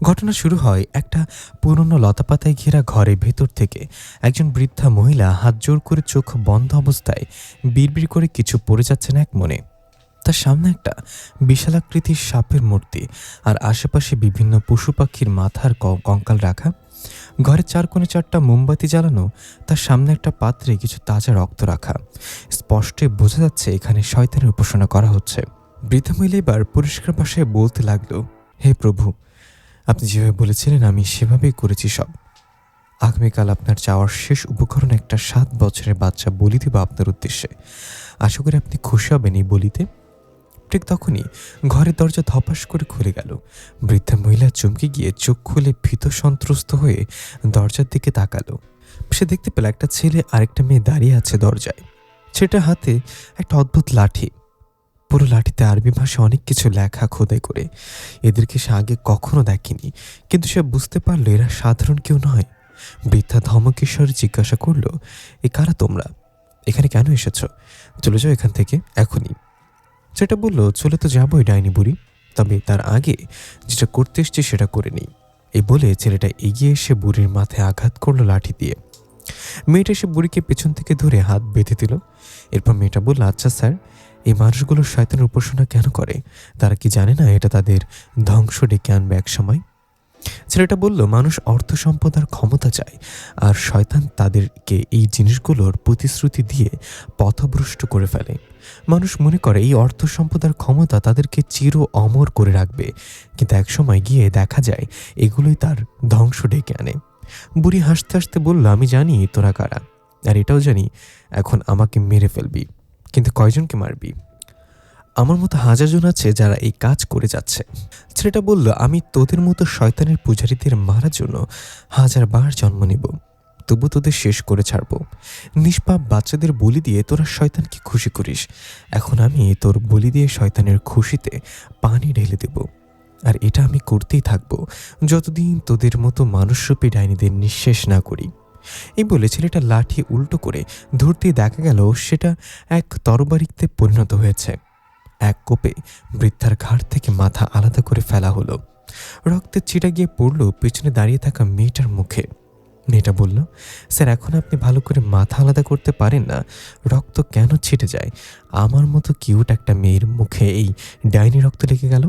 ঘটনা শুরু হয় একটা পুরনো লতাপাতায় ঘেরা ঘরের ভেতর থেকে। একজন বৃদ্ধা মহিলা হাত জোর করে চোখ বন্ধ অবস্থায় বিড়বিড় করে কিছু পড়ে যাচ্ছেন এক মনে। তার সামনে একটা বিশালাকৃতির সাপের মূর্তি, আর আশেপাশে বিভিন্ন পশু পাখির মাথার কঙ্কাল রাখা। ঘরের চার কোণে চারটা মোমবাতি জ্বালানো, তার সামনে একটা পাত্রে কিছু তাজা রক্ত রাখা। স্পষ্টে বোঝা যাচ্ছে এখানে শয়তানের উপাসনা করা হচ্ছে। বৃদ্ধা মহিলা এবার পরিষ্কার ভাষায় বলতে লাগলো, হে প্রভু, আপনি যেভাবে বলেছিলেন আমি সেভাবেই করেছি সব। আগামীকাল আপনার চাওয়ার শেষ উপকরণ একটা 7 বছরের বাচ্চা বলি দেব আপনার উদ্দেশ্যে। আশা করি আপনি খুশি হবেন এই বলিতে। ঠিক তখনই ঘরের দরজা ধপাস করে খুলে গেল। বৃদ্ধা মহিলা চমকে গিয়ে চোখ খুলে ভীত সন্ত্রস্ত হয়ে দরজার দিকে তাকালো। সে দেখতে পেল একটা ছেলে আরেকটা মেয়ে দাঁড়িয়ে আছে দরজায়। ছেলেটার হাতে একটা অদ্ভুত লাঠি। পুরো লাঠিতে আরবি ভাষায় অনেক কিছু লেখা খোদাই করে। এদেরকে সে আগে কখনো দেখেনি, কিন্তু সে বুঝতে পারলো এরা সাধারণ কেউ নয়। বৃদ্ধা ধমকেশ্বরে জিজ্ঞাসা করলো, এ কারা তোমরা? এখানে কেন এসেছ? চলে যাও এখান থেকে এখনই। সেটা বলল, চলে তো যাবোই ডাইনি বুড়ি, তবে তার আগে যেটা করতে এসছি সেটা করে নিই। এই বলে ছেলেটা এগিয়ে এসে বুড়ির মাথায় আঘাত করলো লাঠি দিয়ে। মেয়েটা এসে বুড়িকে পেছন থেকে ধরে হাত বেঁধে দিল। এরপর মেয়েটা বলল, আচ্ছা স্যার, এই মানুষগুলো শয়তানের উপাসনা কেন করে? তারা কি জানে না এটা তাদের ধ্বংস ডেকে আনবে এক সময়? ছেলেটা বলল, মানুষ অর্থ সম্পদ আর ক্ষমতা চায়, আর শয়তান তাদেরকে এই জিনিসগুলোর প্রতিশ্রুতি দিয়ে পথভ্রষ্ট করে ফেলে। মানুষ মনে করে এই অর্থ সম্পদ আর ক্ষমতা তাদেরকে চির অমর করে রাখবে, কিন্তু একসময় গিয়ে দেখা যায় এগুলোই তার ধ্বংস ডেকে আনে। বুড়ি হাসতে হাসতে বলল, আমি জানি তোরা কারা, আর এটাও জানি এখন আমাকে মেরে ফেলবি, কিন্তু কয়জনকে মারবি? আমার মতো হাজার জন আছে যারা এই কাজ করে যাচ্ছে। ছেলেটা বলল, আমি তোদের মতো শয়তানের পূজারীদের মারার জন্য 1000 বার জন্ম নেব, তবু তোদের শেষ করে ছাড়ব। নিষ্পাপ বাচ্চাদের বলি দিয়ে তোরা শয়তানকে খুশি করিস, এখন আমি তোর বলি দিয়ে শয়তানের খুশিতে পানি ঢেলে দেব। আর এটা আমি করতেই থাকবো যতদিন তোদের মতো মানুষরূপী ডাইনিদের নিঃশেষ না করি। এই বলে ছেলেটা লাঠি উল্টো করে ধরতেই দেখা গেল সেটা এক তরবারিতে পরিণত হয়েছে। এক কোপে বৃদ্ধার ঘাড় থেকে মাথা আলাদা করে ফেলা হলো। রক্তের ছিটা গিয়ে পড়ল পেছনে দাঁড়িয়ে থাকা মেয়েটার মুখে। মেয়েটা বলল, স্যার, এখন আপনি ভালো করে মাথা আলাদা করতে পারেন না? রক্ত কেন ছিটে যায়? আমার মতো কিউট একটা মেয়ের মুখে এই ডাইনি রক্ত লেগে গেল।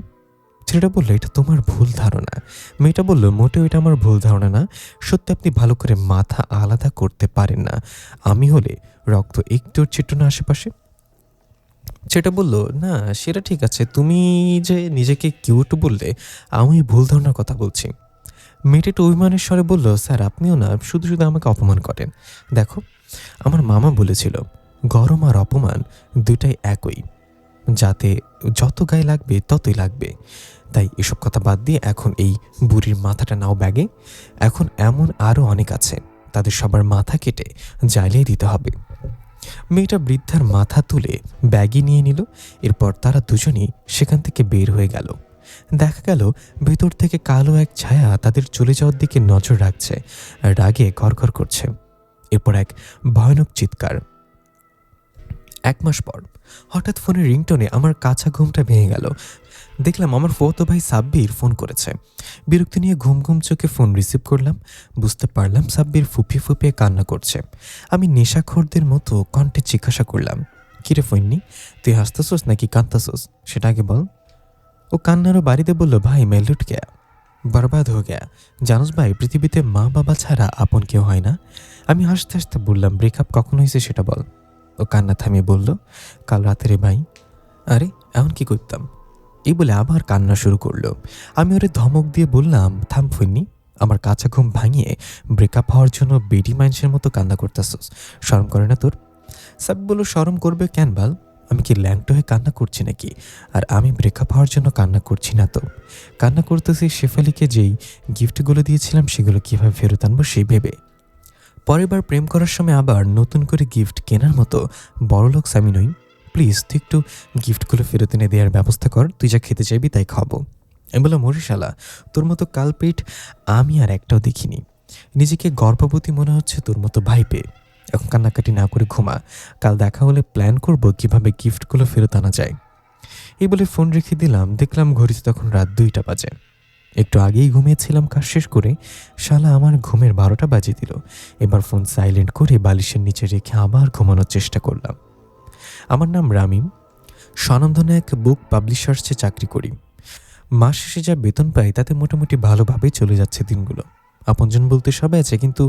ছেলেটা বলল, এটা তোমার ভুল ধারণা। মেয়েটা বলল, মোটেও এটা আমার ভুল ধারণা না, সত্যি আপনি ভালো করে মাথা আলাদা করতে পারেন না। আমি হলে রক্ত একটুর ছিটতো না আশেপাশে। সেটা বলল, না সেটা ঠিক আছে, তুমি যে নিজেকে কিউট বললে, আমি ভুল ধারণার কথা বলছি। মেয়েটা একটু অভিমানের স্বরে বলল, স্যার, আপনিও না শুধু শুধু আমাকে অপমান করেন। দেখো, আমার মামা বলেছিল গরম আর অপমান দুটাই একই, যাতে যত গায়ে লাগবে ততই লাগবে। তাই এসব কথা বাদ দিয়ে এখন এই বুড়ির মাথাটা নাও ব্যাগে। এখন এমন আরও অনেক আছে, তাদের সবার মাথা কেটে জ্বালিয়ে দিতে হবে। মেয়েটা বৃদ্ধার মাথা তুলে ব্যাগে নিয়ে নিল। এরপর তারা দুজনেই সেখান থেকে বের হয়ে গেল। দেখা গেল ভেতর থেকে কালো এক ছায়া তাদের চলে যাওয়ার দিকে নজর রাখছে আর রাগে ঘরঘর করছে। এরপর এক ভয়ানক চিৎকার। 1 মাস পর হঠাৎ ফোনের রিংটোনে আমার কাঁচা ঘুমটা ভেঙে গেল। দেখলাম আমার ফুফাতো ভাই সাব্বির ফোন করেছে। বিরক্তি নিয়ে ঘুম ঘুম চোখে ফোন রিসিভ করলাম। বুঝতে পারলাম সাব্বির ফুপিয়ে ফুপিয়ে কান্না করছে। আমি নেশাখোরদের মতো কণ্ঠে জিজ্ঞাসা করলাম, কিরে ফোননি, তুই হাসতেছোস নাকি কাঁদতেছোস সেটা আগে বল। ও কান্নারও বাড়িতে বলল, ভাই मैं लुट गया, बर्बाद हो गया। জানোস ভাই, পৃথিবীতে মা বাবা ছাড়া আপন কেউ হয় না। আমি হাসতে হাসতে বললাম, ব্রেকআপ কখন হয়েছে সেটা বল। ও কান্না থামিয়ে বলল, কাল রাতে রে ভাই। আরে এমন কি করতাম? এই বলে আবার কান্না শুরু করলো। আমি ওরে ধমক দিয়ে বললাম, থাম ফোননি, আমার কাঁচা ঘুম ভাঙিয়ে ব্রেকআপ হওয়ার জন্য বেডি মানুষের মতো কান্না করতেছস, শরম করে না তোর? সাব বলল, শরম করবে কেন বাল, আমি কি ল্যাংটো হয়ে কান্না করছি নাকি? আর আমি ব্রেকআপ হওয়ার জন্য কান্না করছি না তো, কান্না করতেছি শেফালিকে যেই গিফটগুলো দিয়েছিলাম সেগুলো কীভাবে ফেরত আনবো সেই ভেবে। পরের বার প্রেম করার সময় আবার নতুন করে গিফট কেনার মতো বড়লোক আমি নই। প্লিজ তুই একটু গিফটগুলো ফেরত এনে দেওয়ার ব্যবস্থা কর, তুই যা খেতে চাইবি তাই খাবো। আমি বললাম, মরিশালা, তোর মতো কালপিট আমি আর একটাও দেখিনি। নিজেকে গর্ভবতী মনে হচ্ছে তোর মতো ভাই পেয়ে। এখন কান্নাকাটি না করে ঘুমা, কাল দেখা হলে প্ল্যান করব কিভাবে গিফটগুলো ফেরত আনা যায়। এই বলে ফোন রেখে দিলাম। দেখলাম ঘড়িতে তখন রাত 2টা বাজে। একটু আগেই ঘুমিয়েছিলাম কাজ শেষ করে, শালা আমার ঘুমের 12টা বাজিয়ে দিল। এবার ফোন সাইলেন্ট করে বালিশের নিচে রেখে আবার ঘুমানোর চেষ্টা করলাম। আমার নাম রামিম, স্বনামধন্য এক বুক পাবলিশার্সে চাকরি করি। মাস শেষে যা বেতন পাই তাতে মোটামুটি ভালোভাবেই চলে যাচ্ছে দিনগুলো। আপনজন বলতে সবাই আছে, কিন্তু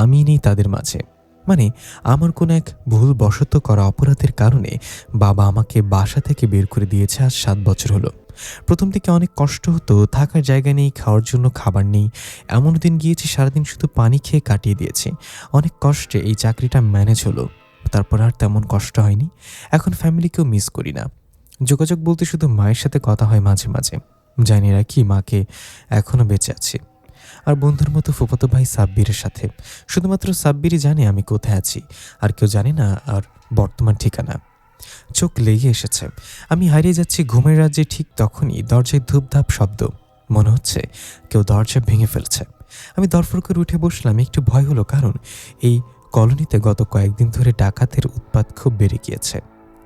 আমি নেই তাদের মাঝে। মানে আমার কোনো এক ভুলবশত করা অপরাধের কারণে বাবা আমাকে বাসা থেকে বের করে দিয়েছে আজ 7 বছর হলো। প্রথম দিকে অনেক কষ্ট হতো, থাকার জায়গা নেই, খাওয়ার জন্য খাবার নেই। এমন দিন গিয়েছি সারাদিন শুধু পানি খেয়ে কাটিয়ে দিয়েছি। অনেক কষ্টে এই চাকরিটা ম্যানেজ হলো, তারপর আর তেমন কষ্ট হয়নি। এখন ফ্যামিলিকেও মিস করি না। যোগাযোগ বলতে শুধু মায়ের সাথে কথা হয় মাঝে মাঝে। জানি রাখি মাকে এখনও বেঁচে আছি। আর বন্ধুর মতো ফুফাতো ভাই সাব্বিরের সাথে। শুধুমাত্র সাব্বিরই জানে আমি কোথায় আছি, আর কেউ জানে না আর বর্তমান ঠিকানা। চোখ লেগে এসেছে, আমি হারিয়ে যাচ্ছি ঘুমের রাজ্যে। ঠিক তখনই দরজায় ধূপধাপ শব্দ। মনে হচ্ছে কেউ দরজা ভেঙে ফেলছে। আমি দরফর করে উঠে বসলাম। একটু ভয় হলো, কারণ এই কলোনিতে গত কয়েকদিন ধরে ডাকাতের উৎপাত খুব বেড়ে গিয়েছে।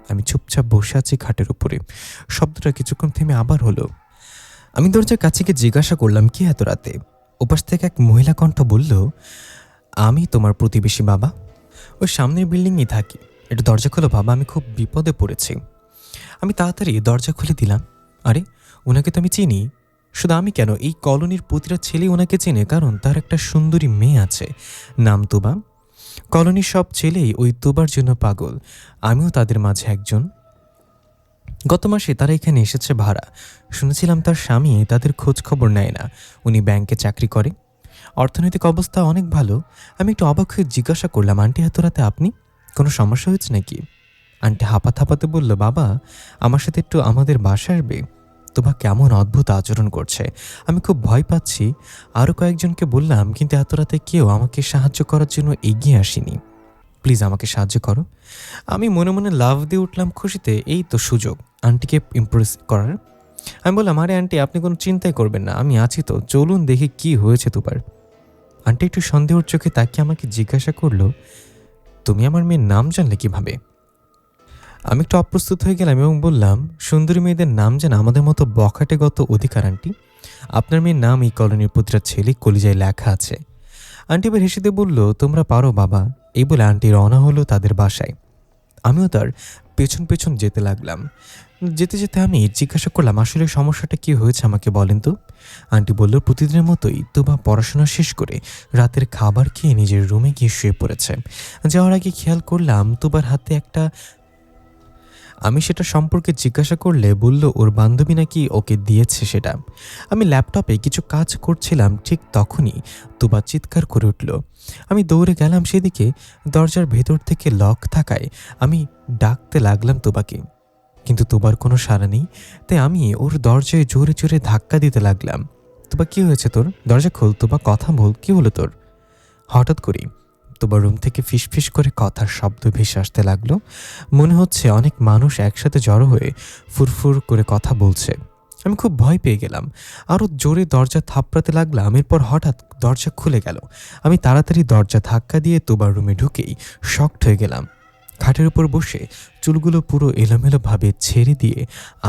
আমি চুপচাপ বসে আছি খাটের উপরে। শব্দটা কিছুক্ষণ থেমে আবার হলো। আমি দরজার কাছে গিয়ে জিজ্ঞাসা করলাম, কি এত রাতে? ওপাশ থেকে এক মহিলা কণ্ঠ বলল, আমি তোমার প্রতিবেশী বাবা, ওই সামনের বিল্ডিংয়েই থাকি। একটু দরজা খোলো বাবা, আমি খুব বিপদে পড়েছি। আমি তাড়াতাড়ি দরজা খুলে দিলাম। আরে, ওনাকে তো আমি চিনি। শুধু আমি কেন, এই কলোনির প্রতিটা ছেলে ওনাকে চেনে, কারণ তার একটা সুন্দরী মেয়ে আছে, নাম তুবা। কলোনির সব ছেলেই ওই তুবার জন্য পাগল, আমিও তাদের মাঝে একজন। গত মাসে তারা এখানে এসেছে ভাড়া। শুনেছিলাম তার স্বামী তাদের খোঁজ খবর নেয় না। উনি ব্যাংকে চাকরি করে, অর্থনৈতিক অবস্থা অনেক ভালো। আমি একটু অবাক হয়ে জিজ্ঞাসা করলাম, আন্টি এত রাতে আপনি? কোনো সমস্যা হয়েছে নাকি? আন্টি হাঁপাতে হাঁপাতে বলল, বাবা আমার সাথে একটু আমাদের বাসায় আসবে। তোবা কেমন অদ্ভুত আচরণ করছে, আমি খুব ভয় পাচ্ছি। আরও কয়েকজনকে বললাম, কিন্তু এত রাতে কেউ আমাকে সাহায্য করার জন্য এগিয়ে আসেনি। প্লিজ আমাকে সাহায্য করো। আমি মনে মনে লাভ দিয়ে উঠলাম খুশিতে। এই তো সুযোগ আন্টিকে ইমপ্রেস করার। আমি বললাম, আরে আন্টি আপনি কোনো চিন্তাই করবেন না, আমি আছি তো, চলুন দেখি কি হয়েছে তোমার। আন্টি একটু সন্দেহর চোখে তাকিয়ে আমাকে জিজ্ঞাসা করলো, তুমি আমার মেয়ের নাম জানলে কিভাবে? আমি একটু অপ্রস্তুত হয়ে গেলাম এবং বললাম, সুন্দরী মেয়েদের নাম জানা আমাদের মতো বখাটেগত অধিকার আন্টি। আপনার মেয়ের নাম এই কলোনির প্রতিটা ছেলে কলিজায় লেখা আছে। আন্টি এবার হেসে দিয়ে বলল, তোমরা পারো বাবা। এই বলে আন্টি রওনা হলো তাদের বাসায়। আমিও তার পেছন পেছন যেতে লাগলাম। যেতে যেতে আমি জিজ্ঞাসা করলাম, আসলে সমস্যাটা কি হয়েছে আমাকে বলেন তো। আন্টি বলল, প্রতিদিনের মতোই তুবা পড়াশোনা শেষ করে রাতের খাবার খেয়ে নিজের রুমে গিয়ে শুয়ে পড়েছে। যাওয়ার আগে খেয়াল করলাম তুবার হাতে একটা। আমি সেটা সম্পর্কে জিজ্ঞাসা করলে বলল, ওর বান্ধবী নাকি ওকে দিয়েছে সেটা। আমি ল্যাপটপে কিছু কাজ করছিলাম, ঠিক তখনই তুবা চিৎকার করে উঠল। আমি দৌড়ে গেলাম সেদিকে। দরজার ভেতর থেকে লক থাকায় আমি ডাকতে লাগলাম তুবাকে, কিন্তু তুবার কোনো সাড়া নেই। তাই আমি ওর দরজায় জোরে জোরে ধাক্কা দিতে লাগলাম। তুবা, কি হয়েছে তোর? দরজা খোল তুবা, কথা বল, কি হলো তোর? হঠাৎ করেই তুবা রুম থেকে ফিসফিস করে কথার শব্দ ভেসে আসতে লাগলো। মনে হচ্ছে অনেক মানুষ একসাথে জড়ো হয়ে ফুরফুর করে কথা বলছে। আমি খুব ভয় পেয়ে গেলাম, আরও জোরে দরজা থাপড়াতে লাগলাম। এরপর হঠাৎ দরজা খুলে গেল। আমি তাড়াতাড়ি দরজা ধাক্কা দিয়ে তুবার রুমে ঢুকেই শকড হয়ে গেলাম। খাটের উপর বসে চুলগুলো পুরো এলোমেলোভাবে ছেড়ে দিয়ে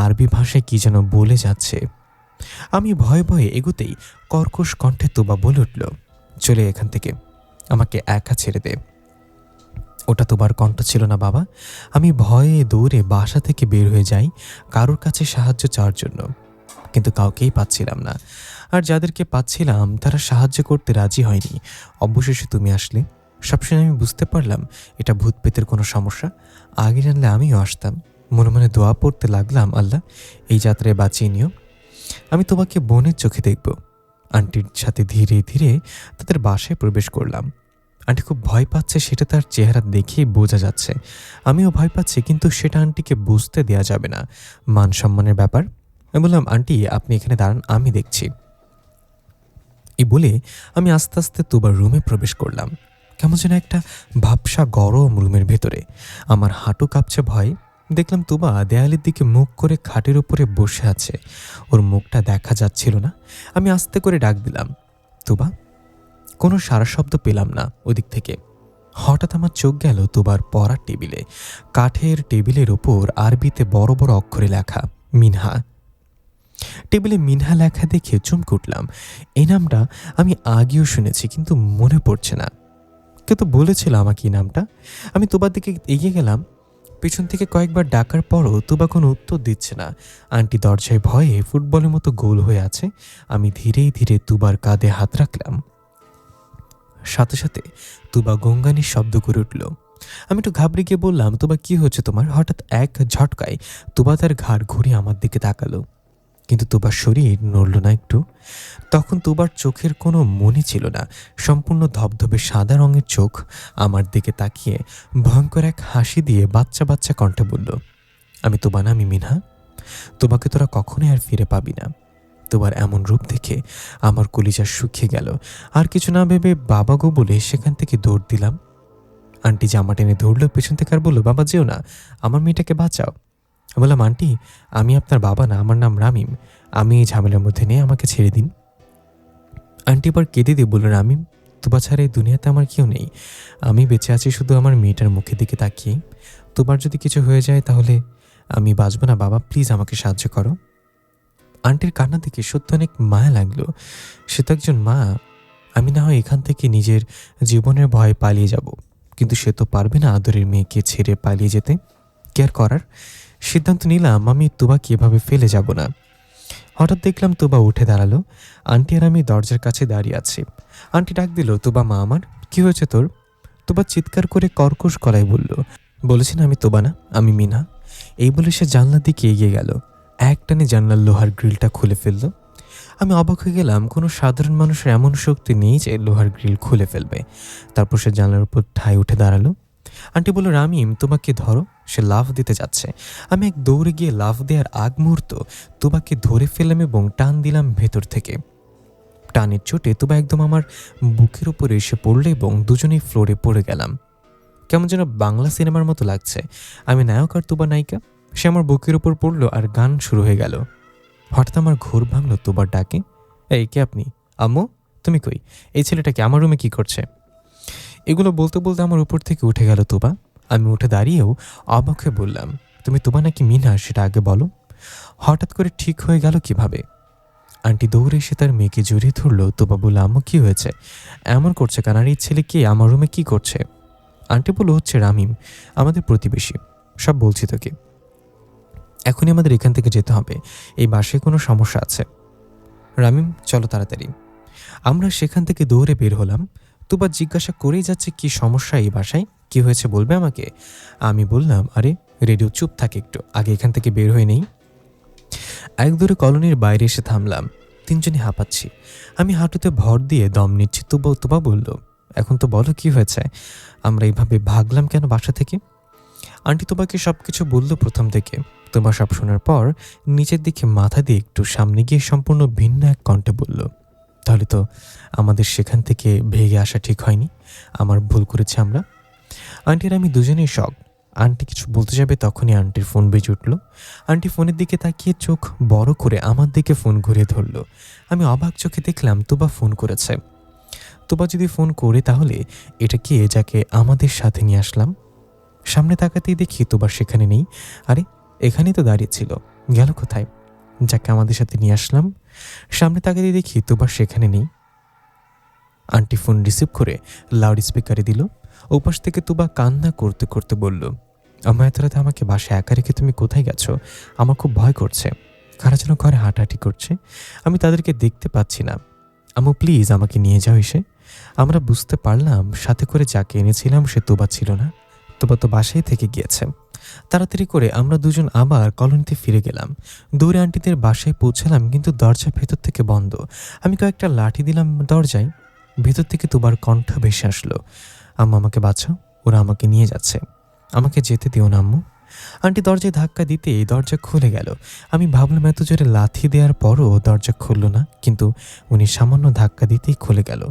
আরবি ভাষায় কি যেন বলে যাচ্ছে। আমি ভয়ে ভয়ে এগোতেই কর্কশ কণ্ঠে তুবা বলে উঠল, চলে এখান থেকে, আমাকে একা ছেড়ে দে। ওটা তোবার কণ্ঠ ছিল না বাবা। আমি ভয়ে দৌড়ে বাসা থেকে বের হয়ে যাই কারোর কাছে সাহায্য চাওয়ার জন্য, কিন্তু কাউকেই পাচ্ছিলাম না। আর যাদেরকে পাচ্ছিলাম তারা সাহায্য করতে রাজি হয়নি। অবশেষে তুমি আসলে। সবসময় আমি বুঝতে পারলাম এটা ভূত পেতের কোনো সমস্যা। আগে জানলে আমিও আসতাম। মনে মনে দোয়া পড়তে লাগলাম, আল্লাহ এই যাত্রায় বাঁচিয়ে নিও। আমি তোমাকে বোনের চোখে দেখব। আন্টির সাথে ধীরে ধীরে তাদের বাসায় প্রবেশ করলাম। আন্টি খুব ভয় পাচ্ছে, সেটা তার চেহারা দেখেই বোঝা যাচ্ছে। আমিও ভয় পাচ্ছি, কিন্তু সেটা আন্টিকে বুঝতে দেওয়া যাবে না, মান সম্মানের ব্যাপার। আমি বললাম, আন্টি আপনি এখানে দাঁড়ান, আমি দেখছি। এই বলে আমি আস্তে আস্তে তুবার রুমে প্রবেশ করলাম। কেমন যেন একটা ভাবসা গরম রুমের ভেতরে। আমার হাঁটু কাঁপছে ভয়ে। দেখলাম তুবা দেয়ালের দিকে মুখ করে খাটের উপরে বসে আছে। ওর মুখটা দেখা যাচ্ছিল না। আমি আস্তে করে ডাক দিলাম, তুবা। কোনো সারা শব্দ পেলাম না ওদিক থেকে। হঠাৎ আমার চোখ গেল তুবার পড়ার টেবিলে। কাঠের টেবিলের ওপর আরবিতে বড় বড় অক্ষরে লেখা, মিনহা। টেবিলে মিনহা লেখা দেখে চমকে উঠলাম। এই নামটা আমি আগেও শুনেছি, কিন্তু মনে পড়ছে না। কেউ তো বলেছিল আমাকে এই নামটা। আমি তুবার দিকে এগিয়ে গেলাম। পেছন থেকে কয়েকবার ডাকার পরও তুবা কোনো উত্তর দিচ্ছে না। আন্টি দরজায় ভয়ে ফুটবলের মতো গোল হয়ে আছে। আমি ধীরে ধীরে তুবার কাঁধে হাত রাখলাম। সাথে সাথে তুবা গঙ্গানির শব্দ করে উঠল। আমি একটু ঘাবড়ে গিয়ে বললাম, তুবা কি হচ্ছে তোমার? হঠাৎ এক ঝটকায় তুবা তার ঘাড় ঘুরিয়ে আমার দিকে তাকালো, কিন্তু তুবার শরীর নড়ল না একটু। তখন তুবার চোখের কোনো মনে ছিল না। সম্পূর্ণ ধবধবে সাদা রঙের চোখ আমার দিকে তাকিয়ে ভয়ঙ্কর এক হাসি দিয়ে বাচ্চা বাচ্চা কণ্ঠে বলল, আমি তুবা না, আমি মিনহা। তোমাকে তোরা কখনোই আর ফিরে পাবি না। তোমার এমন রূপ দেখে আমার কলিজা শুকিয়ে গেল। আর কিছু না ভেবে বাবা গো বলে সেখান থেকে দৌড় দিলাম। আন্টি জামা টেনে ধরলো পেছন থেকে আর বললো, বাবা যেও না, আমার মেয়েটাকে বাঁচাও। বললাম, আন্টি আমি আপনার বাবা না, আমার নাম রামিম। আমি এই ঝামেলার মধ্যে নেই, আমাকে ছেড়ে দিন। আন্টি এবার কেঁদে দিয়ে বলল, রামিম তুবা ছাড়া এই দুনিয়াতে আমার কেউ নেই। আমি বেঁচে আছি শুধু আমার মেয়েটার মুখের দিকে তাকিয়ে। তোমার যদি কিছু হয়ে যায় তাহলে আমি বাঁচবো না। বাবা প্লিজ আমাকে সাহায্য করো। আন্টির কান্না দেখে সত্যি অনেক মায়া লাগলো। সে তো একজন মা। আমি না হয় এখান থেকে নিজের জীবনের ভয়ে পালিয়ে যাব, কিন্তু সে তো পারবে না আদরের মেয়েকে ছেড়ে পালিয়ে যেতে। কেয়ার করার সিদ্ধান্ত নিলাম আমি তুবাকে এভাবে ফেলে যাব না। হঠাৎ দেখলাম তুবা উঠে দাঁড়ালো। আন্টি আর আমি দরজার কাছে দাঁড়িয়ে আছি। আন্টি ডাক দিল, তুবা মা আমার, কি হয়েছে তোর? তুবা চিৎকার করে কর্কশ গলায় বলল, বলেছি না আমি তুবা না, আমি মিনা। এই বলে সে জানলার দিকে এগিয়ে গেল। একটানে জানলার লোহার গ্রিলটা খুলে ফেলল। আমি অবাক হয়ে গেলাম। কোনো সাধারণ মানুষের এমন শক্তি নেই যে লোহার গ্রিল খুলে ফেলবে। তারপর সে জানলার উপর ঠায় উঠে দাঁড়ালো। আন্টি বলল, রামিম তোমাকে ধরো। সে লাফ দিতে যাচ্ছে। আমি এক দৌড়ে গিয়ে লাফ দেওয়ার আগ মুহূর্ত তুবাকে ধরে ফেললাম এবং টান দিলাম ভেতর থেকে। টানের চোটে তুবা একদম আমার বুকের উপরে এসে পড়লো এবং দুজনেই ফ্লোরে পড়ে গেলাম। কেমন যেন বাংলা সিনেমার মতো লাগছে। আমি নায়ক আর তুবা নায়িকা। সে আমার বুকের উপর পড়লো আর গান শুরু হয়ে গেল। হঠাৎ আমার ঘোর ভাঙলো তুবার ডাকে, এই কে আপনি? আম্মু তুমি কই? এই ছেলেটাকে আমার রুমে কি করছে? এগুলো বলতে বলতে আমার উপর থেকে উঠে গেল তুবা। আমি উঠে দাঁড়িয়েও অবাক হয়ে বললাম, তুমি তুবা নাকি মিনা সেটা আগে বলো। হঠাৎ করে ঠিক হয়ে গেল কিভাবে? আন্টি দৌড়ে এসে তার মেয়েকে জড়িয়ে ধরলো। তুবা বলল, আম্মু কি হয়েছে? এমন করছে কেন? আর এই ছেলে কে আমার রুমে কি করছে? আন্টি বলল, হচ্ছে রামিম, আমাদের প্রতিবেশী। সব বলছি তোকে। এখনই আমাদের এখান থেকে যেতে হবে। এই বাসায় কোনো সমস্যা আছে। রামিম চলো তাড়াতাড়ি। আমরা সেখান থেকে দৌড়ে বের হলাম। তুবা জিজ্ঞাসা করেই যাচ্ছে, কি সমস্যা এই বাসায়, কি হয়েছে বলবে আমাকে? আমি বললাম, আরে রেডিও চুপ থাকে একটু, আগে এখান থেকে বের হয়ে নেই। এক দূরে কলোনির বাইরে এসে থামলাম। তিনজনই হাঁপাচ্ছি। আমি হাঁটুতে ভর দিয়ে দম নিচ্ছি। তুবা বলল, এখন তো বলো কি হয়েছে? আমরা এইভাবে ভাগলাম কেন বাসা থেকে? আন্টি তোমাকে সব কিছু বললো প্রথম থেকে। তোমার সব শোনার পর নিচের দিকে মাথা দিয়ে একটু সামনে গিয়ে সম্পূর্ণ ভিন্ন এক কণ্ঠে বলল, তাহলে তো আমাদের সেখান থেকে ভেগে আসা ঠিক হয়নি। আমার ভুল করেছি আমরা। আন্টি আর আমি দুজনেই শক। আন্টি কিছু বলতে যাবে তখনই আন্টির ফোন বেজে উঠল। আন্টি ফোনের দিকে তাকিয়ে চোখ বড় করে আমার দিকে ফোন ঘুরিয়ে ধরল। আমি অবাক চোখে দেখলাম তুবা ফোন করেছে। তুবা যদি ফোন করে তাহলে এটা কে যাকে আমাদের সাথে নিয়ে আসলাম? সামনে তাকাতেই দেখি তুবা সেখানে নেই। আরে এখানেই তো দাঁড়িয়েছিল, গেল কোথায়? যাকে আমাদের সাথে নিয়ে আসলাম। সামনে তাকাতেই দেখি তুবা সেখানে নেই। আন্টি ফোন রিসিভ করে লাউড স্পিকারে দিল। ওপাশ থেকে তুবা কান্না করতে করতে বলল, আম্মা এত রাতে আমাকে বাসায় একা রেখে তুমি কোথায় গেছো? আমার খুব ভয় করছে। কারা যেন ঘরে হাঁটাহাঁটি করছে। আমি তাদেরকে দেখতে পাচ্ছি না। আম্মু প্লিজ আমাকে নিয়ে যাও এসে। আমরা বুঝতে পারলাম সাথে করে যাকে এনেছিলাম সে তুবা ছিল না। তুবা তো বাসায় থেকে গিয়েছে। তাড়াতাড়ি করে আমরা দুজন আবার কলোনিতে ফিরে গেলাম। দৌড়ে আন্টিদের বাসায় পৌঁছালাম, কিন্তু দরজা ভেতর থেকে বন্ধ। আমি কয়েকটা লাঠি দিলাম দরজায়। ভেতর থেকে তুবার কণ্ঠ ভেসে আসলো, আম্মু আমাকে বাঁচাও, ওরা আমাকে নিয়ে যাচ্ছে, আমাকে যেতে দিও না আম্মু। আন্টি দরজায় ধাক্কা দিতেই দরজা খুলে গেল। আমি ভাবলাম এত জোরে লাথি দেওয়ার পরও দরজা খুলল না, কিন্তু উনি সামান্য ধাক্কা দিতেই খুলে গেল।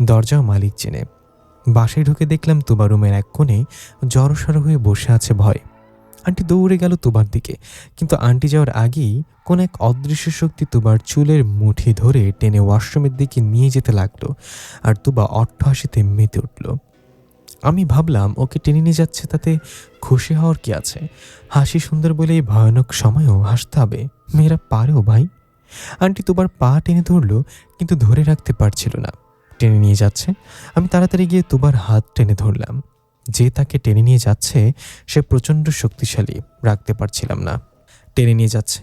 দরজাও মালিক চেনে। বাসায় ঢুকে দেখলাম তুবা রুমের এক কোণে জড়সড় হয়ে বসে আছে ভয়। আন্টি দৌড়ে গেল তুবার দিকে, কিন্তু আন্টি যাওয়ার আগেই কোন এক অদৃশ্য শক্তি তুবার চুলের মুঠি ধরে টেনে ওয়াশরুমের দিকে নিয়ে যেতে লাগলো। আর তুবা অট্টহাসিতে মেতে উঠল। আমি ভাবলাম ওকে টেনে নিয়ে যাচ্ছে, তাতে খুশি হওয়ার কি আছে? হাসি সুন্দর বলে এই ভয়ানক সময়ও হাসতে হবে? মেয়েরা পারেও ভাই। আন্টি তুবার পা টেনে ধরল, কিন্তু ধরে রাখতে পারছিল না। টেনে নিয়ে যাচ্ছে। আমি তাড়াতাড়ি গিয়ে তুবার হাত টেনে ধরলাম। যে তাকে টেনে নিয়ে যাচ্ছে সে প্রচণ্ড শক্তিশালী, রাখতে পারছিলাম না। টেনে নিয়ে যাচ্ছে।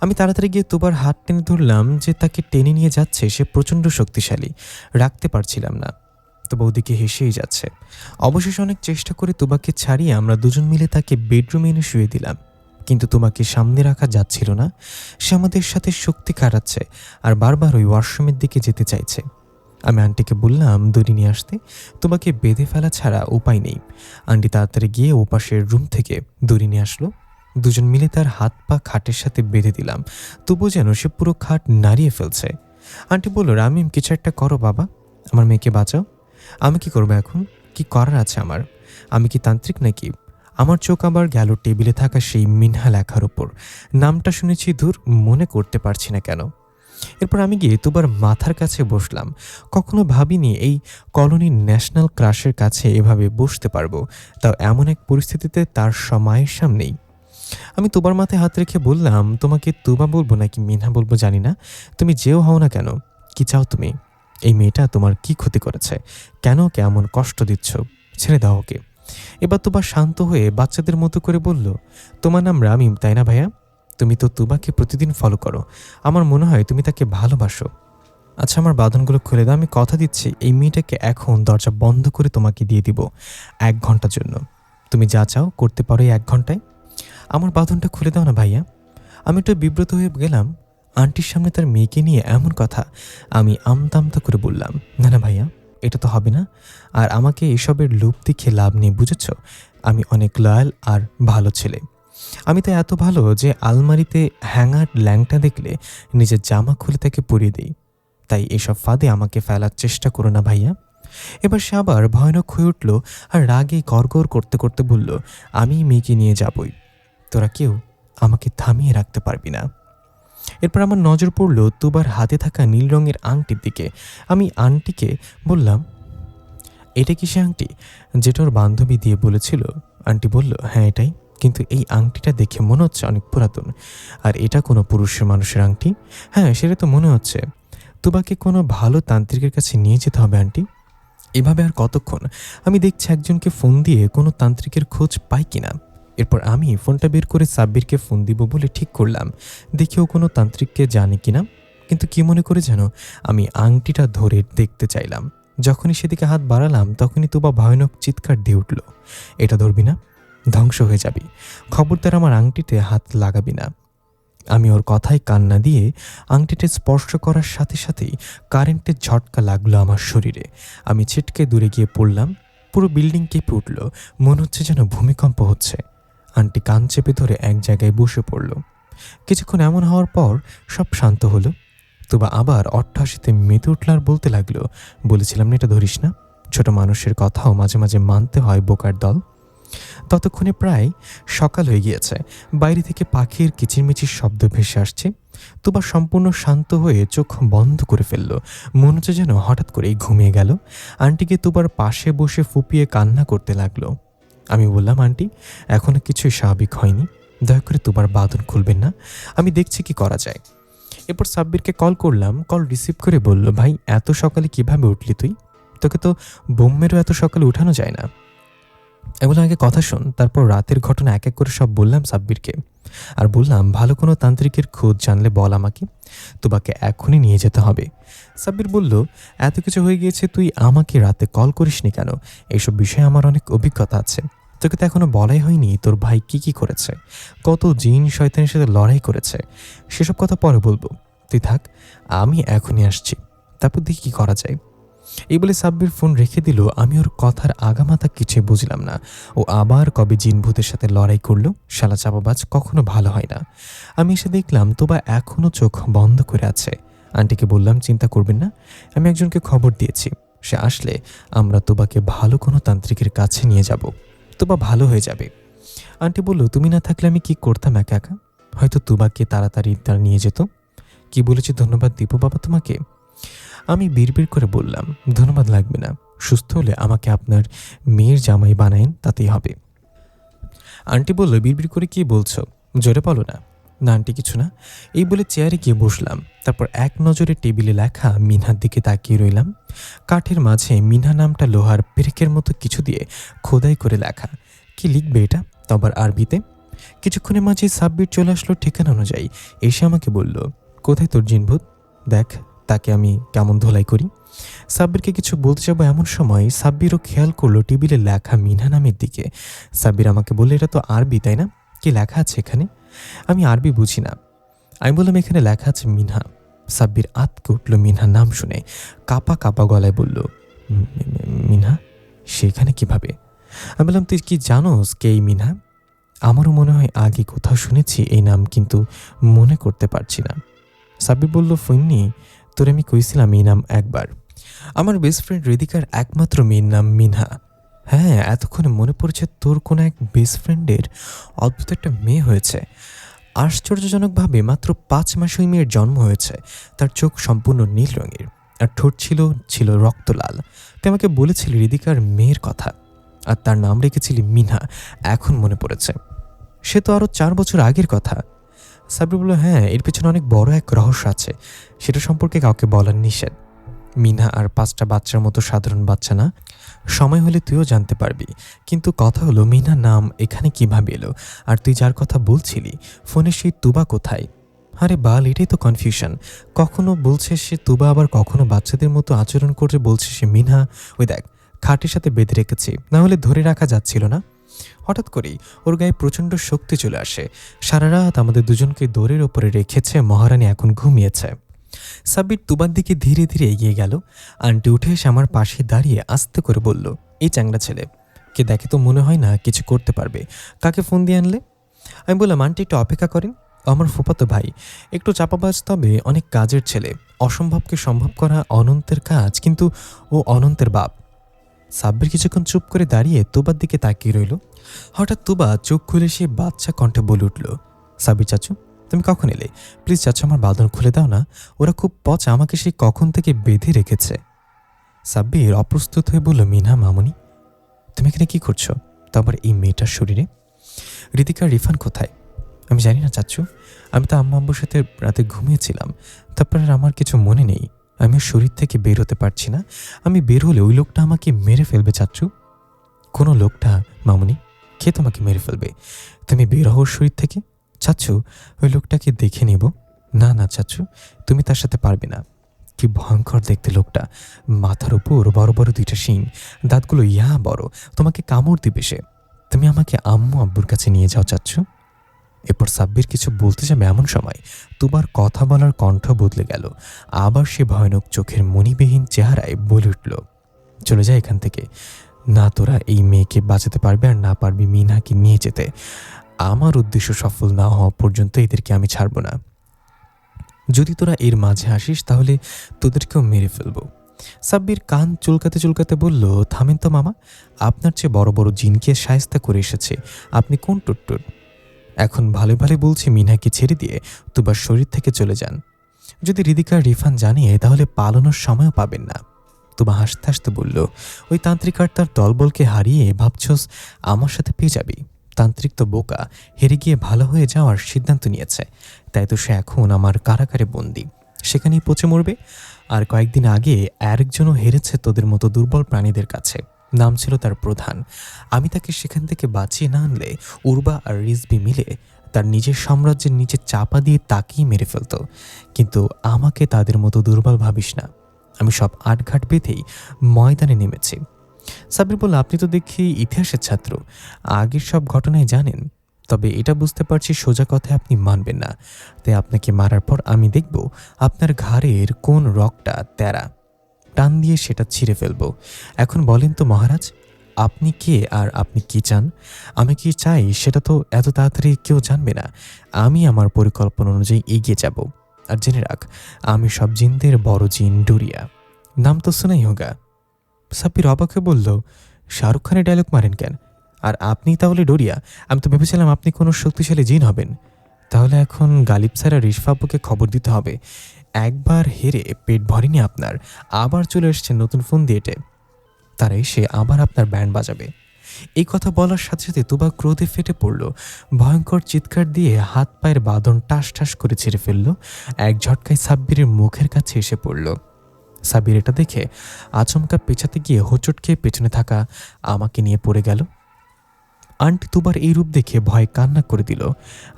আমি তাড়াতাড়ি গিয়ে তুবার হাত টেনে ধরলাম। যে তাকে টেনে নিয়ে যাচ্ছে সে প্রচণ্ড শক্তিশালী, রাখতে পারছিলাম না। তো বৌদিকে হেসেই যাচ্ছে। অবশেষে অনেক চেষ্টা করে তুবাকে ছাড়িয়ে আমরা দুজন মিলে তাকে বেডরুমে এনে শুয়ে দিলাম। কিন্তু তোমাকে সামনে রাখা যাচ্ছিল না। সে আমাদের সাথে শক্তি কাটাচ্ছে আর বারবার ওই ওয়াশরুমের দিকে যেতে চাইছে। আমি আন্টিকে বললাম দড়ি নিয়ে আসতে, তোমাকে বেঁধে ফেলা ছাড়া উপায় নেই। আন্টি তাড়াতাড়ি গিয়ে ওপাশের রুম থেকে দড়ি নিয়ে আসলো। দুজন মিলে তার হাত পা খাটের সাথে বেঁধে দিলাম, তবু যেন সে পুরো খাট নাড়িয়ে ফেলছে। আন্টি বলল, রামিম কিছু একটা করো বাবা, আমার মেয়েকে বাঁচাও। আমি কি করবো এখন? কি করার আছে আমার? আমি কি তান্ত্রিক নাকি? আমার চোখ আবার গেল টেবিলে থাকা সেই মিনহা লেখার ওপর। নামটা শুনেছি, দূর মনে করতে পারছি না কেন। এরপর আমি গিয়ে তুবার মাথার কাছে বসলাম। কখনো ভাবিনি এই কলোনির ন্যাশনাল ক্রাশের কাছে এভাবে বসতে পারবো, তাও এমন এক পরিস্থিতিতে তার সময়ের সামনেই। আমি তুবার মাথায় হাত রেখে বললাম, তোমাকে তুবা বলবো নাকি মিনহা বলবো জানি না, তুমি যেও হও না কেন, কি চাও তুমি? এই মেয়েটা তোমার কি ক্ষতি করেছে? কেন ওকে এমন কষ্ট দিচ্ছ? ছেড়ে দাও ওকে। এবার তুবা শান্ত হয়ে বাচ্চাদের মতো করে বলল, তোমার নাম রামিম তাই না ভাইয়া? তুমি তো তুবাকে প্রতিদিন ফলো করো, আমার মনে হয় তুমি তাকে ভালোবাসো। আচ্ছা আমার বাঁধনগুলো খুলে দাও, আমি কথা দিচ্ছি এই মেয়েটাকে এখন দরজা বন্ধ করে তোমাকে দিয়ে দিব 1 ঘন্টার জন্য। তুমি যা চাও করতে পারো এই 1 ঘন্টায়। আমার বাঁধনটা খুলে দাও না ভাইয়া। আমি একটু বিব্রত হয়ে গেলাম। আন্টির সামনে তার মেয়েকে নিয়ে এমন কথা। আমি আমতা আমতা করে বললাম, না না ভাইয়া, এটা তো হবে না। আর আমাকে এসবের লোভ দেখে লাভ নেই, বুঝেছ? আমি অনেক লয়াল আর ভালো ছেলে। আমি তো এত ভালো যে আলমারিতে হ্যাঙ্গার ল্যাংটা দেখলে নিজের জামা খুলে তাকে পরিয়ে দিই। তাই এসব ফাঁদে আমাকে ফেলার চেষ্টা করো না ভাইয়া। এবার সে আবার ভয়ানক হয়ে উঠল আর রাগে গড়গড় করতে করতে বলল, আমি মেয়েকে নিয়ে যাবই, তোরা কেউ আমাকে থামিয়ে রাখতে পারবি না। এরপর আমার নজর পড়ল তুবার হাতে থাকা নীল রঙের আংটির দিকে। আমি আংটিকে বললাম, এটা কি সে আংটি যেটা ওর বান্ধবী দিয়ে বলেছিল? আন্টি বলল, হ্যাঁ এটাই, কিন্তু এই আংটিটা দেখে মনে হচ্ছে অনেক পুরাতন। আর এটা কোনো পুরুষের মানুষের আংটি? হ্যাঁ সেটা তো মনে হচ্ছে। তুবাকে কোনো ভালো তান্ত্রিকের কাছে নিয়ে যেতে হবে আন্টি। এভাবে আর কতক্ষণ? আমি দেখছি একজনকে ফোন দিয়ে কোনো তান্ত্রিকের খোঁজ পাই কিনা। এরপর আমি ফোনটা বের করে সাব্বিরকে ফোন দিব বলে ঠিক করলাম, দেখি ও কোনো তান্ত্রিককে জানে কিনা। কিন্তু কি মনে করে যেন আমি আংটিটা ধরে দেখতে চাইলাম। যখনই সেদিকে হাত বাড়ালাম তখনই তুবা ভয়ানক চিৎকার দিয়ে উঠল, এটা ধরবি না, ধ্বংস হয়ে যাবি, খবরদার আমার আংটিতে হাত লাগাবি না। আমি ওর কথায় কান্না দিয়ে আংটিতে স্পর্শ করার সাথে সাথেই কারেন্টের ঝটকা লাগলো আমার শরীরে। আমি ছিটকে দূরে গিয়ে পড়লাম। পুরো বিল্ডিং কেঁপে উঠল, মনে হচ্ছে যেন ভূমিকম্প হচ্ছে। আন্টি কান চেপে ধরে এক জায়গায় বসে পড়ল। কিছুক্ষণ এমন হওয়ার পর সব শান্ত হলো। তবে আবার অট্টহাসিতে মেতে উঠল আর বলতে লাগলো, বলেছিলাম না এটা ধরিস না, ছোট মানুষের কথাও মাঝে মাঝে মানতে হয় বোকার দল। ততক্ষণে প্রায় সকাল হয়ে গিয়েছে। বাইরে থেকে পাখির কিচিরমিচির শব্দ ভেসে আসছে। তুবা সম্পূর্ণ শান্ত হয়ে চোখ বন্ধ করে ফেলল, মনে হচ্ছে যেন হঠাৎ করেই ঘুমিয়ে গেল। আন্টিকে তুবার পাশে বসে ফুপিয়ে কান্না করতে লাগলো। আমি বললাম, আন্টি এখনো কিছুই স্বাভাবিক হয়নি, দয়া করে তুবার বাঁধন খুলবেন না, আমি দেখছি কি করা যায়। এরপর সাব্বিরকে কল করলাম। কল রিসিভ করে বলল, ভাই এত সকালে কিভাবে উঠলি তুই? তোকে তো বোম্বেরও এত সকালে উঠানো যায় না। এগুলো আগে কথা শোন, তারপর রাতের ঘটনা এক এক করে সব বললাম সাব্বিরকে। আর বললাম, ভালো কোনো তান্ত্রিকের খোঁজ জানলে বল আমাকে, তোমাকে এখনই নিয়ে যেতে হবে। সাব্বির বলল, এত কিছু হয়ে গিয়েছে, তুই আমাকে রাতে কল করিসনি কেন? এইসব বিষয়ে আমার অনেক অভিজ্ঞতা আছে। তোকে তো এখনো বলাই হয়নি তোর ভাই কি কি করেছে, কত জিন শয়তানের সাথে লড়াই করেছে। সেসব কথা পরে বলবো, তুই থাক, আমি এখনই আসছি, তারপর দেখি কি করা যায়। এই বলে সাব্বির ফোন রেখে দিল। আমি ওর কথার আগামাথা কিছুই বুঝলাম না। ও আবার কবে জিন ভূতের সাথে লড়াই করলো, শালা চাপাবাজ কখনো ভালো হয় না। আমি এসে দেখলাম তোবা এখনো চোখ বন্ধ করে আছে। আন্টিকে বললাম, চিন্তা করবেন না, আমি একজনকে খবর দিয়েছি, সে আসলে আমরা তোবাকে ভালো কোনো তান্ত্রিকের কাছে নিয়ে যাব, তোবা ভালো হয়ে যাবে। আন্টি বলল, তুমি না থাকলে আমি কি করতাম একা একা? হয়তো তোবাকে তাড়াতাড়ি তারা নিয়ে যেত। কি বলেছি ধন্যবাদ দিব বাবা তোমাকে? আমি বিড়বিড় করে বললাম, ধন্যবাদ লাগবে না, সুস্থ হলে আমাকে আপনার মেয়ের জামাই বানায়েন, তাতেই হবে। আন্টি বলল, বিড়বিড় করে কি বলছো, জোরে বলো না। না আন্টি, কিছু না। এই বলে চেয়ারে গিয়ে বসলাম। তারপর এক নজরে টেবিলে লেখা মিনহার দিকে তাকিয়ে রইলাম। কাঠের মাঝে মিনহা নামটা লোহার পেরেকের মতো কিছু দিয়ে খোদাই করে লেখা। কি লিখবে এটা, তো আবার আরবিতে? কিছুক্ষণের মাঝে সাব্বির চলে আসলো ঠিকানা অনুযায়ী। এসে আমাকে বলল, কোথায় তোর জিনভূত? দেখ তাকে আমি কেমন ধোলাই করি। সাব্বিরকে কিছু বলতে যাবো এমন সময় সাব্বিরও খেয়াল করলো টেবিলে লেখা মিনহা নামের দিকে। সাব্বির আমাকে বলল, এটা তো আরবি তাই না? কি লেখা আছে এখানে? আমি আরবি বুঝি না। আমি বললাম, এখানে লেখা আছে মিনহা। সাব্বির আতকে উঠল মিনহা নাম শুনে, কাপা কাপা গলায় বলল, মিনহা সেখানে কিভাবে? আমি বললাম, তুই কি জানোস কে এই মিনহা? আমারও মনে হয় আগে কোথাও শুনেছি এই নাম, কিন্তু মনে করতে পারছি না। সাব্বির বলল, ফইন্নি তোর আমি কইছিলাম এই নাম একবার। আমার বেস্ট ফ্রেন্ড হৃদিকার একমাত্র মেয়ের নাম মিনহা। হ্যাঁ, এতক্ষণে মনে পড়েছে তোর কোনো এক বেস্ট ফ্রেন্ডের অদ্ভুত একটা মেয়ে হয়েছে। আশ্চর্যজনকভাবে মাত্র 5 মাসে ওই মেয়ের জন্ম হয়েছে। তার চোখ সম্পূর্ণ নীল রঙের, আর ঠোঁট ছিল রক্ত লাল। তুই আমাকে বলেছিলি হৃদিকার মেয়ের কথা, আর তার নাম রেখেছিলি মিনহা। এখন মনে পড়েছে, সে তো আরও 4 বছর আগের কথা। সাব্বির বলল, হ্যাঁ, এর পেছনে অনেক বড় এক রহস্য আছে, সেটা সম্পর্কে কাউকে বলার নিষেধ। মিনহা আর 5টা বাচ্চার মতো সাধারণ বাচ্চা না, সময় হলে তুইও জানতে পারবি। কিন্তু কথা হলো, মিনহার নাম এখানে কিভাবে এলো? আর তুই যার কথা বলছিলি ফোনে, সেই তুবা কোথায়? আরে বাল, এটাই তো কনফিউশন। কখনো বলছে সে তুবা, আবার কখনো বাচ্চাদের মতো আচরণ করে বলছে সে মিনহা। ওই দেখ, খাটের সাথে বেঁধে রেখেছি, না হলে ধরে রাখা যাচ্ছিল না। হঠাৎ করেই ওর গায়ে প্রচণ্ড শক্তি চলে আসে। সারা রাত আমাদের দুজনকে দৌড়ের ওপরে রেখেছে। মহারানী এখন ঘুমিয়েছে। সাব্বির তুবার দিকে ধীরে ধীরে এগিয়ে গেল। আন্টি উঠে এসে আমার পাশে দাঁড়িয়ে আস্তে করে বলল, এই চ্যাংড়া ছেলে কে দেখে তো মনে হয় না কিছু করতে পারবে। কাকে ফোন দিয়ে আনলে? আমি বললাম, আন্টি একটু অপেক্ষা করেন, আমার ফুফাতো ভাই, একটু চাপাবাজ, তবে অনেক কাজের ছেলে। অসম্ভবকে সম্ভব করা অনন্তের কাজ, কিন্তু ও অনন্তের বাপ। সাব্বির কিছুক্ষণ চুপ করে দাঁড়িয়ে তুবার দিকে তাকিয়ে রইল। হঠাৎ তুবা চোখ খুলে সে বাচ্চা কণ্ঠে বলে উঠল, সাব্বির চাচু, তুমি কখন এলে? প্লিজ চাচু, আমার বাঁধন খুলে দাও না, ওরা খুব পচা, আমাকে সেই কখন থেকে বেঁধে রেখেছে। সাব্বির অপ্রস্তুত হয়ে বলল, মিনহা মামুনি, তুমি এখানে কি করছো? তারপর এই মেয়েটার শরীরে? ঋতিকার রিফান কোথায়? আমি জানি না চাচু, আমি তো আম্মা আব্বুর সাথে রাতে ঘুমিয়েছিলাম, তারপর আর আমার কিছু মনে নেই। আমি শরীর থেকে বের হতে পারছি না। আমি বের হলে ওই লোকটা আমাকে মেরে ফেলবে চাচু। কোনো লোকটা মামুনি, কে তোমাকে মেরে ফেলবে? তুমি বের হও শরীর থেকে। চাচ্ছু, ওই লোকটাকে দেখে নেব। না না চাচ্ছু, তুমি তার সাথে পারবে না। কি ভয়ঙ্কর দেখতে লোকটা, মাথার উপর বড় বড় 2টা শিং, দাঁতগুলো ইয়া বড়, তোমাকে কামড় দিবে সে। তুমি আমাকে আম্মু আব্বুর কাছে নিয়ে যাও চাচ্ছু। এরপর সাব্বির কিছু বলতে যাবে এমন সময় তুবার কথা বলার কণ্ঠ বদলে গেল। আবার সে ভয়ানক চোখের মণিবিহীন চেহারায় বলে উঠল, চলে যায় এখান থেকে। না তোরা এই মেয়েকে বাঁচাতে পারবে, আর না পারবি মিনহাকে নিয়ে যেতে। আমার উদ্দেশ্য সফল না হওয়া পর্যন্ত এদেরকে আমি ছাড়ব না। যদি তোরা এর মাঝে আসিস তাহলে তোদেরকেও মেরে ফেলবো। সাব্বির কান চুলকাতে চুলকাতে বলল, থামেন তো মামা, আপনার চেয়ে বড় বড় জিনকে শায়েস্তা করে এসেছে, আপনি কোন টুটটুট? এখন ভালো ভালো বলছি মিনহাকে ছেড়ে দিয়ে তুবার শরীর থেকে চলে যান। যদি হৃদিকার রিফান জানিয়ে তাহলে পালানোর সময়ও পাবেন না। তুবা হাসতে হাসতে বলল, ওই তান্ত্রিক আর তার দলবলকে হারিয়ে ভাবছস আমার সাথে পেয়ে যাবি? তান্ত্রিক তো বোকা, হেরে গিয়ে ভালো হয়ে যাওয়ার সিদ্ধান্ত নিয়েছে, তাই তো সে এখন আমার কারাগারে বন্দি, সেখানেই পচে মরবে। আর কয়েকদিন আগে আরেকজনও হেরেছে তোদের মতো দুর্বল প্রাণীদের কাছে, নাম ছিল তার প্রধান। আমি তাকে সেখান থেকে বাঁচিয়ে না আনলে উর্বা আর রিজবি মিলে তার নিজের সাম্রাজ্যের নিচে চাপা দিয়ে তাকিয়ে মেরে ফেলত। কিন্তু আমাকে তাদের মতো দুর্বল ভাবিস না, আমি সব আটঘাট বেঁধেই ময়দানে নেমেছি। সাব্বির বলল, আপনি তো দেখি ইতিহাসের ছাত্র, আগের সব ঘটনাই জানেন। তবে এটা বুঝতে পারছি সোজা কথায় আপনি মানবেন না, তাই আপনাকে মারার পর আমি দেখব আপনার ঘাড়ের কোন রগটা তেরা, টান দিয়ে সেটা ছিঁড়ে ফেলব। এখন বলেন তো মহারাজ, আপনি কে আর আপনি কি চান? আমি কি চাই সেটা তো এত তাড়াতাড়ি কেউ জানবে না। আমি আমার পরিকল্পনা অনুযায়ী এগিয়ে যাব। আর জেনে রাখ, আমি সব জিনদের বড় জিন ডুরিয়া, নাম তো শোনাই হোগা। সাব্বির অবাক হয়ে বলল, শাহরুখ খানের ডায়লগ মারেন কেন? আর আপনি তাহলে ডোরিয়া? আমি তো ভেবেছিলাম আপনি কোনো শক্তিশালী জিন হবেন। তাহলে এখন গালিব স্যার আর রিশফাবুকে খবর দিতে হবে। একবার হেরে পেট ভরেনি আপনার, আবার চলে এসছে নতুন ফোন দিয়ে। তারা এসে আবার আপনার ব্যান্ড বাজাবে। এই কথা বলার সাথে সাথে তুবা ক্রোধে ফেটে পড়ল। ভয়ঙ্কর চিৎকার দিয়ে হাত পায়ের বাঁধন টাস ঠাস করে ছেড়ে ফেলল। এক ঝটকায় সাব্বিরের মুখের কাছে এসে পড়ল। সাব্বির এটা দেখে আচমকা পেছাতে গিয়ে হোঁচট খেয়ে পেছনে থাকা আমাকে নিয়ে পড়ে গেল। আন্টি তুবার এই রূপ দেখে ভয়ে কান্না করে দিল।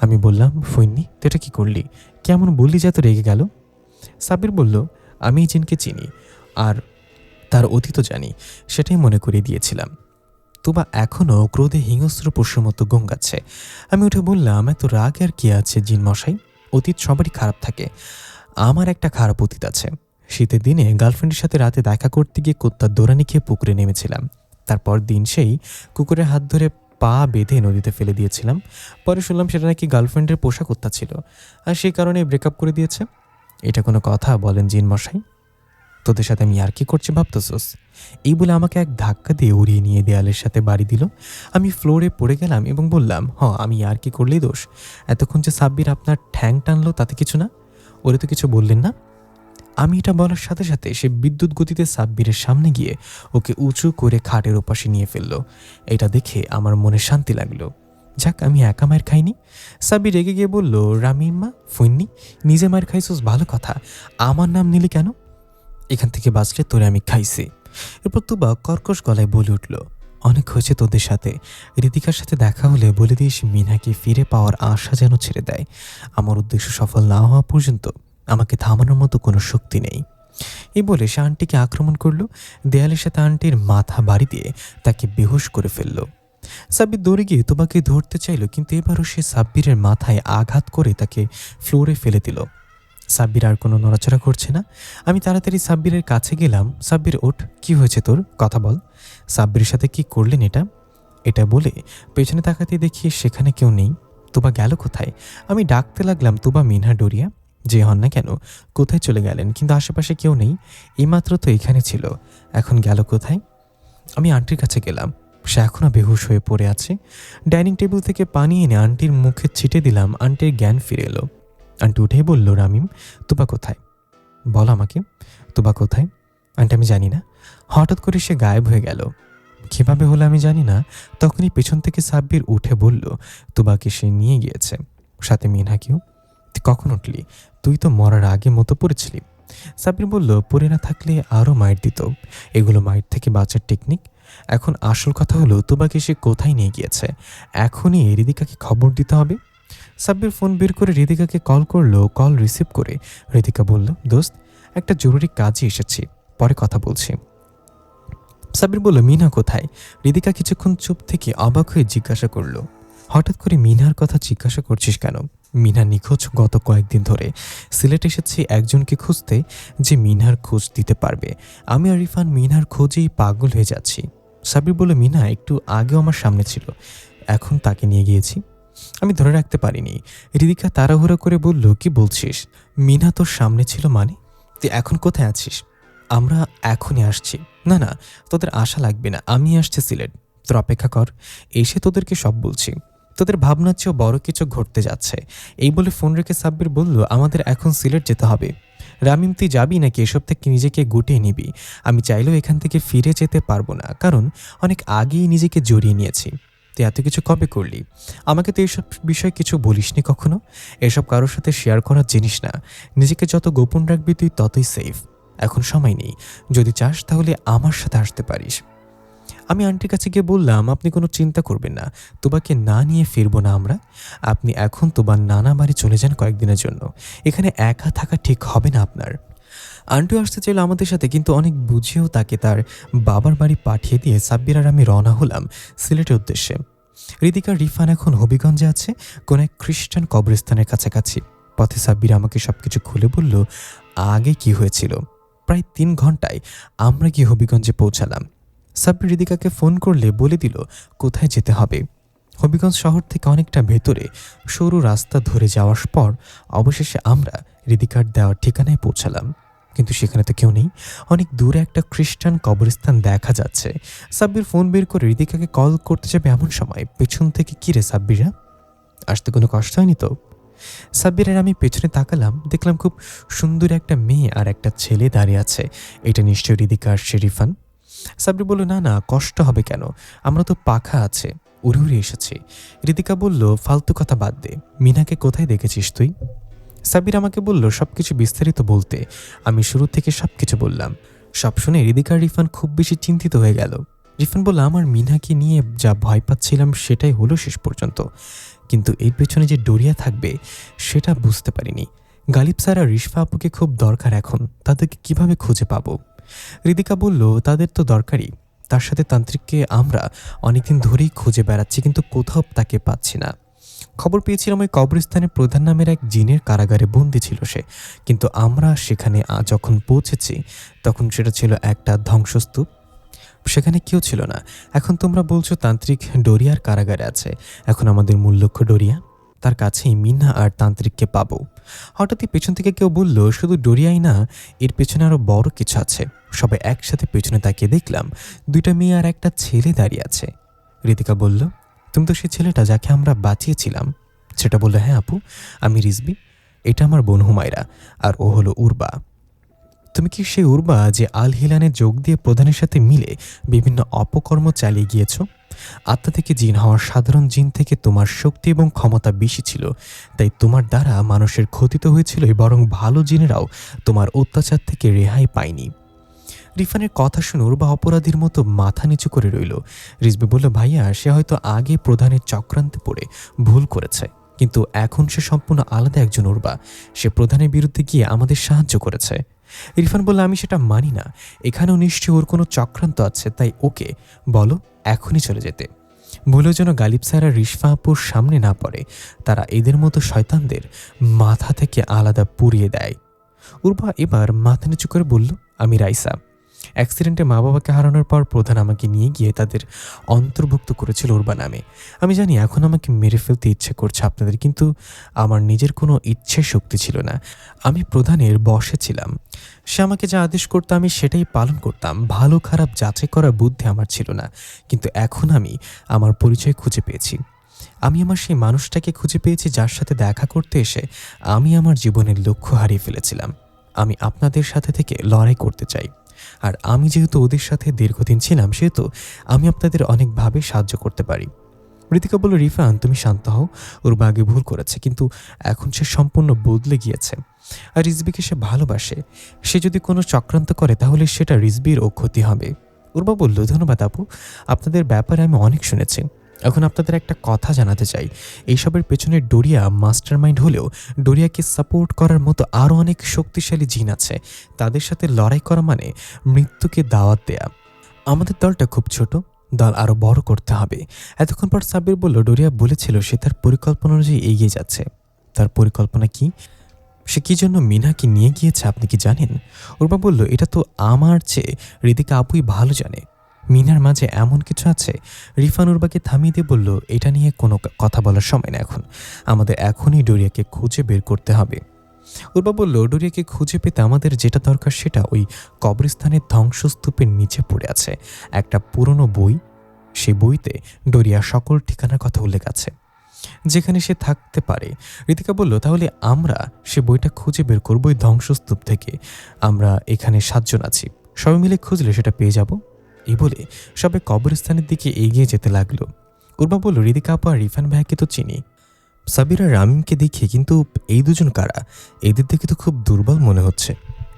আমি বললাম, ফইন্নি, তুই এটা কি করলি? কেমন বললি যে এত রেগে গেল? সাব্বির বলল, আমি এই জিনকে চিনি আর তার অতীতও জানি, সেটাই মনে করিয়ে দিয়েছিলাম। তুবা এখনও ক্রোধে হিংস্র পশুর মতো গঙ্গাচ্ছে। আমি উঠে বললাম, এত রাগ আর কি আছে জিন মশাই? অতীত সবারই খারাপ থাকে। আমার একটা খারাপ অতীত আছে। শীতের দিনে গার্লফ্রেন্ডের সাথে রাতে দেখা করতে গিয়ে কুত্তার দৌড়ানি খেয়ে পুকুরে নেমেছিলাম। তারপর দিন সেই কুকুরের হাত ধরে পা বেঁধে নদীতে ফেলে দিয়েছিলাম। পরে শুনলাম সেটা নাকি গার্লফ্রেন্ডের পোষা কুত্তা ছিল, আর সেই কারণে ব্রেকআপ করে দিয়েছে। এটা কোনো কথা বলেন জিন মশাই? তোদের সাথে আমি আর কি করছি ভাবতেছোস? এই বলে আমাকে এক ধাক্কা দিয়ে উড়িয়ে নিয়ে দেয়ালের সাথে বাড়ি দিল। আমি ফ্লোরে পড়ে গেলাম এবং বললাম, আমি আর কি করলেই দোষ? এতক্ষণ যে সাব্বির আপনার ঠ্যাং টানলো তাতে কিছু না? ওরে তো কিছু বললেন না? আমি এটা বলার সাথে সাথে সে বিদ্যুৎ গতিতে সাব্বিরের সামনে গিয়ে ওকে উঁচু করে খাটের ওপাশে নিয়ে ফেললো। এটা দেখে আমার মনে শান্তি লাগলো। যাক, আমি একা মায়ের খাইনি। সাব্বির রেগে গিয়ে বলল, রামিম্মা, ফইন্নি, নিজে মায়ের খাইছোস ভালো কথা, আমার নাম নিলি কেন? এখান থেকে বাঁচলে তোরে আমি খাইছি। এরপর তুবা কর্কশ গলায় বলে উঠল, অনেক হয়েছে তোদের সাথে। ঋতিকার সাথে দেখা হলে বলে দিস মিনাকে ফিরে পাওয়ার আশা যেন ছেড়ে দেয়। আমার উদ্দেশ্য সফল না হওয়া পর্যন্ত আমাকে থামানোর মতো কোনো শক্তি নেই। এই বলে সে আন্টিকে আক্রমণ করলো। দেয়ালের সাথে আন্টির মাথা বাড়ি দিয়ে তাকে বেহুশ করে ফেলল। সাব্বির দৌড়ে গিয়ে তুবাকে ধরতে চাইল, কিন্তু এবারও সে সাব্বিরের মাথায় আঘাত করে তাকে ফ্লোরে ফেলে দিল। সাব্বির আর কোনো নড়াচড়া করছে না। আমি তাড়াতাড়ি সাব্বিরের কাছে গেলাম। সাব্বির, ওঠ, কি হয়েছে তোর? কথা বল। সাব্বিরের সাথে কি করলেন এটা? এটা বলে পেছনে তাকাতে দেখি সেখানে কেউ নেই। তুবা গেল কোথায়? আমি ডাকতে লাগলাম, তুবা, মিনহা, ডোরিয়া, যে হন না কেন, কোথায় চলে গেলেন? কিন্তু আশেপাশে কেউ নেই। এইমাত্র তো এখানে ছিল, এখন গেল কোথায়? আমি আন্টির কাছে গেলাম। সে এখনও বেহুশ হয়ে পড়ে আছে। ডাইনিং টেবিল থেকে পানি এনে আন্টির মুখে ছিটে দিলাম। আন্টির জ্ঞান ফিরে এলো। আন্টি উঠেই বলল, রামিম, তুবা কোথায়? বল আমাকে, তুবা কোথায়? আন্টি, আমি জানি না। হঠাৎ করে সে গায়েব হয়ে গেল। কীভাবে হলো আমি জানি না। তখনই পেছন থেকে সাব্বির উঠে বলল, তুবাকে সে নিয়ে গিয়েছে, সাথে মিনহাকেও। তুই কখন উঠলি? তুই তো মরার আগে মতো পড়েছিলি। সাব্বির বলল, পড়ে না থাকলে আরও মাইর দিত। এগুলো মাইর থেকে বাঁচার টেকনিক। এখন আসল কথা হলো, তুবাকে সে কোথায় নিয়ে গিয়েছে। এখনই ঋতিকাকে খবর দিতে হবে। সাব্বির ফোন বের করে ঋতিকাকে কল করলো। কল রিসিভ করে ঋতিকা বলল, দোস্ত, একটা জরুরি কাজে এসেছি, পরে কথা বলছি। সাব্বির বলল, মিনা কোথায়? ঋতিকা কিছুক্ষণ চুপ থেকে অবাক হয়ে জিজ্ঞাসা করলো, হঠাৎ করে মিনার কথা জিজ্ঞাসা করছিস কেন? মিনা নিখোঁজ গত কয়েকদিন ধরে। সিলেট এসেছি একজনকে খুঁজতে যে মিনার খোঁজ দিতে পারবে। আমি আর ইরফান মিনার খোঁজেই পাগল হয়ে যাচ্ছি। সাব্বির বলল, মিনা একটু আগেও আমার সামনে ছিল, এখন তাকে নিয়ে গিয়েছি। আমি ধরে রাখতে পারিনি। ঋতিকা তাড়াহুড়ো করে বলল, কি বলছিস? মিনা তোর সামনে ছিল মানে? তুই এখন কোথায় আছিস? আমরা এখনই আসছি। না না, তোদের আশা লাগবে না, আমি আসছি সিলেট, তোর অপেক্ষা কর, এসে তোদেরকে সব বলছি। তোদের ভাবনার চেয়েও বড় কিছু ঘটতে যাচ্ছে। এই বলে ফোন রেখে সাব্বির বলল, আমাদের এখন সিলেট যেতে হবে। রামিম, তুই যাবি নাকি এসব থেকে নিজেকে গুটিয়ে নিবি? আমি চাইলেও এখান থেকে ফিরে যেতে পারবো না, কারণ অনেক আগেই নিজেকে জড়িয়ে নিয়েছি। তুই এত কিছু কবে করলি? আমাকে তো এইসব বিষয়ে কিছু বলিসনি কখনো। এসব কারোর সাথে শেয়ার করার জিনিস না। নিজেকে যত গোপন রাখবি তুই ততই সেফ। এখন সময় নেই, যদি চাস তাহলে আমার সাথে আসতে পারিস। আমি আন্টির কাছে গিয়ে বললাম, আপনি কোনো চিন্তা করবেন না, তোবাকে না নিয়ে ফিরবো না আমরা। আপনি এখন তোবার নানা বাড়ি চলে যান কয়েকদিনের জন্য। এখানে একা থাকা ঠিক হবে না আপনার। আন্টিও আসতে চাইল আমাদের সাথে, কিন্তু অনেক বুঝিয়েও তাকে তার বাবার বাড়ি পাঠিয়ে দিয়ে সাব্বির আর আমি রওনা হলাম সিলেটের উদ্দেশ্যে। ঋতিকা, রিফান এখন হবিগঞ্জে আছে, কোন এক খ্রিস্টান কবরস্থানের কাছাকাছি। পথে সাব্বির আমাকে সবকিছু খুলে বলল আগে কি হয়েছিল। প্রায় 3 ঘন্টায় আমরা গিয়ে হবিগঞ্জে পৌঁছালাম। সাব্বির ঋতিকাকে ফোন করলে বলে দিল কোথায় যেতে হবে। হবিগঞ্জ শহর থেকে অনেকটা ভেতরে সরু রাস্তা ধরে যাওয়ার পর অবশেষে আমরা ঋতিকার দেওয়ার ঠিকানায় পৌঁছালাম, কিন্তু সেখানে তো কেউ নেই। অনেক দূরে একটা খ্রিস্টান কবরস্থান দেখা যাচ্ছে। সাব্বির ফোন বের করে ঋতিকাকে কল করতে যাবে এমন সময় পেছন থেকে, কি রে সাব্বিরা, আসতে কোনো কষ্ট হয়নি তো? সাব্বিরের আমি পেছনে তাকালাম, দেখলাম খুব সুন্দর একটা মেয়ে আর একটা ছেলে দাঁড়িয়ে আছে। এটা নিশ্চয়ই ঋতিকা আর শেরিফান। সাবরি বলল, না না, কষ্ট হবে কেন, আমরা তো পাখা আছে, উড়ে উড়ে এসেছি। ঋতিকা বলল, ফালতু কথা বাদ দে, মিনাকে কোথায় দেখেছিস তুই? সাবির আমাকে বলল সবকিছু বিস্তারিত বলতে। আমি শুরু থেকে সবকিছু বললাম। সব শুনে রিদিকা আর রিফান খুব বেশি চিন্তিত হয়ে গেল। রিফান বলল, আমার মিনাকে নিয়ে যা ভয় পাচ্ছিলাম সেটাই হলো শেষ পর্যন্ত, কিন্তু এর পেছনে যে ডোরিয়া থাকবে সেটা বুঝতে পারিনি। গালিব স্যার আর রিশফা আপুকে খুব দরকার এখন, তাদেরকে কিভাবে খুঁজে পাবো? রিদিকা বলল, তাদের তো দরকারই, তার সাথে তান্ত্রিককে আমরা অনেকদিন ধরেই খুঁজে বেড়াচ্ছি, কিন্তু কোথাও তাকে পাচ্ছি না। খবর পেয়েছিলাম ওই কবরস্থানের প্রধান নামের এক জিনের কারাগারে বন্দি ছিল সে, কিন্তু আমরা সেখানে যখন পৌঁছেছি তখন সেটা ছিল একটা ধ্বংসস্তূপ, সেখানে কেউ ছিল না। এখন তোমরা বলছো তান্ত্রিক ডোরিয়ার কারাগারে আছে, এখন আমাদের মূল লক্ষ্য ডোরিয়া, তার কাছেই মিনা আর তান্ত্রিককে পাবো। হঠাৎই পেছন থেকে কেউ বলল, শুধু ডোরিয়াই না, এর পেছনে আরো বড় কিছু আছে। সবাই একসাথে পেছনে তাকিয়ে দেখলাম দুইটা মেয়ে আর একটা ছেলে দাঁড়িয়ে আছে। ঋতিকা বলল, তুমি তো সেই ছেলেটা যাকে আমরা বাঁচিয়েছিলাম? সেটা বলল, হ্যাঁ আপু, আমি রিজবি, এটা আমার বোন হুমায়রা, আর ও হলো উর্বা। তুমি কি সেই উর্বা যে আল হিলানে যোগ দিয়ে প্রধানের সাথে মিলে বিভিন্ন অপকর্ম চালিয়ে গিয়েছ? আত্মা থেকে জিন হওয়ার সাধারণ জিন থেকে তোমার শক্তি এবং ক্ষমতা বেশি ছিল, তাই তোমার দ্বারা মানুষের ক্ষতি তো হয়েছিল, বরং ভালো জিনেরাও তোমার অত্যাচার থেকে রেহাই পায়নি। রিফানের কথা শুনে উর্বা অপরাধীর মতো মাথা নিচু করে রইল। রিজবি বলল, ভাইয়া, সে হয়তো আগে প্রধানের চক্রান্তে পড়ে ভুল করেছে, কিন্তু এখন সে সম্পূর্ণ আলাদা একজন উর্বা। সে প্রধানের বিরুদ্ধে গিয়ে আমাদের সাহায্য করেছে। ইরফান বলল, আমি সেটা মানি না, এখানেও নিশ্চয়ই ওর কোনো চক্রান্ত আছে, তাই ওকে বলো এখনই চলে যেতে। ভুলেও যেন গালিব স্যার আর রিশফা আপুর সামনে না পড়ে, তারা এদের মতো শয়তানদের মাথা থেকে আলাদা পুড়িয়ে দেয়। উর্বা এবার মাথা নিচু করে বলল, আমি রাইসা। অ্যাক্সিডেন্টে মা বাবাকে হারানোর পর প্রধান আমাকে নিয়ে গিয়ে তাদের অন্তর্ভুক্ত করেছিল উর্বা নামে। আমি জানি এখন আমাকে মেরে ফেলতে ইচ্ছে করছে আপনাদের, কিন্তু আমার নিজের কোনো ইচ্ছে শক্তি ছিল না। আমি প্রধানের বশে ছিলাম, সে আমাকে যা আদেশ করতো আমি সেটাই পালন করতাম। ভালো খারাপ যাচাই করার বুদ্ধি আমার ছিল না, কিন্তু এখন আমি আমার পরিচয় খুঁজে পেয়েছি। আমি আমার সেই মানুষটাকে খুঁজে পেয়েছি যার সাথে দেখা করতে এসে আমি আমার জীবনের লক্ষ্য হারিয়ে ফেলেছিলাম। আমি আপনাদের সাথে থেকে লড়াই করতে চাই, আর আমি যেহেতু ওদের সাথে দীর্ঘদিন ছিলাম সেহেতু আমি আপনাদের অনেকভাবে সাহায্য করতে পারি। ঋতিকা বলল, রিফান তুমি শান্ত হও, ওর আগে ভুল করেছে, কিন্তু এখন সে সম্পূর্ণ বদলে গিয়েছে, আর রিজবিকে সে ভালোবাসে। সে যদি কোনো চক্রান্ত করে তাহলে সেটা রিজবির ও ক্ষতি হবে। উর্বা বলল, ধন্যবাদ আপু, আপনাদের ব্যাপারে আমি অনেক শুনেছি। এখন আপনাদের একটা কথা জানাতে চাই, এইসবের পেছনে ডোরিয়া মাস্টার মাইন্ড হলেও ডোরিয়াকে সাপোর্ট করার মতো আরও অনেক শক্তিশালী জিন আছে। তাদের সাথে লড়াই করা মানে মৃত্যুকে দাওয়াত দেয়া। আমাদের দলটা খুব ছোট, দল আরও বড় করতে হবে। এতক্ষণ পর সাব্বির বলল, ডোরিয়া বলেছিল সে তার পরিকল্পনা অনুযায়ী এগিয়ে যাচ্ছে। তার পরিকল্পনা কি? সে কি জন্য মিনাকে নিয়ে গিয়েছে আপনি কি জানেন? উর্বা বলল, এটা তো আমার চেয়ে ঋতিকা আপুই ভালো জানে। মিনার মাঝে এমন কিছু আছে। রিফান উর্বাকে থামিয়ে দিয়ে বলল, এটা নিয়ে কোনো কথা বলার সময় না এখন, আমাদের এখনই ডোরিয়াকে খুঁজে বের করতে হবে। উর্বা বলল, ডোরিয়াকে খুঁজে পেতে আমাদের যেটা দরকার সেটা ওই কবরস্থানের ধ্বংসস্তূপের নিচে পড়ে আছে একটা পুরনো বই। সেই বইতে ডোরিয়া সকল ঠিকানার কথা উল্লেখ আছে, যেখানে সে থাকতে পারে। ঋতিকা বলল, তাহলে আমরা সে বইটা খুঁজে বের করবো ওই ধ্বংসস্তূপ থেকে। আমরা এখানে 7 জন আছি, সবাই মিলে খুঁজলে সেটা পেয়ে যাব। এই বলে সবাই কবরস্থানের দিকে এগিয়ে যেতে লাগলো। উর্বা বলল, ঋতিকা আপু আর রিফান ভাইকে তো চিনি, সাবির আর রামিমকে দেখি, কিন্তু এই দুজন কারা? এদের দেখে তো খুব দুর্বল মনে হচ্ছে,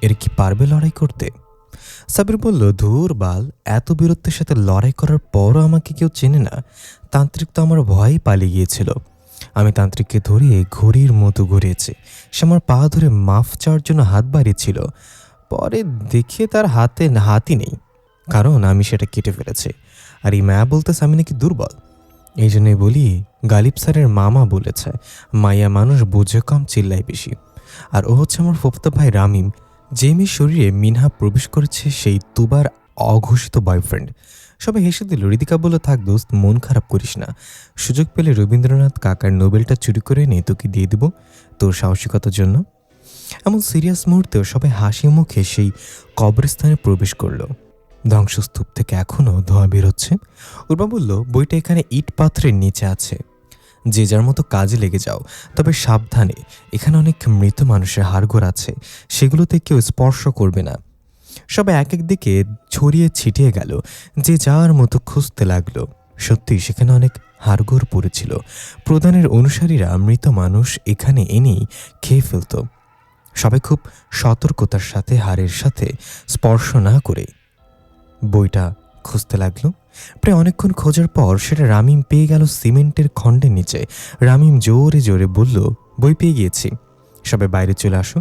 এরা কি পারবে লড়াই করতে? সাবির বলল, ধুর বাল, এত বীরত্বের সাথে লড়াই করার পরও আমাকে কেউ চেনে না। তান্ত্রিক তো আমার ভয়েই পালিয়ে গিয়েছিল। আমি তান্ত্রিককে ধরিয়ে ঘড়ির মতো ঘুরিয়েছি। সে আমার পা ধরে মাফ চাওয়ার জন্য হাত বাড়িয়েছিল, পরে দেখে তার হাতই নেই, কারণ আমি সেটা কেটে ফেলেছি। আর এই মায়া বলতেছে আমি নাকি দুর্বল। এই জন্যই বলি, গালিব স্যারের মামা বলেছে মাইয়া মানুষ বোঝে কম, চিল্লায় বেশি। আর ও হচ্ছে আমার ফুফতো ভাই রামিম, যে মেয়ের শরীরে মিনহা প্রবেশ করেছে সেই তুবার অঘোষিত বয়ফ্রেন্ড। সবাই হেসে দিল। ঋতিকা বলল, থাক দোস্ত, মন খারাপ করিস না, সুযোগ পেলে রবীন্দ্রনাথ কাকার নোবেলটা চুরি করে এনে তোকে দিয়ে দেব তোর সাহসিকতার জন্য। এমন সিরিয়াস মুহূর্তেও সবাই হাসি মুখে সেই কবরস্থানে প্রবেশ করলো। ধ্বংসস্তূপ থেকে এখনও ধোঁয়া বেরোচ্ছে। উর্বা বলল, বইটা এখানে ইট পাথরের নিচে আছে, যে যার মতো কাজে লেগে যাও, তবে সাবধানে, এখানে অনেক মৃত মানুষের হাড়গোড় আছে, সেগুলোতে কেউ স্পর্শ করবে না। সবাই এক এক দিকে ছড়িয়ে ছিটিয়ে গেল, যে যার মতো খুঁজতে লাগলো। সত্যি সেখানে অনেক হাড়গোড় পড়েছিল। প্রধানের অনুসারীরা মৃত মানুষ এখানে এনেই খেয়ে ফেলত। সবাই খুব সতর্কতার সাথে হাড়ের সাথে স্পর্শ না করে বইটা খুঁজতে লাগলো। প্রায় অনেকক্ষণ খোঁজার পর সেটা রামিম পেয়ে গেল সিমেন্টের খণ্ডের নিচে। রামিম জোরে জোরে বলল, বই পেয়ে গিয়েছি, সবাই বাইরে চলে আসো।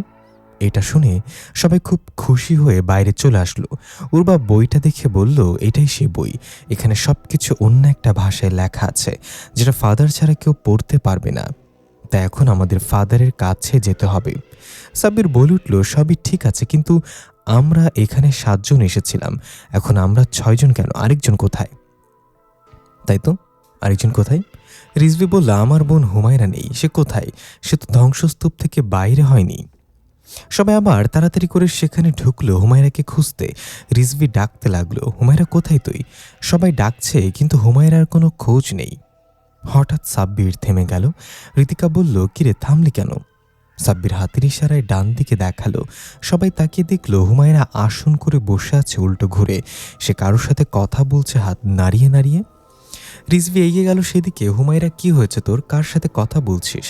এটা শুনে সবাই খুব খুশি হয়ে বাইরে চলে আসলো। উর্বা বইটা দেখে বলল, এটাই সে বই, এখানে সব কিছু অন্য একটা ভাষায় লেখা আছে, যেটা ফাদার ছাড়া কেউ পড়তে পারবে না। তাই এখন আমাদের ফাদারের কাছে যেতে হবে। সাব্বির বলে উঠল, সবই ঠিক আছে, কিন্তু আমরা এখানে 7 জন এসেছিলাম, এখন আমরা 6 জন কেন? আরেকজন কোথায়? তাই তো, আরেকজন কোথায়? রিজভি বলল, আমার বোন হুমায়রা নেই, সে কোথায়? সে তো ধ্বংসস্তূপ থেকে বাইরে হয়নি। সবাই আবার তাড়াতাড়ি করে সেখানে ঢুকলো হুমায়রাকে খুঁজতে। রিজভি ডাকতে লাগলো, হুমায়রা কোথায় তুই? সবাই ডাকছে কিন্তু হুমায়রার কোনো খোঁজ নেই। হঠাৎ সাব্বির থেমে গেল। ঋতিকা বলল, কিরে থামলি কেন? সাব্বির হাতের ইশারায় ডান দিকে দেখালো। সবাই তাকিয়ে দেখলো হুমায়রা আসন করে বসে আছে উল্টো ঘুরে। সে কারোর সাথে কথা বলছে হাত নাড়িয়ে নাড়িয়ে। রিজভি এগিয়ে গেল সেদিকে। হুমায়রা, কি হয়েছে তোর? কার সাথে কথা বলছিস?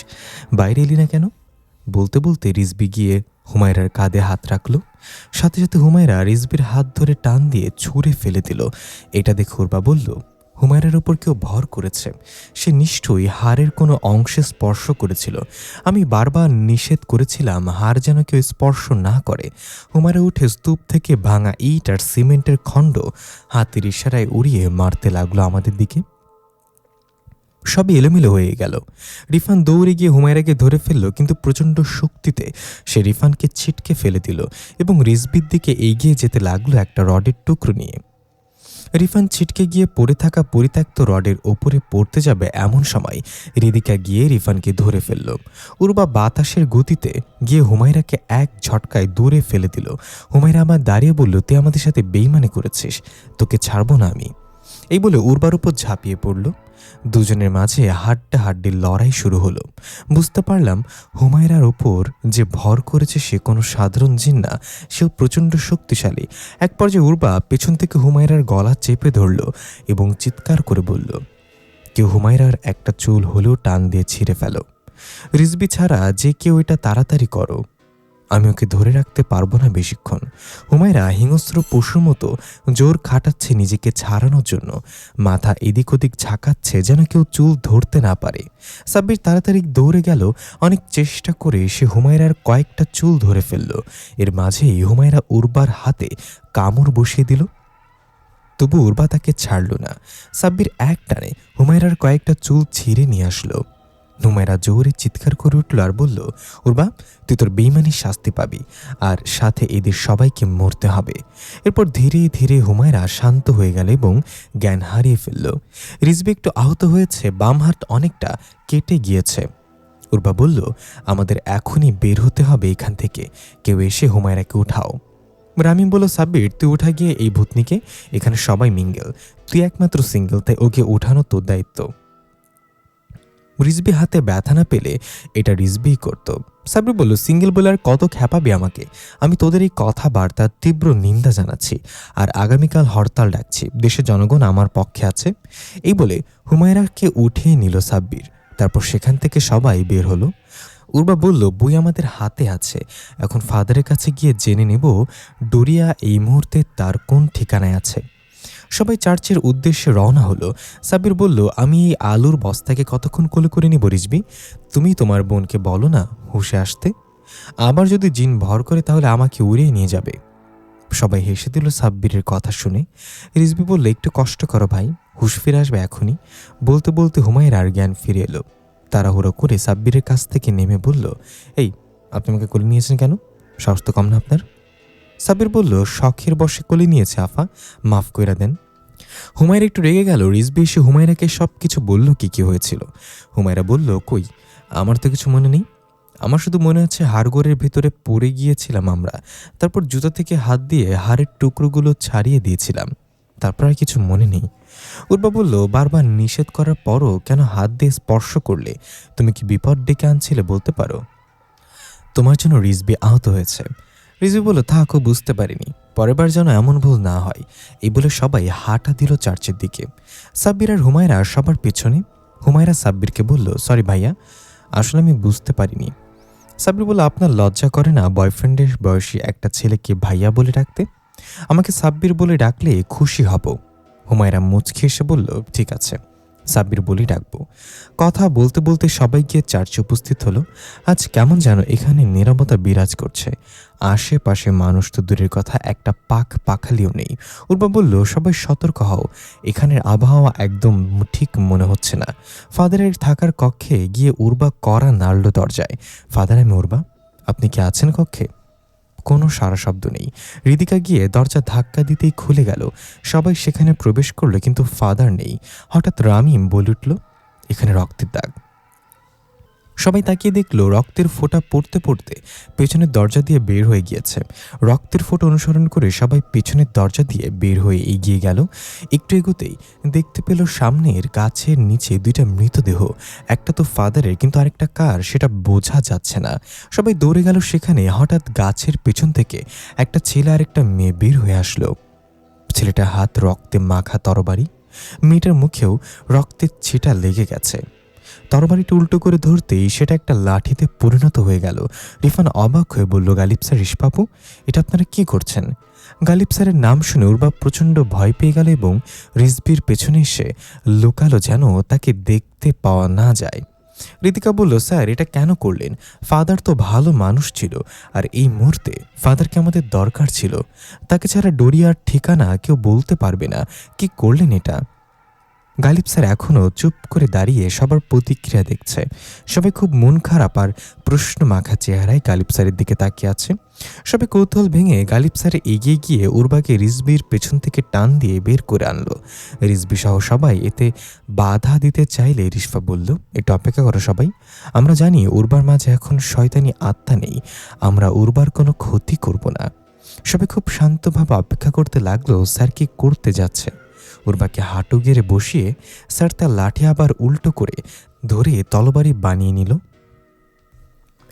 বাইরে এলি না কেন? বলতে বলতে রিজভি গিয়ে হুমায়রার কাঁধে হাত রাখলো। সাথে সাথে হুমায়রা রিজভির হাত ধরে টান দিয়ে ছুঁড়ে ফেলে দিল। এটা দেখে উর্বা বলল, হুমায়রার ওপর কেউ ভর করেছে, সে নিশ্চয়ই হাড়ের কোনো অংশে স্পর্শ করেছিল। আমি বারবার নিষেধ করেছিলাম হাড় যেন কেউ স্পর্শ না করে। হুমায়রা উঠে স্তূপ থেকে ভাঙা ইট আর সিমেন্টের খণ্ড হাতের ইশারায় উড়িয়ে মারতে লাগলো আমাদের দিকে। সবই এলোমেলো হয়ে গেল। রিফান দৌড়ে গিয়ে হুমায়রাকে ধরে ফেলল, কিন্তু প্রচণ্ড শক্তিতে সে রিফানকে ছিটকে ফেলে দিল এবং রিজভির দিকে এগিয়ে যেতে লাগলো একটা রডের টুকরো নিয়ে। রিফান ছিটকে গিয়ে পড়ে থাকা পরিত্যক্ত রডের ওপরে পড়তে যাবে এমন সময় রিদিকা গিয়ে রিফানকে ধরে ফেলল। উর্বা বাতাসের গতিতে গিয়ে হুমায়রাকে এক ঝটকায় দূরে ফেলে দিল। হুমায়রা আবার দাঁড়িয়ে বলল, তুই আমাদের সাথে বেইমানি করেছিস, তোকে ছাড়বো না আমি। এই বলে উর্বার উপর ঝাঁপিয়ে পড়ল। দুজনের মাঝে হাড্ডাহাড্ডির লড়াই শুরু হলো। বুঝতে পারলাম হুমায়রার ওপর যে ভর করেছে সে কোনো সাধারণ জিন না, সেও প্রচণ্ড শক্তিশালী। এক পর্যায়ে উর্বা পেছন থেকে হুমায়রার গলা চেপে ধরল এবং চিৎকার করে বলল, কেউ হুমায়রার একটা চুল হলেও টান দিয়ে ছিঁড়ে ফেলো। রিজভি ছাড়া যে কেউ এটা তাড়াতাড়ি করো, আমি ওকে ধরে রাখতে পারবো না বেশিক্ষণ। হুমায়রা হিংস্র পশুর মতো জোর খাটাচ্ছে নিজেকে ছাড়ানোর জন্য, মাথা এদিক ওদিক ঝাঁকাচ্ছে যেন কেউ চুল ধরতে না পারে। সাব্বির তাড়াতাড়ি দৌড়ে গেল। অনেক চেষ্টা করে সে হুমায়রার কয়েকটা চুল ধরে ফেলল। এর মাঝেই হুমায়রা উর্বার হাতে কামড় বসিয়ে দিল। তবু উর্বা তাকে ছাড়ল না। সাব্বির এক টানে হুমায়রার কয়েকটা চুল ছিঁড়ে নিয়ে আসলো। হুমায়রা জোরে চিৎকার করে উঠল আর বলল, উর্বা, তুই তোর বেইমানির শাস্তি পাবি, আর সাথে এদের সবাইকে মরতে হবে। এরপর ধীরে ধীরে হুমায়রা শান্ত হয়ে গেল এবং জ্ঞান হারিয়ে ফেলল। রিজভি একটু আহত হয়েছে, বাম হাত অনেকটা কেটে গিয়েছে। উর্বা বলল, আমাদের এখনই বের হতে হবে এখান থেকে, কেউ এসে হুমায়রাকে উঠাও। রামিম বলল, সাব্বির তুই উঠা গিয়ে এই ভূতনিকে, এখানে সবাই মিঙ্গেল, তুই একমাত্র সিঙ্গেল, তাই ওকে উঠানো তোর দায়িত্ব। রিজভি হাতে ব্যথা না পেলে এটা রিজভিই করত। সাব্বির বলল, সিঙ্গেল বলে আর কত খ্যাপাবি আমাকে? আমি তোদের এই কথাবার্তার তীব্র নিন্দা জানাচ্ছি আর আগামীকাল হরতাল ডাকছি। দেশের জনগণ আমার পক্ষে আছে। এই বলে হুমায়রাকে উঠিয়ে নিল সাব্বির। তারপর সেখান থেকে সবাই বের হলো। উর্বা বলল, বই আমাদের হাতে আছে, এখন ফাদারের কাছে গিয়ে জেনে নেব ডোরিয়া এই মুহূর্তে তার কোন ঠিকানায় আছে। সবাই চার্চের উদ্দেশ্যে রওনা হলো। সাব্বির বলল, আমি এই আলুর বস্তাকে কতক্ষণ কোলে করে নিব রিজভি? তুমি তোমার বোনকে বলো না হুঁশে আসতে। আবার যদি জিন ভর করে তাহলে আমাকে উড়িয়ে নিয়ে যাবে। সবাই হেসে দিল সাব্বিরের কথা শুনে। রিজভি বলল, একটু কষ্ট করো ভাই, হুঁশ ফিরে আসবে এখনই। বলতে বলতে হুমায়রার জ্ঞান ফিরে এলো। তাড়াহুড়ো করে সাব্বিরের কাছ থেকে নেমে বলল, এই আপনি আমাকে কোলে নিয়েছেন কেন? সাহস তো কম না আপনার? সাব্বির বলল, শখের বশে কোলে নিয়েছে আফা, মাফ কইরা দেন। হুমায়রা একটু রেগে গেল। রিজভি এসে হুমায়রাকে সব কিছু বলল কি কি হয়েছিল। হুমায়রা বলল, কই, আমার তো কিছু মনে নেই। আমার শুধু মনে আছে হাড়গোড়ের ভিতরে পড়ে গিয়েছিলাম আমরা, তারপর জুতা থেকে হাত দিয়ে হাড়ের টুকরোগুলো ছাড়িয়ে দিয়েছিলাম, তারপর আর কিছু মনে নেই। উর্বা বলল, বারবার নিষেধ করার পরও কেন হাত দিয়ে স্পর্শ করলে? তুমি কি বিপদ ডেকে আনছিলে বলতে পারো? তোমার জন্য রিজভি আহত হয়েছে। রিজভি বলল, থাকো, বুঝতে পারিনি, পরের বার যেন এমন ভুল না হয়। এই বলে সবাই হাঁটা দিল চার্চের দিকে। সাব্বির আর হুমায়রা সবার পেছনে। হুমায়রা সাব্বিরকে বলল, সরি ভাইয়া, আসলে আমি বুঝতে পারিনি। সাব্বির বলল, আপনার লজ্জা করে না বয়ফ্রেন্ডের বয়সী একটা ছেলেকে ভাইয়া বলে ডাকতে? আমাকে সাব্বির বলে ডাকলে খুশি হব। হুমায়রা মুচকি এসে বলল, ঠিক আছে, সাব্বির বলেই ডাকবো। কথা বলতে বলতে সবাই গিয়ে চার্চে উপস্থিত হলো। আজ কেমন যেন এখানে নীরবতা বিরাজ করছে। আশেপাশে মানুষ তো দূরের কথা, একটা পাখালিও নেই। উর্বা বলল, সবাই সতর্ক হও, এখানের আবহাওয়া একদম ঠিক মনে হচ্ছে না। ফাদারের থাকার কক্ষে গিয়ে উর্বা কড়া নাড়ল দরজায়। ফাদার, আমি উর্বা, আপনি কি আছেন কক্ষে? কোনো সারা শব্দ নেই। হৃদিকা গিয়ে দরজা ধাক্কা দিতেই খুলে গেল। সবাই সেখানে প্রবেশ করলো, কিন্তু ফাদার নেই। হঠাৎ রামিম বলে উঠল, এখানে রক্তের দাগ। সবাই তাকিয়ে দেখল রক্তের ফোঁটা পড়তে পড়তে পেছনের দরজা দিয়ে বের হয়ে গিয়েছে। রক্তের ফোঁটা অনুসরণ করে সবাই পেছনের দরজা দিয়ে বের হয়ে এগিয়ে গেল। একটু এগোতেই দেখতে পেল সামনের গাছের নিচে দুইটা মৃতদেহ। একটা তো ফাদারের, কিন্তু আরেকটা কার সেটা বোঝা যাচ্ছে না। সবাই দৌড়ে গেল সেখানে। হঠাৎ গাছের পেছন থেকে একটা ছেলে আর একটা মেয়ে বের হয়ে আসলো। ছেলেটার হাত রক্তে মাখা তরবারি, মেয়েটার মুখেও রক্তের ছিটা লেগে গেছে। তরবারিটা উল্টো করে ধরতেই সেটা একটা লাঠিতে পরিণত হয়ে গেল। রিফান অবাক হয়ে বলল, গালিব স্যার, রিশবাবু, এটা আপনারা কি করছেন? গালিব স্যারের নাম শুনে উর্বা প্রচণ্ড ভয় পেয়ে গেল এবং রিজভির পেছনে এসে লুকালো যেন তাকে দেখতে পাওয়া না যায়। ঋতিকা বলল, স্যার, এটা কেন করলেন? ফাদার তো ভালো মানুষ ছিল, আর এই মুহূর্তে ফাদারকে আমাদের দরকার ছিল। তাকে ছাড়া ডোরিয়ার ঠিকানা কেউ বলতে পারবে না। কি করলেন এটা? গালিব স্যার এখনও চুপ করে দাঁড়িয়ে সবার প্রতিক্রিয়া দেখছে। সবাই খুব মন খারাপ আর প্রশ্ন মাখা চেহারায় গালিব স্যারের দিকে তাকিয়ে আছে। সবাই কৌতূহল ভেঙে গালিব স্যার এগিয়ে গিয়ে উর্বাকে রিজভির পেছন থেকে টান দিয়ে বের করে আনলো। রিজভি সহ সবাই এতে বাধা দিতে চাইলে রিশফা বলল, একটু অপেক্ষা করো সবাই, আমরা জানি উর্বার মাঝে এখন শয়তানি আত্মা নেই, আমরা উর্বার কোনো ক্ষতি করব না। সবাই খুব শান্তভাবে অপেক্ষা করতে লাগলো স্যার কি করতে যাচ্ছে। উর্বাকে হাঁটু গেড়ে বসিয়ে স্যার তার লাঠি আবার উল্টো করে ধরে তলবারি বানিয়ে নিল।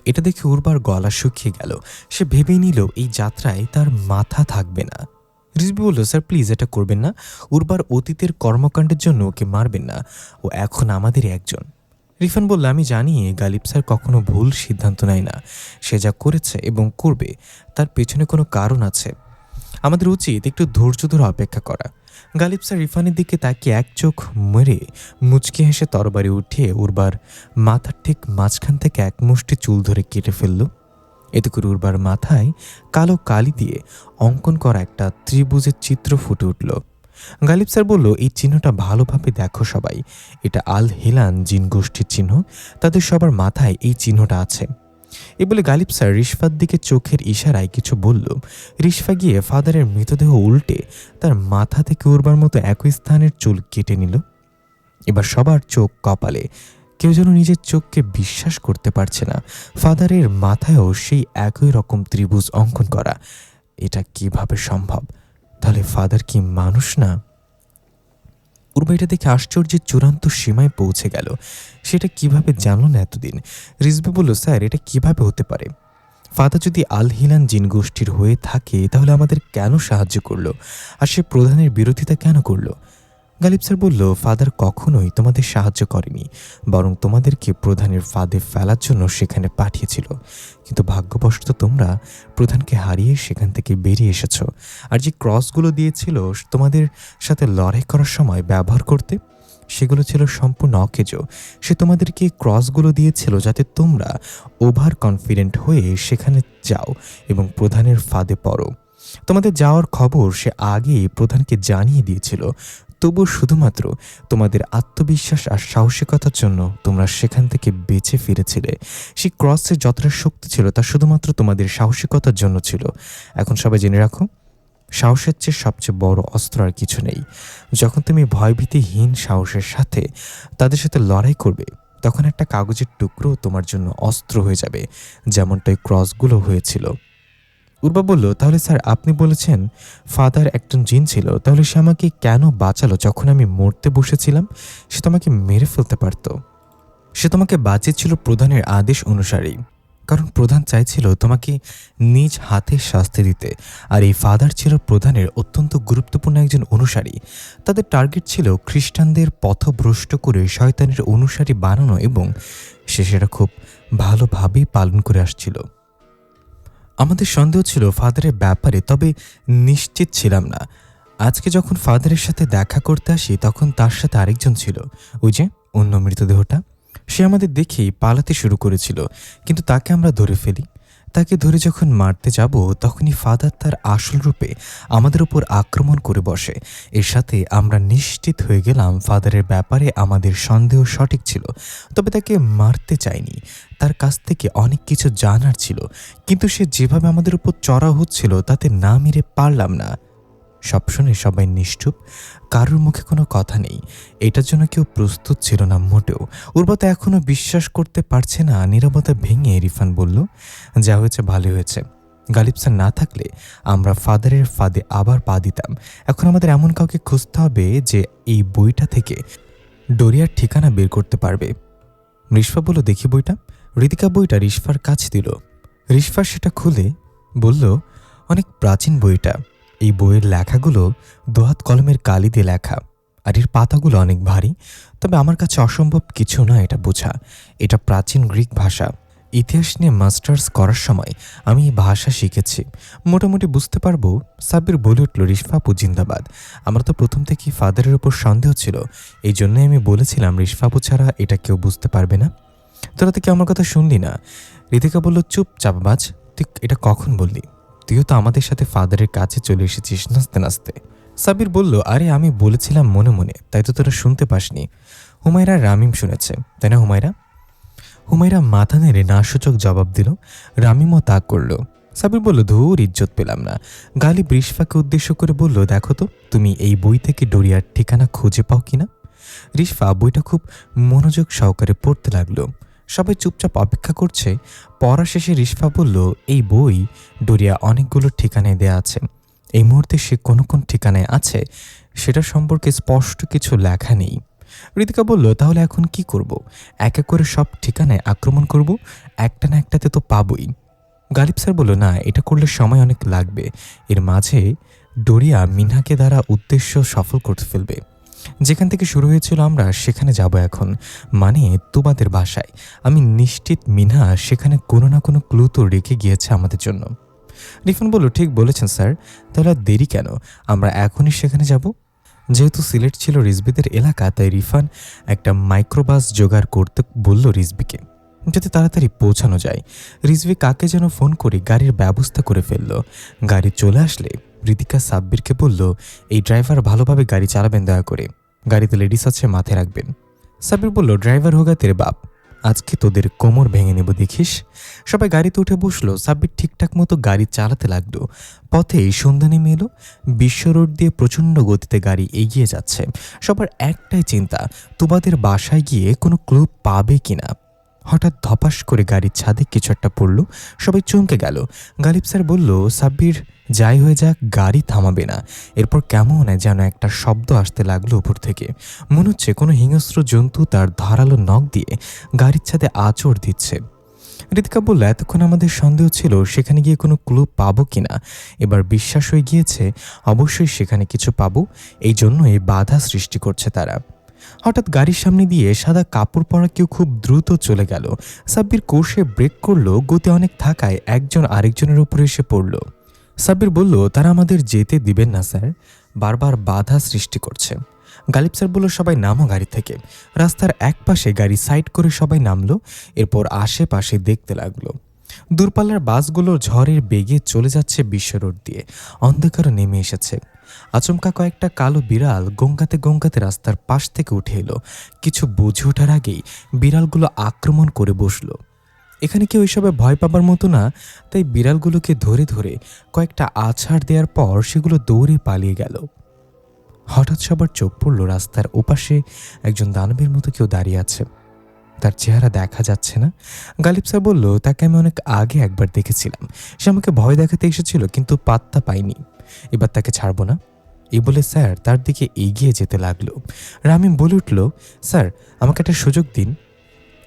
এটা দেখে উর্বার গলা শুকিয়ে গেল। সে ভেবেই নিল এই যাত্রায় তার মাথা থাকবে না। রিজভি বলল, স্যার প্লিজ এটা করবেন না, উর্বার অতীতের কর্মকাণ্ডের জন্য ওকে মারবেন না, ও এখন আমাদেরই একজন। রিফান বলল, আমি জানি গালিব স্যার কখনো ভুল সিদ্ধান্ত নেয় না, সে যা করেছে এবং করবে তার পেছনে কোনো কারণ আছে, আমাদের উচিত একটু ধৈর্য ধরে অপেক্ষা করা। গালিব স্যার রিফানের দিকে তাকিয়ে এক চোখ মেরে মুচকি হেসে তরবারি উঠিয়ে উর্বার মাথার ঠিক মাঝখান থেকে এক মুষ্টি চুল ধরে কেটে ফেলল। এতে করে উর্বার মাথায় কালো কালি দিয়ে অঙ্কন করা একটা ত্রিভুজের চিত্র ফুটে উঠল। গালিব স্যার বলল, এই চিহ্নটা ভালোভাবে দেখো সবাই, এটা আল হিলান জিন গোষ্ঠীর চিহ্ন, তাদের সবার মাথায় এই চিহ্নটা আছে। এ বলে গালিব স্যার রিশফার দিকে চোখের ইশারায় কিছু বলল। রিশফা গিয়ে ফাদারের মৃতদেহ উল্টে তার মাথা থেকে উর্বার মতো একই স্থানের চুল কেটে নিল। এবার সবার চোখ কপালে, কেউ যেন নিজের চোখকে বিশ্বাস করতে পারছে না। ফাদারের মাথায়ও সেই একই রকম ত্রিভুজ অঙ্কন করা। এটা কিভাবে সম্ভব? তাহলে ফাদার কি মানুষ না? উর্বা এটা দেখে আশ্চর্যের চূড়ান্ত সীমায় পৌঁছে গেল। সেটা কিভাবে জানল না এতদিন? রিজভি বলল, স্যার, এটা কিভাবে হতে পারে? ফাদার যদি আল হিলান জিন গোষ্ঠীর হয়ে থাকে তাহলে আমাদের কেন সাহায্য করলো, আর সে প্রধানের বিরোধিতা কেন করলো? গালিব স্যার বলল, ফাদার কখনোই তোমাদের সাহায্য করেনি, বরং তোমাদেরকে প্রধানের ফাঁদে ফেলার জন্য সেখানে পাঠিয়েছিল। কিন্তু ভাগ্যবশত তোমরা প্রধানকে হারিয়ে সেখান থেকে বেরিয়ে এসেছ। আর যে ক্রসগুলো দিয়েছিল তোমাদের সাথে লড়াই করার সময় ব্যবহার করতে, সেগুলো ছিল সম্পূর্ণ অকেজো। সে তোমাদেরকে ক্রসগুলো দিয়েছিল যাতে তোমরা ওভার কনফিডেন্ট হয়ে সেখানে যাও এবং প্রধানের ফাঁদে পড়ো। তোমাদের যাওয়ার খবর সে আগেই প্রধানকে জানিয়ে দিয়েছিল। তবু শুধুমাত্র তোমাদের আত্মবিশ্বাস আর সাহসিকতার জন্য তোমরা সেখান থেকে বেঁচে ফিরেছিলে। সেই ক্রসের যতটা শক্তি ছিল তা শুধুমাত্র তোমাদের সাহসিকতার জন্য ছিল। এখন সবাই জেনে রাখো, সাহসের চেয়ে সবচেয়ে বড় অস্ত্র আর কিছু নেই। যখন তুমি ভয়ভীতিহীন সাহসের সাথে তাদের সাথে লড়াই করবে, তখন একটা কাগজের টুকরো তোমার জন্য অস্ত্র হয়ে যাবে, যেমনটাই ক্রসগুলো হয়েছিল। উর্বা বলল, তাহলে স্যার আপনি বলেছেন ফাদার একজন জিন ছিল, তাহলে সে আমাকে কেন বাঁচালো? যখন আমি মরতে বসেছিলাম সে তোমাকে মেরে ফেলতে পারত। সে তোমাকে বাঁচিয়েছিল প্রধানের আদেশ অনুসারেই। কারণ প্রধান চাইছিল তোমাকে নিজ হাতে শাস্তি দিতে, আর এই ফাদার ছিল প্রধানের অত্যন্ত গুরুত্বপূর্ণ একজন অনুসারী। তাদের টার্গেট ছিল খ্রিস্টানদের পথভ্রষ্ট করে শয়তানের অনুসারী বানানো, এবং সে সেটা খুব ভালোভাবেই পালন করে আসছিল। আমাদের সন্দেহ ছিল ফাদারের ব্যাপারে, তবে নিশ্চিত ছিলাম না। আজকে যখন ফাদারের সাথে দেখা করতে আসি তখন তার সাথে আরেকজন ছিল, ওই যে অন্য মৃতদেহটা। সে আমাদের দেখেই পালাতে শুরু করেছিল, কিন্তু তাকে আমরা ধরে ফেলি। তাকে ধরে যখন মারতে যাব তখনই ফাদার তার আসল রূপে আমাদের উপর আক্রমণ করে বসে। এর সাথে আমরা নিশ্চিত হয়ে গেলাম ফাদারের ব্যাপারে আমাদের সন্দেহ সঠিক ছিল। তবে তাকে মারতে চাইনি, তার কাছ থেকে অনেক কিছু জানার ছিল, কিন্তু সে যেভাবে আমাদের উপর চড়াও হচ্ছিল তাতে না মেরে পারলাম না। সব শুনে সবাই নিশ্চুপ, কারোর মুখে কোনো কথা নেই। এটার জন্য কেউ প্রস্তুত ছিল না মোটেও। উর্বতা এখনও বিশ্বাস করতে পারছে না। নীরবতা ভেঙে ইরফান বলল, যা হয়েছে ভালোই হয়েছে। গালিব স্যার না থাকলে আমরা ফাদারের ফাঁদে আবার পা দিতাম। এখন আমাদের এমন কাউকে খুঁজতে হবে যে এই বইটা থেকে ডোরিয়ার ঠিকানা বের করতে পারবে। রিশফা বলল, দেখি বইটা। ঋতিকা বইটা রিশফার কাছে দিল। রিশফা সেটা খুলে বলল, অনেক প্রাচীন বইটা। এই বইয়ের লেখাগুলো দোহাত কলমের কালি দিয়ে লেখা, আর এর পাতাগুলো অনেক ভারী। তবে আমার কাছে অসম্ভব কিছু না এটা বোঝা। এটা প্রাচীন গ্রিক ভাষা। ইতিহাস নিয়ে মাস্টার্স করার সময় আমি এই ভাষা শিখেছি, মোটামুটি বুঝতে পারবো। সাব্বির বলে উঠল, রিশফাপু জিন্দাবাদ। আমার তো প্রথম থেকেই ফাদারের উপর সন্দেহ ছিল, এই জন্যই আমি বলেছিলাম রিশফাপু ছাড়া এটা কেউ বুঝতে পারবে না। তোরা তো কি আমার কথা শুনলি না? ঋতিকা বলল, চুপ চাপাবাজ, তুই এটা কখন বললি? তুইও তো আমাদের সাথে ফাদারের কাছে চলে এসেছিস নাচতে নাচতে। সাবির বলল, আরে আমি বলেছিলাম মনে মনে, তাই তো তোরা শুনতে পাসনি। হুমায়রা রামিম শুনেছে, তাই না হুমায়রা? হুমায়রা মাথা নেড়ে না সূচক জবাব দিল। রামিমও তা করল। সাবির বলল, ধুর, ইজ্জত পেলাম না। গালিব রিশফাকে উদ্দেশ্য করে বলল, দেখো তো তুমি এই বই থেকে ডোরিয়ার ঠিকানা খুঁজে পাও কিনা। রিশফা বইটা খুব মনোযোগ সহকারে পড়তে লাগলো। সবাই চুপচাপ অপেক্ষা করছে। পড়া শেষে রিশফা বলল, এই বই ডোরিয়া অনেকগুলো ঠিকানায় দেয়া আছে। এই মুহূর্তে সে কোন কোন ঠিকানায় আছে সেটা সম্পর্কে স্পষ্ট কিছু লেখা নেই। ঋতিকা বলল, তাহলে এখন কি করব? এক এক করে সব ঠিকানায় আক্রমণ করব? একটা না একটাতে তো পাবই। গালিব স্যার বলল, না, এটা করলে সময় অনেক লাগবে। এর মাঝে ডোরিয়া মিনহাকে দ্বারা উদ্দেশ্য সফল করতে ফেলবে। যেখান থেকে শুরু হয়েছিল আমরা সেখানে যাব এখন, মানে তুবাদের বাসায়। আমি নিশ্চিত মিনহা সেখানে কোনো না কোনো ক্লু তো রেখে গিয়েছে আমাদের জন্য। রিফান বলল, ঠিক বলেছেন স্যার, তাহলে আর দেরি কেন? আমরা এখনই সেখানে যাব। যেহেতু সিলেট ছিল রিজবিদের এলাকা, তাই রিফান একটা মাইক্রোবাস জোগাড় করতে বলল রিজবিকে, যাতে তাড়াতাড়ি পৌঁছানো যায়। রিজভি কাকে যেন ফোন করে গাড়ির ব্যবস্থা করে ফেলল। গাড়ি চলে আসলে ঋতিকা সাব্বিরকে বলল, এই ড্রাইভার ভালোভাবে গাড়ি চালাবেন দয়া করে। গাড়িতে লেডিস আছে, মাথায় রাখবেন। সাব্বির বলল, ড্রাইভার হোগা তেরে বাপ, আজকে তোদের কোমর ভেঙে নেব দেখিস। সবাই গাড়িতে উঠে বসলো। সাব্বির ঠিকঠাক মতো গাড়ি চালাতে লাগলো। পথেই সন্ধ্যা নেমে এলো। বিশ্ব রোড দিয়ে প্রচণ্ড গতিতে গাড়ি এগিয়ে যাচ্ছে। সবার একটাই চিন্তা, তুবাদের বাসায় গিয়ে কোনো ক্লু পাবে কিনা। হঠাৎ ধপাস করে গাড়ির ছাদে কিছু একটা পড়ল। সবাই চমকে গেল। গালিব স্যার বলল, সাব্বির, যাই হয়ে যাক গাড়ি থামাবে না। এরপর কেমন যেন একটা শব্দ আসতে লাগলো উপর থেকে। মনে হচ্ছে কোনো হিংস্র জন্তু তার ধারালো নখ দিয়ে গাড়ির ছাদে আঁচড় দিচ্ছে। ঋতিকা বলল, এতক্ষণ আমাদের সন্দেহ ছিল সেখানে গিয়ে কোনো ক্লু পাবো কিনা। এবার বিশ্বাস হয়ে গিয়েছে অবশ্যই সেখানে কিছু পাবো, এই জন্যই বাধা সৃষ্টি করছে তারা। হঠাৎ গাড়ির সামনে দিয়ে সাদা কাপড় পরা কেউ খুব দ্রুত চলে গেল। সাব্বির কোষে ব্রেক করলো, গতি অনেক থাকায় একজন আরেকজনের উপরে এসে পড়ল। সাব্বির বলল, তারা আমাদের যেতে দিবেন না স্যার, বারবার বাধা সৃষ্টি করছে। গালিব স্যার বলল, সবাই নামো গাড়ি থেকে। রাস্তার এক পাশে গাড়ি সাইড করে সবাই নামলো। এরপর আশেপাশে দেখতে লাগলো। দূরপাল্লার বাসগুলো ঝড়ের বেগে চলে যাচ্ছে বিশ্ব রোড দিয়ে। অন্ধকারও নেমে এসেছে। আচমকা কয়েকটা কালো বিড়াল গঙ্গাতে গঙ্গাতে রাস্তার পাশ থেকে উঠে এলো। কিছু বুঝে ওঠার আগেই বিড়ালগুলো আক্রমণ করে বসলো। এখানে কেউ ওইসবে ভয় পাবার মতো না, তাই বিড়ালগুলোকে ধরে ধরে কয়েকটা আছাড় দেওয়ার পর সেগুলো দৌড়ে পালিয়ে গেল। হঠাৎ সবার চোখ পড়ল রাস্তার ওপাশে একজন দানবের মতো কেউ দাঁড়িয়ে আছে। তার চেহারা দেখা যাচ্ছে না। গালিব স্যার বলল, তাকে আমি অনেক আগে একবার দেখেছিলাম। সে আমাকে ভয় দেখাতে এসেছিল, কিন্তু পাত্তা পাইনি। এবার তাকে ছাড়ব না। এই বলে স্যার তার দিকে এগিয়ে যেতে লাগলো। রামিম বলে উঠল, স্যার, আমাকে একটা সুযোগ দিন।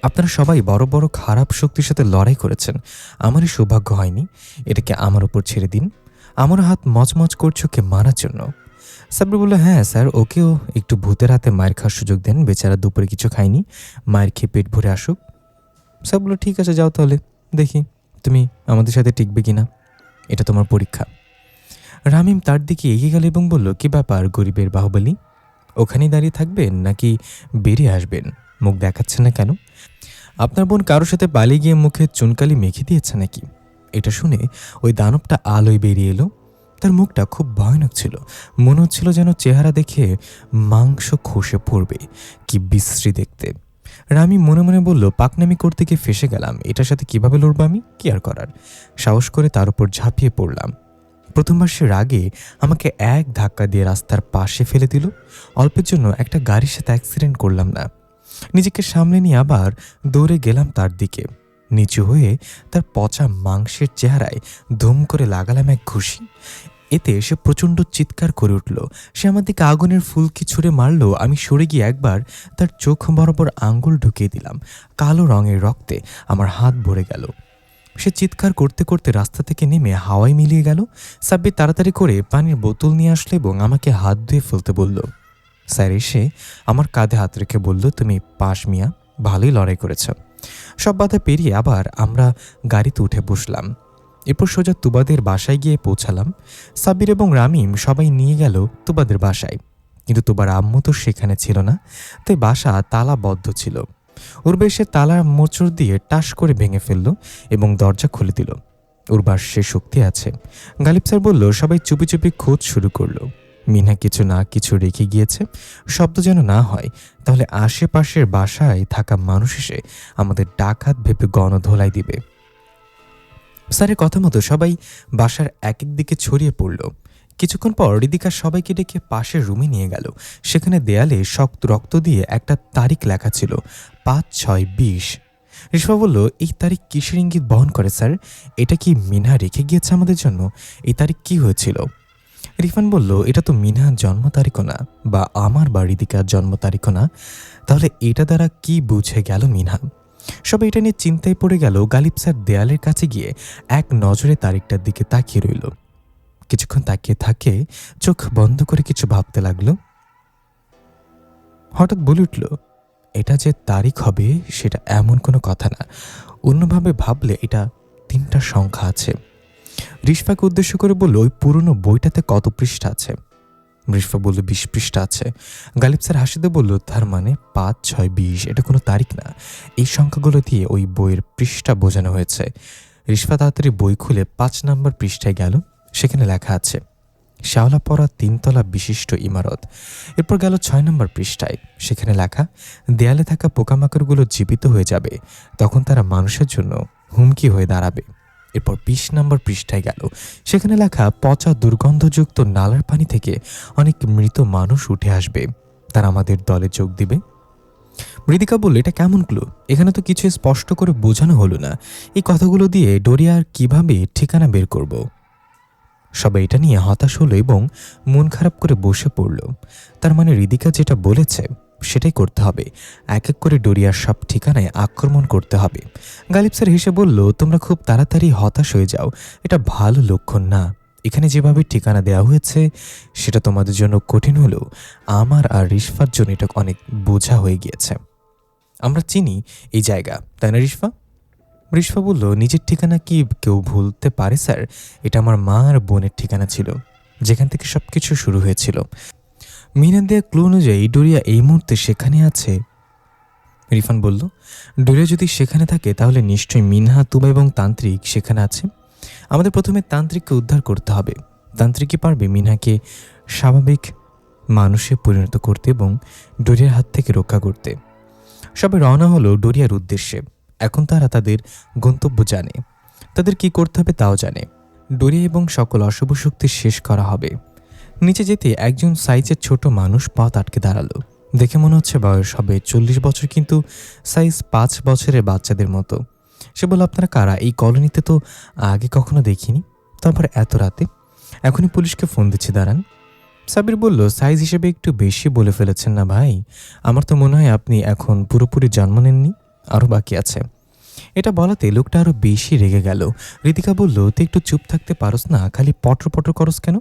আপনারা সবাই বড় বড় খারাপ শক্তির সাথে লড়াই করেছেন, আমারই সৌভাগ্য হয়নি। এটাকে আমার উপর ছেড়ে দিন। আমার হাত মচমচ করছে ওকে মারার জন্য। সাব্বির বলল, হ্যাঁ স্যার, ওকেও একটু ভূতের হাতে মায়ের খাওয়ার সুযোগ দেন, বেচারা দুপুরে কিছু খায়নি, মায়ের খেয়ে পেট ভরে আসুক। সাহেব বলল, ঠিক আছে যাও তাহলে, দেখি তুমি আমাদের সাথে টিকবে কিনা, এটা তোমার পরীক্ষা। রামিম তার দিকে এগিয়ে গেল এবং বলল, কি ব্যাপার গরিবের বাহুবলী, ওখানেই দাঁড়িয়ে থাকবেন নাকি বেরিয়ে আসবেন? মুখ দেখাচ্ছে না কেন? আপনার বোন কারোর সাথে পালিয়ে গিয়ে মুখে চুনকালি মেখে দিয়েছে নাকি? এটা শুনে ওই দানবটা আলোয় বেরিয়ে এলো। তার মুখটা খুব ভয়ানক ছিল, মনে হচ্ছিল যেন চেহারা দেখে মাংস খসে পড়বে। কি বিশ্রী দেখতে। রামি মনে মনে বলল, পাকনামি করতে গিয়ে ফেসে গেলাম, এটার সাথে কিভাবে লড়বো আমি? কি আর করার, সাহস করে তার উপর ঝাঁপিয়ে পড়লাম। প্রথমবার সে রাগে আমাকে এক ধাক্কা দিয়ে রাস্তার পাশে ফেলে দিল। অল্পের জন্য একটা গাড়ির সাথে অ্যাক্সিডেন্ট করলাম না। নিজেকে সামলে নিয়ে আবার দৌড়ে গেলাম তার দিকে। নিচু হয়ে তার পচা মাংসের চেহারায় ধুম করে লাগালাম এক ঘুষি। এতে সে প্রচণ্ড চিৎকার করে উঠল। সে আমার দিকে আগুনের ফুলকি ছুঁড়ে মারল। আমি সরে গিয়ে একবার তার চোখ বরাবর আঙ্গুল ঢুকিয়ে দিলাম। কালো রঙের রক্তে আমার হাত ভরে গেল। সে চিৎকার করতে করতে রাস্তা থেকে নেমে হাওয়ায় মিলিয়ে গেল। সাব্বির তাড়াতাড়ি করে পানির বোতল নিয়ে আসলো এবং আমাকে হাত ধুয়ে ফেলতে বলল। স্যার এসে আমার কাঁধে হাত রেখে বলল, তুমি পাশ মিয়া, ভালোই লড়াই করেছ। সব বাধা পেরিয়ে আবার আমরা গাড়িতে উঠে বসলাম। এরপর সোজা তুবাদের বাসায় গিয়ে পৌঁছালাম। সাব্বির এবং রামিম সবাই নিয়ে গেল তুবাদের বাসায়, কিন্তু তুবার আম্মু তো সেখানে ছিল না, তাই বাসা তালাবদ্ধ ছিল। উর্বা এসে তালার মোচড় দিয়ে টাস করে ভেঙে ফেলল এবং দরজা খুলে দিল। উর্বার সে শক্তি আছে। গালিব স্যার বলল, সবাই চুপি চুপি খোঁজ শুরু করলো। মিনা কিছু না কিছু রেখে গিয়েছে, শব্দ যেন না হয়, তাহলে আশেপাশের বাসায় থাকা মানুষ এসে আমাদের ডাকাত ভেবে গণধোলাই দিবে। স্যারের কথা মতো সবাই বাসার এক এক দিকে ছড়িয়ে পড়ল। কিছুক্ষণ পর রিদিকা সবাইকে ডেকে পাশের রুমে নিয়ে গেল। সেখানে দেয়ালে শক্ত রক্ত দিয়ে একটা তারিখ লেখা ছিল, 5/6/20। রিশফা বলল, এই তারিখ কিসের ইঙ্গিত বহন করে স্যার? এটা কি মিনহা রেখে গিয়েছে আমাদের জন্য? এই তারিখ কি হয়েছিল? রিফান বলল, এটা তো মিনহার জন্ম তারিখও না, বা আমার বা রিদিকার জন্ম তারিখও না, তাহলে এটা দ্বারা কি বুঝে গেল মিনহা? সবাই এটা নিয়ে চিন্তায় পড়ে গেল। গালিব স্যার দেয়ালের কাছে গিয়ে এক নজরে তারিখটার দিকে তাকিয়ে রইল। কিছুক্ষণ তাকিয়ে থাকে, চোখ বন্ধ করে কিছু ভাবতে লাগলো। হঠাৎ বলে উঠল, এটা যে তারিখ হবে সেটা এমন কোনো কথা না, অন্যভাবে ভাবলে এটা 3টা সংখ্যা আছে। রিশফাকে উদ্দেশ্য করে বলল, ওই পুরনো বইটাতে কত পৃষ্ঠা আছে? রিশফা বলল, 20 পৃষ্ঠা আছে। গালিব স্যার হাসিতে বলল, তার মানে 5/6/20, এটা কোনো তারিখ না, এই সংখ্যাগুলো দিয়ে ওই বইয়ের পৃষ্ঠা বোঝানো হয়েছে। রিশফা তাড়াতাড়ি বই খুলে 5 নম্বর পৃষ্ঠায় গেল। সেখানে লেখা আছে, শ্যাওলা পরা 3তলা বিশিষ্ট ইমারত। এরপর গেল 6 নম্বর পৃষ্ঠায়। সেখানে লেখা, দেয়ালে থাকা পোকামাকড়গুলো জীবিত হয়ে যাবে, তখন তারা মানুষের জন্য হুমকি হয়ে দাঁড়াবে। এরপর 20 নম্বর পৃষ্ঠায় গেল। সেখানে লেখা, পচা দুর্গন্ধযুক্ত নালার পানি থেকে অনেক মৃত মানুষ উঠে আসবে, তারা আমাদের দলে যোগ দিবে। মৃদিকা বলল, এটা কেমন ক্লু? এখানে তো কিছু স্পষ্ট করে বোঝানো হলো না। এই কথাগুলো দিয়ে ডোরিয়ার কিভাবে ঠিকানা বের করব? সবাই এটা নিয়ে হতাশ হলো এবং মন খারাপ করে বসে পড়ল। তার মানে রিদিকা যেটা বলেছে সেটাই করতে হবে। এক এক করে ডোরিয়ার সব ঠিকানায় আক্রমণ করতে হবে। গালিব স্যার হেসে বলল, তোমরা খুব তাড়াতাড়ি হতাশ হয়ে যাও, এটা ভালো লক্ষণ না। এখানে যেভাবে ঠিকানা দেওয়া হয়েছে সেটা তোমাদের জন্য কঠিন হলেও আমার আর রিশফার জন্য এটা অনেক বোঝা হয়ে গিয়েছে। আমরা চিনি এই জায়গা, তাই না রিশফা? রিশফা বলল, নিজের ঠিকানা কি কেউ ভুলতে পারে স্যার? এটা আমার মা আর বোনের ঠিকানা ছিল, যেখান থেকে সবকিছু শুরু হয়েছিল। মিনা দেয়া ক্লু অনুযায়ী ডোরিয়া এই মুহূর্তে সেখানে আছে। রিফান বলল, ডোরিয়া যদি সেখানে থাকে তাহলে নিশ্চয়ই মিনহা, তুবা এবং তান্ত্রিক সেখানে আছে। আমাদের প্রথমে তান্ত্রিককে উদ্ধার করতে হবে। তান্ত্রিকই পারবে মিনহাকে স্বাভাবিক মানুষে পরিণত করতে এবং ডোরিয়ার হাত থেকে রক্ষা করতে। সবাই রওনা হলো ডোরিয়ার উদ্দেশ্যে। এখন তারা তাদের গন্তব্য জানে, তাদের কি করতে হবে তাও জানে। ডোরিয়া এবং সকল অশুভ শক্তি শেষ করা হবে। নিচে যেতে একজন সাইজের ছোট মানুষ পথ আটকে দাঁড়ালো। দেখে মনে হচ্ছে বয়স হবে 40 বছর, কিন্তু সাইজ 5 বছরের বাচ্চাদের মতো। সে বলল, আপনারা কারা? এই কলোনিতে তো আগে কখনো দেখিনি, তারপর এত রাতে। এখনই পুলিশকে ফোন দিচ্ছি, দাঁড়ান। সাবির বলল, সাইজ হিসেবে একটু বেশি বলে ফেলেছেন না ভাই? আমার তো মনে হয় আপনি এখন পুরোপুরি জন্ম নেননি। আরও বাকি আছে। এটা বলাতে লোকটা আরও বেশি রেগে গেল। ঋতিকা বলল, তুই একটু চুপ থাকতে পারস না? খালি পটর পটর করস কেন?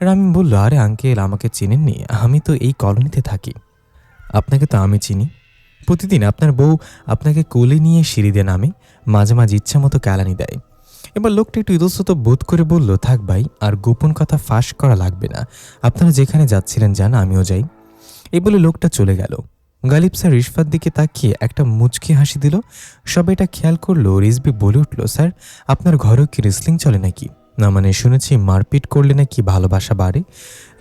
রামিম বলল, আরে আঙ্কেল, আমাকে চেনেননি? আমি তো এই কলোনিতে থাকি। আপনাকে তো আমি চিনি। প্রতিদিন আপনার বউ আপনাকে কোলে নিয়ে সিঁড়িতে নামে, মাঝে মাঝে ইচ্ছা মতো কেলানি দেয়। এবার লোকটা একটু ইতস্তত বোধ করে বলল, থাক ভাই, আর গোপন কথা ফাঁস করা লাগবে না। আপনারা যেখানে যাচ্ছিলেন যান, আমিও যাই। এই বলে লোকটা চলে গেল। গালিব স্যার রিশফার দিকে তাকিয়ে একটা মুচকি হাসি দিল। সবাই এটা খেয়াল করলো। রিজবি বলে উঠল, স্যার, আপনার ঘরেও কি রেসলিং চলে নাকি? না মানে শুনেছি মারপিট করলে নাকি ভালোবাসা বাড়ে।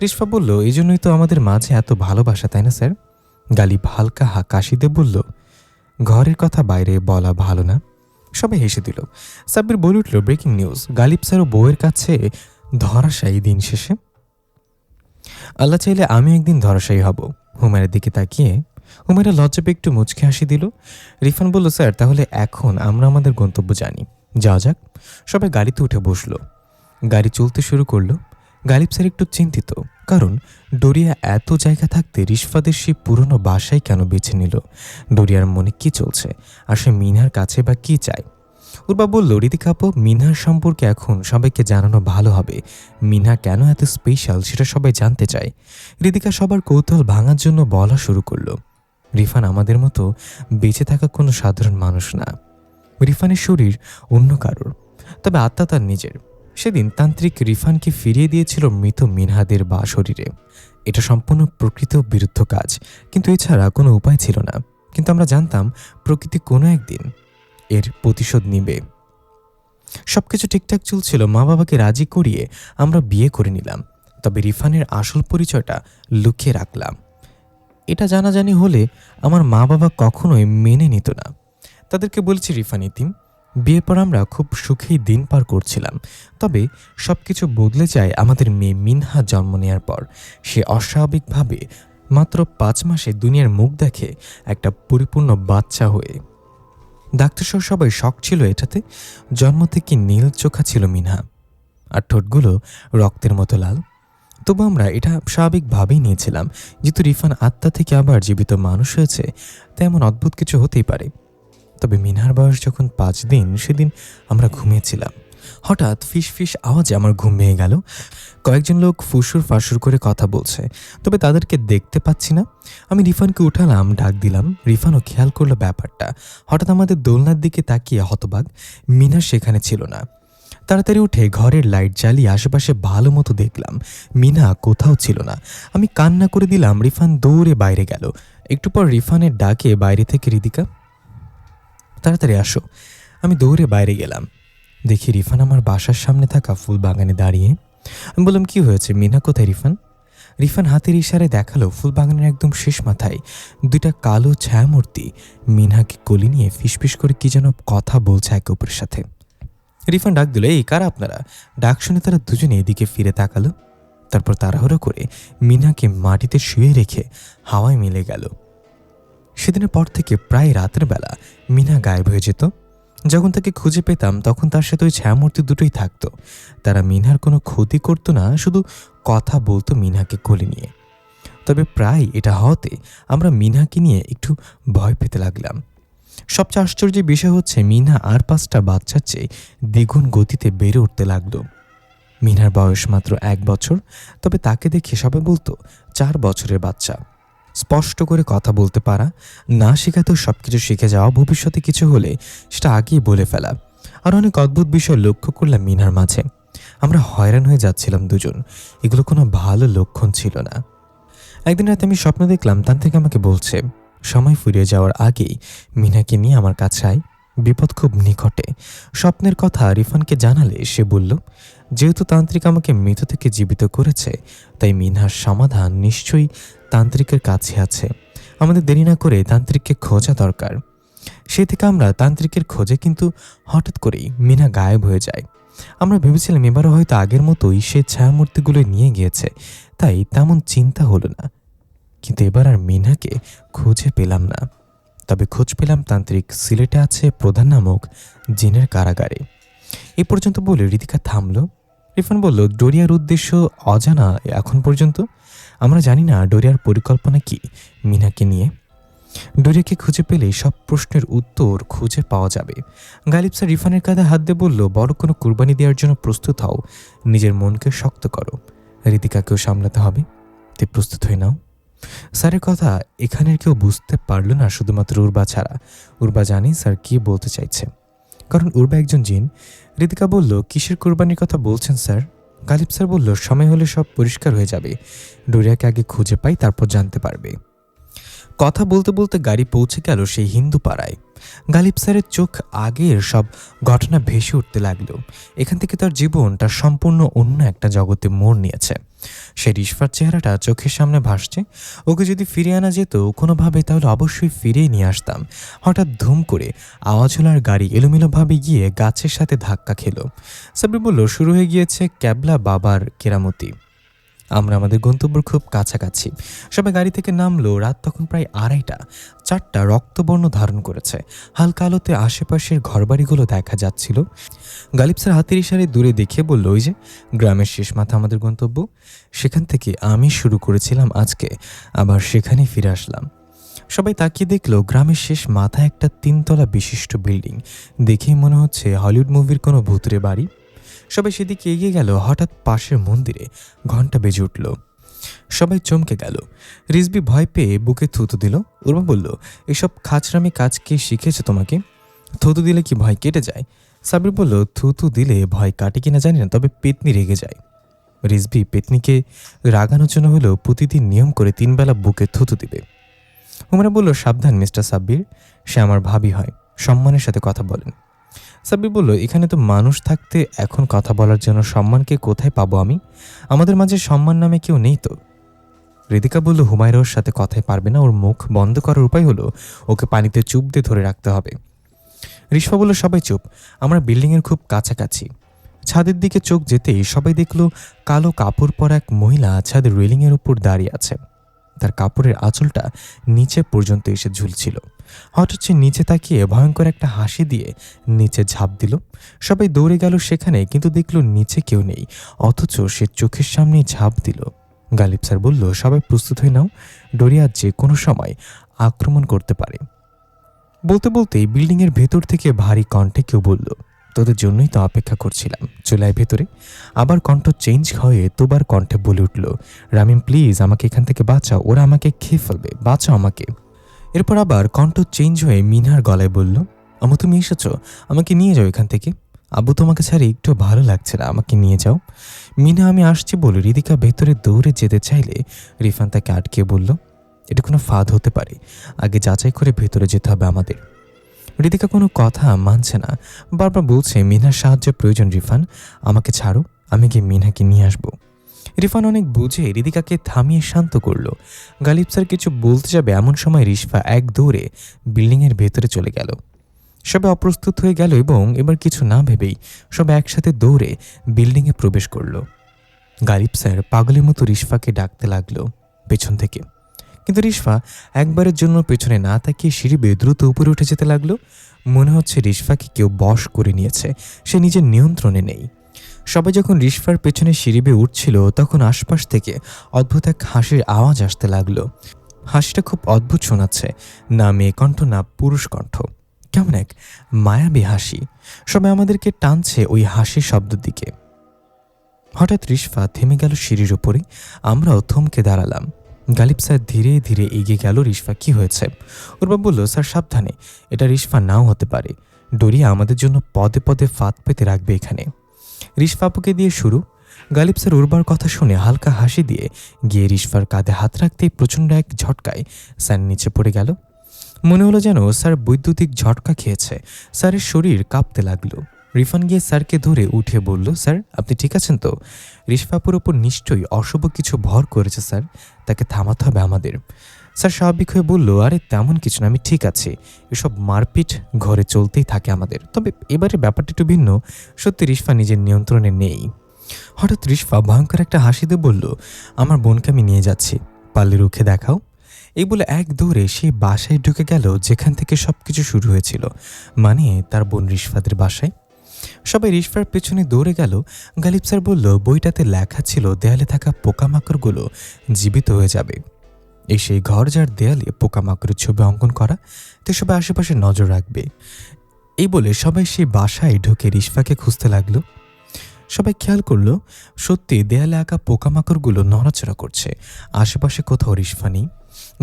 রিশফা বলল, এই জন্যই তো আমাদের মাঝে এত ভালোবাসা, তাই না স্যার? গালিব হালকা কাশিতে বলল, ঘরের কথা বাইরে বলা ভালো না। সবাই হেসে দিল। সাব্বির বলে উঠল, ব্রেকিং নিউজ, গালিব স্যার ও বউয়ের কাছে ধরাশায়ী দিন শেষে। আল্লাহ চাইলে আমি একদিন ধরাশায়ী হব। হুমায়রার দিকে তাকিয়ে হুমায়রা লজ্জা পেয়ে একটু মুচকি হাসি দিল। রিফান বলল, স্যার, তাহলে এখন আমরা আমাদের গন্তব্য জানি, যাওয়া যাক। সবাই গাড়িতে উঠে বসলো। গাড়ি চলতে শুরু করলো। গালিব স্যার একটু চিন্তিত, কারণ ডোরিয়া এত জায়গা থাকতে রিশফাদের সেই পুরনো বাসায় কেন বেছে নিল? ডোরিয়ার মনে কি চলছে, আর সে মিনহার কাছে বা কি চায়? উর্বা বলল, ঋতিকা আপু, মিনহার সম্পর্কে এখন সবাইকে জানানো ভালো হবে। মিনহা কেন এত স্পেশাল সেটা সবাই জানতে চায়। ঋতিকা সবার কৌতূহল ভাঙার জন্য বলা শুরু করলো, রিফান আমাদের মতো বেঁচে থাকা কোনো সাধারণ মানুষ না। রিফানের শরীর অন্য কারোর, তবে আত্মা তার নিজের। সেদিন তান্ত্রিক রিফানকে ফিরিয়ে দিয়েছিল মৃত মিনহাদের বা শরীরে। এটা সম্পূর্ণ প্রকৃত বিরুদ্ধ কাজ, কিন্তু এছাড়া কোনো উপায় ছিল না। কিন্তু আমরা জানতাম প্রকৃতি কোনো একদিন এর প্রতিশোধ নিবে। সবকিছু ঠিকঠাক চলছিল। মা বাবাকে রাজি করিয়ে আমরা বিয়ে করে নিলাম, তবে রিফানের আসল পরিচয়টা লুকিয়ে রাখলাম। এটা জানাজানি হলে আমার মা বাবা কখনোই মেনে নিত না। তাদেরকে বলেছি রিফান ইতিম। বিয়ের পর আমরা খুব সুখেই দিন পার করছিলাম। তবে সব কিছু বদলে যায় আমাদের মেয়ে মিনহা জন্ম নেওয়ার পর। সে অস্বাভাবিকভাবে মাত্র 5 মাসে দুনিয়ার মুখ দেখে একটা পরিপূর্ণ বাচ্চা হয়ে। ডাক্তারসহ সবাই শক ছিল এটাতে। জন্ম থেকে নীল চোখা ছিল মিনহা, আর ঠোঁটগুলো রক্তের মতো লাল। তবু আমরা এটা স্বাভাবিকভাবেই নিয়েছিলাম, যেহেতু রিফান আত্মা থেকে আবার জীবিত মানুষ হয়েছে, তেমন অদ্ভুত কিছু হতেই পারে। তবে মিনহার বয়স যখন 5 দিন, সেদিন আমরা ঘুমিয়েছিলাম। হঠাৎ ফিস ফিস আওয়াজে আমার ঘুম ভেঙে গেল। কয়েকজন লোক ফুসুর ফাসুর করে কথা বলছে, তবে তাদেরকে দেখতে পাচ্ছি না। আমি রিফানকে উঠালাম, ডাক দিলাম। রিফানও খেয়াল করলো ব্যাপারটা। হঠাৎ আমাদের দোলনার দিকে তাকিয়ে হতবাক, মিনহা সেখানে ছিল না। তাড়াতাড়ি উঠে ঘরের লাইট জ্বালিয়ে আশেপাশে ভালো মতো দেখলাম, মিনহা কোথাও ছিল না। আমি কান্না করে দিলাম। রিফান দৌড়ে বাইরে গেল। একটু পর রিফানের ডাকে বাইরে থেকে, ঋতিকা, তাড়াতাড়ি আসো। আমি দৌড়ে বাইরে গেলাম। দেখি রিফান আমার বাসার সামনে থাকা ফুল বাগানে দাঁড়িয়ে। আমি বললাম, কি হয়েছে, মিনহা কোথায় রিফান? রিফান হাতের ইশারায় দেখালো ফুল বাগানের একদম শেষ মাথায় 2টা কালো ছায়ামূর্তি মিনহাকে কোলে নিয়ে ফিসফিস করে কি যেন কথা বলছে একে অপরের সাথে। রিফান ডাক দিল, এই কারা আপনারা? ডাক শুনে তারা দুজনে এদিকে ফিরে তাকালো। তারপর তাড়াহুড়ো করে মিনহাকে মাটিতে শুয়ে রেখে হাওয়ায় মিলে গেল। সেদিনের পর থেকে প্রায় রাতের বেলা মিনহা গায়েব হয়ে যেত। যখন তাকে খুঁজে পেতাম তখন তার সাথে ওই ছায়ামূর্তি দুটোই থাকতো। তারা মিনহার কোনো ক্ষতি করতো না, শুধু কথা বলতো মিনহাকে কোলে নিয়ে। তবে প্রায় এটা হওয়াতে আমরা মিনহাকে নিয়ে একটু ভয় পেতে লাগলাম। সবচেয়ে আশ্চর্যের বিষয় হচ্ছে, মিনহা আর 5টা বাচ্চার চেয়ে দ্বিগুণ গতিতে বেড়ে উঠতে লাগলো। মিনহার বয়স মাত্র 1 বছর, তবে তাকে দেখে সবাই বলতো 4 বছরের বাচ্চা। স্পষ্ট করে কথা বলতে পারা, না শেখাতেও সবকিছু শিখে যাওয়া, ভবিষ্যতে কিছু হলে সেটা আগেই বলে ফেলা। আর অনেক অদ্ভুত বিষয় লক্ষ্য করলাম মিনহার মাঝে। আমরা হয়রান হয়ে যাচ্ছিলাম দুজন। এগুলো কোনো ভালো লক্ষণ ছিল না। একদিন রাতে আমি স্বপ্ন দেখলাম তান্ত্রিক আমাকে বলছে, সময় ফুরিয়ে যাওয়ার আগেই মিনহাকে নিয়ে আমার কাছে আয়, বিপদ খুব নিকটে। স্বপ্নের কথা রিফানকে জানালে সে বলল, যেহেতু তান্ত্রিক আমাকে মৃত থেকে জীবিত করেছে, তাই মিনহার সমাধান নিশ্চয়ই তান্ত্রিকের কাছে আছে। আমাদের দেরি না করে তান্ত্রিককে খোঁজা দরকার। সেই থেকে আমরা তান্ত্রিকের খোঁজে, কিন্তু হঠাৎ করেই মিনহা গায়েব হয়ে যায়। আমরা ভেবেছিলাম এবারও হয়তো আগের মতোই সে ছায়ামূর্তিগুলো নিয়ে গিয়েছে, তাই তেমন চিন্তা হলো না। কিন্তু এবার আর মিনহাকে খুঁজে পেলাম না। তবে খোঁজ পেলাম তান্ত্রিক সিলেটে আছে প্রধান নামক জিনের কারাগারে। এই পর্যন্ত বলে ঋতিকা থামল। রিফান বলল, ডোরিয়ার উদ্দেশ্য অজানা এখন পর্যন্ত। আমরা জানি না ডোরিয়ার পরিকল্পনা কি মিনহাকে নিয়ে। ডোরিয়াকে খুঁজে পেলে সব প্রশ্নের উত্তর খুঁজে পাওয়া যাবে। গালিব স্যার রিফানের কাঁধে হাত দিয়ে বলল, বড় কোনো কুরবানি দেওয়ার জন্য প্রস্তুত হও, নিজের মনকে শক্ত করো, ঋতিকাকেও সামলাতে হবে, তে প্রস্তুত হয়ে নাও। স্যারের কথা এখানের কেউ বুঝতে পারল না, শুধুমাত্র উর্বা ছাড়া। উর্বা জানি স্যার কি বলতে চাইছে, কারণ উর্বা একজন জিন। ঋতিকা বলল, কিসের কুরবানির কথা বলছেন স্যার? গালিব স্যার বলল, সময় হলে সব পরিষ্কার হয়ে যাবে, ডোরিয়াকে আগে খুঁজে পাই, তারপর জানতে পারবে। কথা বলতে বলতে গাড়ি পৌঁছে গেল সেই হিন্দু পাড়ায়। গালিব স্যারের চোখ আগের সব ঘটনা ভেসে উঠতে লাগলো। এখান থেকে তার জীবনটা সম্পূর্ণ অন্য একটা জগতে মোড় নিয়েছে। সেই রিশফার চেহারাটা চোখের সামনে ভাসছে। ওকে যদি ফিরিয়ে আনা যেত কোনোভাবে, তাহলে অবশ্যই ফিরিয়ে নিয়ে আসতাম। হঠাৎ ধুম করে আওয়াজ হলো আর গাড়ি এলোমেলোভাবে গিয়ে গাছের সাথে ধাক্কা খেলো। সাব্বির বলল, শুরু হয়ে গিয়েছে ক্যাবলা বাবার কেরামতি। আমরা আমাদের গন্তব্যের খুব কাছাকাছি। সবাই গাড়ি থেকে নামলো। রাত তখন প্রায় 2:30। চারটা রক্তবর্ণ ধারণ করেছে। হালকা আলোতে আশেপাশের ঘরবাড়িগুলো দেখা যাচ্ছিল। গালিব স্যার হাতের ইশারায় দূরে দেখিয়ে বলল, ওই যে গ্রামের শেষ মাথা আমাদের গন্তব্য। সেখান থেকে আমি শুরু করেছিলাম আজকে, আবার সেখানেই ফিরে আসলাম। সবাই তাকিয়ে দেখলো গ্রামের শেষ মাথায় একটা 3তলা বিশিষ্ট বিল্ডিং। দেখেই মনে হচ্ছে হলিউড মুভির কোনো ভূতুরে বাড়ি। সবাই সেদিকে এগিয়ে গেল। হঠাৎ পাশের মন্দিরে ঘন্টা বেজে উঠল। সবাই চমকে গেল। রিজবি ভয় পেয়ে বুকে থুতু দিল। উর্বা বলল, এসব খাচরামি কাজ কে শিখেছে তোমাকে? থুতু দিলে কি ভয় কেটে যায়? সাবির বলল, থুতু দিলে ভয় কাটে কিনা জানি না, তবে পেতনি রেগে যায়। রিজবি পেতনিকে রাগানোর জন্য হলেও প্রতিদিন নিয়ম করে 3 বেলা বুকে থুতু দিবে। হুমরা বলল, সাবধান মিস্টার সাব্বির, সে আমার ভাবি হয়, সম্মানের সাথে কথা বলেন। সাব্বির বলল, এখানে তো মানুষ থাকতে এখন কথা বলার জন্য সম্মানকে কোথায় পাবো আমি? আমাদের মাঝে সম্মান নামে কেউ নেই তো। ঋতিকা বলল, হুমায়রা ওর সাথে কথায় পারবে না, ওর মুখ বন্ধ করার উপায় হলো ওকে পানিতে চুপ দিয়ে ধরে রাখতে হবে। রিশফা বলল, সবাই চুপ, আমরা বিল্ডিংয়ের খুব কাছাকাছি। ছাদের দিকে চোখ যেতেই সবাই দেখল কালো কাপড় পরা এক মহিলা ছাদের রেলিংয়ের উপর দাঁড়িয়ে আছে। তার কাপড়ের আঁচলটা নিচে পর্যন্ত এসে ঝুলছিল। হঠাৎ সে নিচে তাকিয়ে ভয়ঙ্কর একটা হাসি দিয়ে নিচে ঝাঁপ দিল। সবাই দৌড়ে গেল সেখানে, কিন্তু দেখল নিচে কেউ নেই, অথচ সে চোখের সামনেই ঝাঁপ দিল। গালিব স্যার বলল, সবাই প্রস্তুত হয়ে নাও, ডোরিয়া যে কোনো সময় আক্রমণ করতে পারে। বলতে বলতেই বিল্ডিংয়ের ভেতর থেকে ভারী কণ্ঠে কেউ বলল, তোদের জন্যই তো অপেক্ষা করছিলাম, চলে আয় ভেতরে। আবার কণ্ঠ চেঞ্জ হয়ে তোবার কণ্ঠে বলে উঠল, রামিম প্লিজ আমাকে এখান থেকে বাঁচাও, ওরা আমাকে খেয়ে ফেলবে, বাঁচাও আমাকে। এরপর আবার কণ্ঠ চেঞ্জ হয়ে মিনার গলায় বলল, আমু তুমি এসেছ, আমাকে নিয়ে যাও এখান থেকে। আবু তোমাকে ছাড়া একটু ভালো লাগছে না, আমাকে নিয়ে যাও। মিনা আমি আসছি বলে রিদিকা ভেতরে দৌড়ে যেতে চাইলে রিফান তাকে আটকে বলল, এটা কোনো ফাঁদ হতে পারে, আগে যাচাই করে ভেতরে যেতে হবে আমাদের। রিদিকা কোনো কথা মানছে না, বারবার বলছে মিনার সাহায্যের প্রয়োজন রিফান, আমাকে ছাড়ো, আমি গিয়ে মিনাকে নিয়ে আসবো। রিফান অনেক বুঝে রিদিকাকে থামিয়ে শান্ত করল। গালিব স্যার কিছু বলতে যাবে এমন সময় রিশফা এক দৌড়ে বিল্ডিংয়ের ভেতরে চলে গেল। সবাই অপ্রস্তুত হয়ে গেল এবং এবার কিছু না ভেবেই সবাই একসাথে দৌড়ে বিল্ডিংয়ে প্রবেশ করল। গালিব স্যার পাগলের মতো রিশফাকে ডাকতে লাগলো পেছন থেকে, কিন্তু রিশফা একবারের জন্য পেছনে না তাকিয়ে সিঁড়ি বেয়ে দ্রুত উপরে উঠে যেতে লাগলো। মনে হচ্ছে রিশফাকে কেউ বশ করে নিয়েছে, সে নিজের নিয়ন্ত্রণে নেই। সবাই যখন রিশফার পেছনে সিঁড়ি বেয়ে উঠছিল তখন আশপাশ থেকে অদ্ভুত এক হাসির আওয়াজ আসতে লাগলো। হাসিটা খুব অদ্ভুত শোনাচ্ছে, না মেয়ে কণ্ঠ না পুরুষ কণ্ঠ, কেমন এক মায়াবী হাসি। সবাই আমাদেরকে টানছে ওই হাসির শব্দের দিকে। হঠাৎ রিশফা থেমে গেল সিঁড়ির উপরে, আমরাও থমকে দাঁড়ালাম। গালিব স্যার ধীরে ধীরে এগিয়ে গেল। রিশফা কি হয়েছে? ওরবা বলল, স্যার সাবধানে, এটা রিশফা নাও হতে পারে, ডোরিয়া আমাদের জন্য পদে পদে ফাঁদ পেতে রাখবে এখানে। রিশফাপুকে দিয়ে শুরু। গালিব স্যার উর্বার কথা শুনে হালকা হাসি দিয়ে গিয়ে রিশফার কাঁধে হাত রাখতেই প্রচণ্ড এক ঝটকায় স্যার নিচে পড়ে গেল। মনে হলো যেন স্যার বৈদ্যুতিক ঝটকা খেয়েছে। স্যারের শরীর কাঁপতে লাগলো। রিফান গিয়ে স্যারকে ধরে উঠে বলল, স্যার আপনি ঠিক আছেন তো? রিশফাপুর ওপর নিশ্চয়ই অশুভ কিছু ভর করেছে স্যার, তাকে থামাতে হবে আমাদের। স্যার স্বাভাবিক হয়ে বলল, আরে তেমন কিছু না, আমি ঠিক আছি, এসব মারপিট ঘরে চলতেই থাকে আমাদের, তবে এবারে ব্যাপারটা একটু ভিন্ন, সত্যি রিশফা নিজের নিয়ন্ত্রণে নেই। হঠাৎ রিশফা ভয়ঙ্কর একটা হাসি দিয়ে বলল, আমার বোনকে আমি নিয়ে যাচ্ছি, পারলে রুখে দেখাও। এই বলে এক দৌড়ে সে বাসায় ঢুকে গেল যেখান থেকে সবকিছু শুরু হয়েছিল, মানে তার বোন রিশফাদের বাসায়। সবাই রিশফার পেছনে দৌড়ে গেল। গালিব স্যার বলল, বইটাতে লেখা ছিল দেয়ালে থাকা পোকামাকড়গুলো জীবিত হয়ে যাবে। এই সেই ঘর যার দেয়ালে পোকামাকড়ের ছবি অঙ্কন করা, তো সবাই আশেপাশে নজর রাখবে। এই বলে সবাই সেই বাসায় ঢুকে রিশফাকে খুঁজতে লাগলো। সবাই খেয়াল করলো সত্যি দেয়ালে আঁকা পোকামাকড়গুলো নড়াচড়া করছে। আশেপাশে কোথাও রিশফা নেই।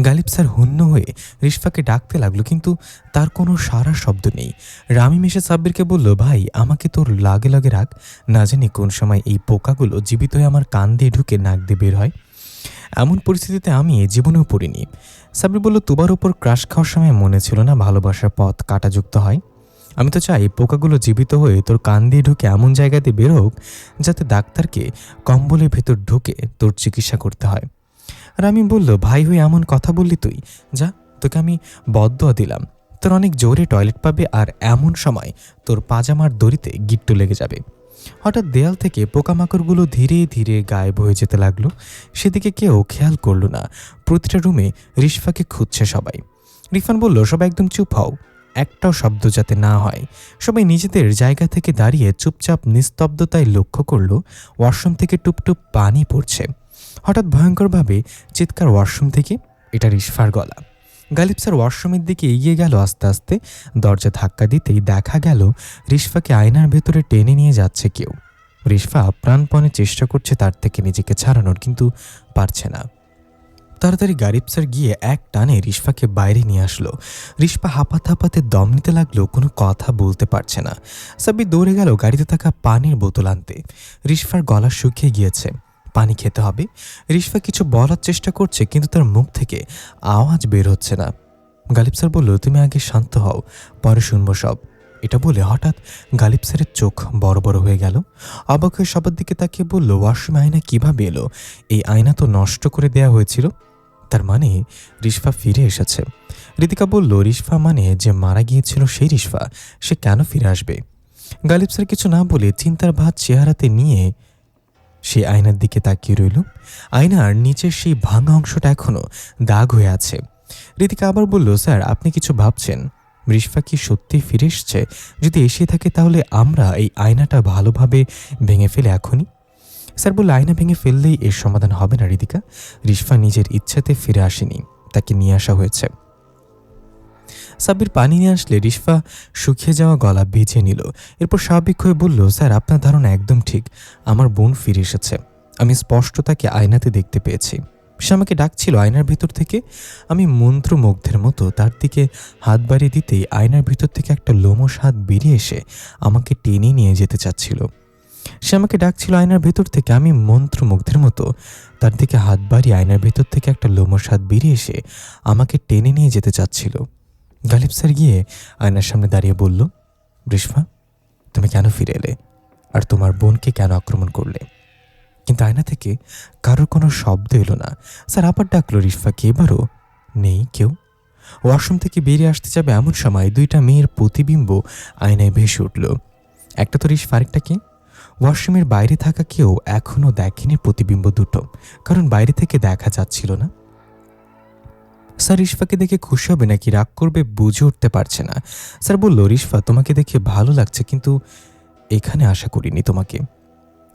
গালিব স্যার হুন্য হয়ে রিশফাকে ডাকতে লাগলো, কিন্তু তার কোনো সারা শব্দ নেই। রামিম এসে সাব্বিরকে বলল, ভাই আমাকে তোর লাগে লাগে রাখ, না জানি কোন সময় এই পোকাগুলো জীবিত হয়ে আমার কান দিয়ে ঢুকে নাক দিয়ে বের হয়। এমন পরিস্থিতিতে আমি জীবনেও পড়িনি। সাব্বির বলল, তোমার উপর ক্রাশ খাওয়ার সময় মনে ছিল না ভালোবাসার পথ কাঁটাযুক্ত হয়? আমি তো চাই পোকাগুলো জীবিত হয়ে তোর কান দিয়ে ঢুকে এমন জায়গাতে বের হোক যাতে ডাক্তারকে কম্বলের ভেতর ঢুকে তোর চিকিৎসা করতে হয়। আর আমি বলল, ভাই হয়ে এমন কথা বললি তুই? যা, তোকে আমি বদদোয়া দিলাম, তোর অনেক জোরে টয়লেট পাবে আর এমন সময় তোর পাজামার দড়িতে গিট্টু লেগে যাবে। হঠাৎ দেয়াল থেকে পোকামাকড়গুলো ধীরে ধীরে গায়েব হয়ে যেতে লাগলো। সেদিকে কেউ খেয়াল করলো না। প্রতিটা রুমে রিশফাকে খুঁজছে সবাই। রিফান বলল, সবাই একদম চুপ হও, একটাও শব্দ যাতে না হয়। সবাই নিজেদের জায়গা থেকে দাঁড়িয়ে চুপচাপ নিস্তব্ধতায় লক্ষ্য করল ওয়াশরুম থেকে টুপটুপ পানি পড়ছে। হঠাৎ ভয়ঙ্করভাবে চিৎকার ওয়াশরুম থেকে। এটা রিশফার গলা। গালিব স্যার ওয়াশরুমের দিকে এগিয়ে গেল আস্তে আস্তে। দরজা ধাক্কা দিতেই দেখা গেল রিশফাকে আয়নার ভেতরে টেনে নিয়ে যাচ্ছে কেউ। রিশফা প্রাণপণে চেষ্টা করছে তার থেকে নিজেকে ছাড়ানোর, কিন্তু পারছে না। তাড়াতাড়ি গালিব স্যার গিয়ে এক টানে রিশফাকে বাইরে নিয়ে আসলো। রিশফা হাঁপাতে হাঁপাতে দম নিতে লাগলো, কোনো কথা বলতে পারছে না। সাব্বির দৌড়ে গেল গাড়িতে থাকা পানির বোতল আনতে। রিশফার গলা শুকিয়ে গিয়েছে, পানি খেতে হবে। রিশফা কিছু বলার চেষ্টা করছে, কিন্তু তার মুখ থেকে আওয়াজ বের হচ্ছে না। গালিব স্যার বলল, তুমি আগে শান্ত হও, পরে শুনবো সব। এটা বলে হঠাৎ গালিব স্যারের চোখ বড় বড় হয়ে গেল। অবাক হয়ে সবার দিকে তাকিয়ে বলল, ওয়াশরুমে আয়না কিভাবে এলো? এই আয়না তো নষ্ট করে দেয়া হয়েছিল। তার মানে রিশফা ফিরে এসেছে। ঋতিকা বলল, রিশফা মানে যে মারা গিয়েছিল সেই রিশফা, সে কেন ফিরে আসবে? গালিব স্যার কিছু না বলে চিন্তার ভাঁজ চেহারাতে নিয়ে সেই আয়নার দিকে তাকিয়ে রইল। আয়নার নিচের সেই ভাঙা অংশটা এখনো দাগ হয়ে আছে। ঋতিকা আবার বলল, স্যার আপনি কিছু ভাবছেন? রিশফা কি সত্যিই ফিরে এসছে? যদি এসে থাকে তাহলে আমরা এই আয়নাটা ভালোভাবে ভেঙে ফেলে এখনই। স্যার বলল, আয়না ভেঙে ফেললেই এর সমাধান হবে না ঋতিকা। রিশফা নিজের ইচ্ছাতে ফিরে আসেনি, তাকে নিয়ে আসা হয়েছে। সাব্বির পানি নিয়ে আসলে রিশফা শুকিয়ে যাওয়া গলা ভিজিয়ে নিল। এরপর স্বাভাবিক হয়ে বলল, স্যার আপনার ধারণা একদম ঠিক, আমার বোন ফিরে এসেছে। আমি স্পষ্ট তাকে আয়নাতে দেখতে পেয়েছি। সে আমাকে ডাকছিল আয়নার ভিতর থেকে। আমি মন্ত্রমুগ্ধের মতো তার দিকে হাত বাড়িয়ে দিতেই আয়নার ভিতর থেকে একটা লোমশ হাত বেরিয়ে এসে আমাকে টেনে নিয়ে যেতে চাচ্ছিল। সে আমাকে ডাকছিল আয়নার ভেতর থেকে। আমি মন্ত্রমুগ্ধের মতো তার দিকে হাত বাড়িয়ে আয়নার ভেতর থেকে একটা লোমশ হাত বেরিয়ে এসে আমাকে টেনে নিয়ে যেতে চাচ্ছিল। গালিব স্যার গিয়ে আয়নার সামনে দাঁড়িয়ে বলল, রিশফা তুমি কেন ফিরে এলে, আর তোমার বোনকে কেন আক্রমণ করলে? কিন্তু আয়না থেকে কারোর কোনো শব্দ এলো না। স্যার আবার ডাকলো রিশফাকে, এবারও নেই কেউ। ওয়াশরুম থেকে বেরিয়ে আসতে যাবে এমন সময় দুইটা মেয়ের প্রতিবিম্ব আয়নায় ভেসে উঠল। একটা তো রিশফা, আরেকটা কে? ওয়াশরুমের বাইরে থাকা কেউ এখনও দেখেনি প্রতিবিম্ব দুটো, কারণ বাইরে থেকে দেখা যাচ্ছিল না। স্যার রিশফাকে দেখে খুশি হবে নাকি রাগ করবে বুঝে উঠতে পারছে না। স্যার বলল, রিশফা তোমাকে দেখে ভালো লাগছে, কিন্তু এখানে আশা করিনি তোমাকে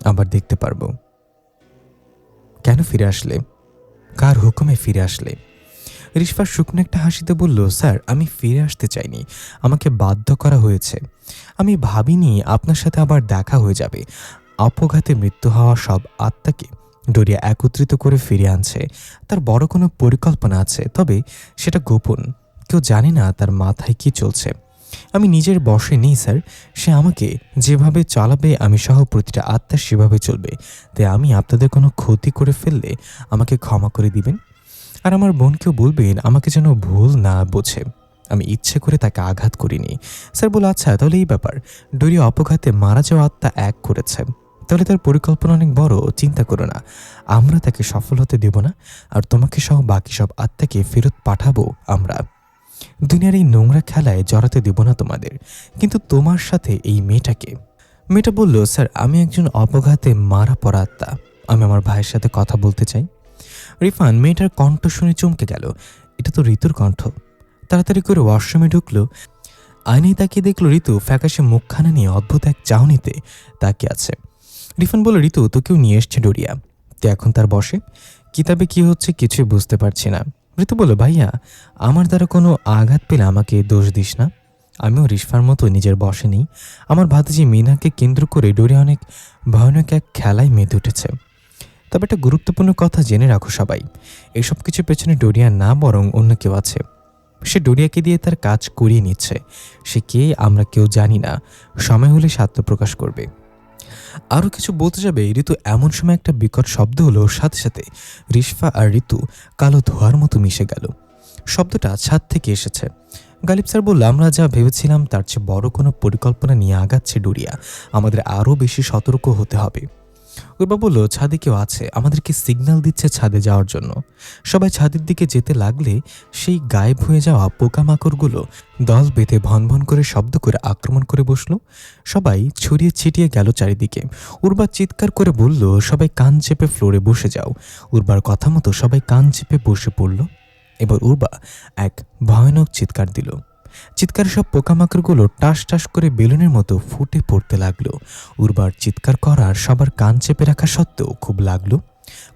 আবার দেখতে পারবো। কেন ফিরে আসলে? কার হুকুমে ফিরে আসলে? রিশফা শুকনো একটা হাসিতে বলল, স্যার আমি ফিরে আসতে চাইনি, আমাকে বাধ্য করা হয়েছে। আমি ভাবিনি আপনার সাথে আবার দেখা হয়ে যাবে। অপঘাতে মৃত্যু হওয়া সব আত্মাকে ডরিয়া একত্রিত করে ফিরে আনছে। তার বড় কোনো পরিকল্পনা আছে, তবে সেটা গোপন, কেউ জানে না তার মাথায় কি চলছে। আমি নিজের বশে নেই স্যার, সে আমাকে যেভাবে চালাবে আমি সহ প্রতিটা আত্মা সেভাবে চলবে। তাই আমি আপনাদের কোনো ক্ষতি করে ফেললে আমাকে ক্ষমা করে দিবেন। আর আমার বোনকেও বলবেন আমাকে যেন ভুল না বোঝে, আমি ইচ্ছে করে তাকে আঘাত করিনি। স্যার বলে, আচ্ছা তাহলে এই ব্যাপার, ডরিয়া অপঘাতে মারা যাওয়া আত্মা এক করেছে, তাহলে তার পরিকল্পনা অনেক বড়। চিন্তা করো না, আমরা তাকে সফল হতে দেব না, আর তোমাকে সহ বাকি সব আত্মাকে ফেরত পাঠাবো আমরা। দুনিয়ার এই নোংরা খেলায় জড়াতে দেব না তোমাদের, কিন্তু তোমার সাথে এই মেয়েটাকে। মেয়েটা বলল, স্যার আমি একজন অপঘাতে মারা পড়া আত্মা, আমি আমার ভাইয়ের সাথে কথা বলতে চাই। রিফান মেয়েটার কণ্ঠ শুনে চমকে গেল, এটা তো ঋতুর কণ্ঠ। তাড়াতাড়ি করে ওয়াশরুমে ঢুকলো। আয়নায় তাকিয়ে দেখলো ঋতু ফ্যাকাশে মুখখানা নিয়ে অদ্ভুত এক চাহনিতে তাকিয়ে আছে। রিফান বলল, ঋতু তোকেও নিয়ে এসছে ডরিয়া, তো এখন তার বসে। কিতাবে কি হচ্ছে কিছুই বুঝতে পারছি না। মৃত বলল, ভাইয়া আমার দ্বারা কোনো আঘাত পেলে আমাকে দোষ দিস না। আমিও রিশফার মতো নিজের বশে নেই। আমার ভাতিজি মিনাকে কেন্দ্র করে ডোরিয়া অনেক ভয়ানক এক খেলায় মেতে উঠেছে। তবে একটা গুরুত্বপূর্ণ কথা জেনে রাখো সবাই, এসব কিছুর পেছনে ডোরিয়া না বরং অন্য কেউ আছে। সে ডোরিয়াকে দিয়ে তার কাজ করিয়ে নিচ্ছে। সে কে আমরা কেউ জানি না, সময় হলে সে আত্মপ্রকাশ করবে। আরও কিছু বলতে যাবে ঋতু এমন সময় একটা বিকট শব্দ হলো, সাথে সাথে রিশফা আর ঋতু কালো ধোঁয়ার মতো মিশে গেল। শব্দটা ছাদ থেকে এসেছে। গালিব স্যার বলল, আমরা যা ভেবেছিলাম তার চেয়ে বড় কোনো পরিকল্পনা নিয়ে আগাচ্ছে ডোরিয়া। আমাদের আরও বেশি সতর্ক হতে হবে। ওইবা বলল, ছাদে কেউ আছে, আমাদেরকে সিগন্যাল দিচ্ছে ছাদে যাওয়ার জন্য। সবাই ছাদের দিকে যেতে লাগলে সেই গায়েব হয়ে যাওয়া পোকামাকড়গুলো দল বেঁধে ভনভন করে শব্দ করে আক্রমণ করে বসলো। সবাই ছড়িয়ে ছিটিয়ে গেল চারিদিকে। উর্বা চিৎকার করে বলল, সবাই কান চেপে ফ্লোরে বসে যাও। উর্বার কথা মতো সবাই কান চেপে বসে পড়ল। এবার উর্বা এক ভয়ানক চিৎকার দিল। চিৎকারে সব পোকামাকড়গুলো টাস টাস করে বেলুনের মতো ফুটে পড়তে লাগলো। উর্বার চিৎকার করার সবার কান চেপে রাখা সত্ত্বেও খুব লাগলো।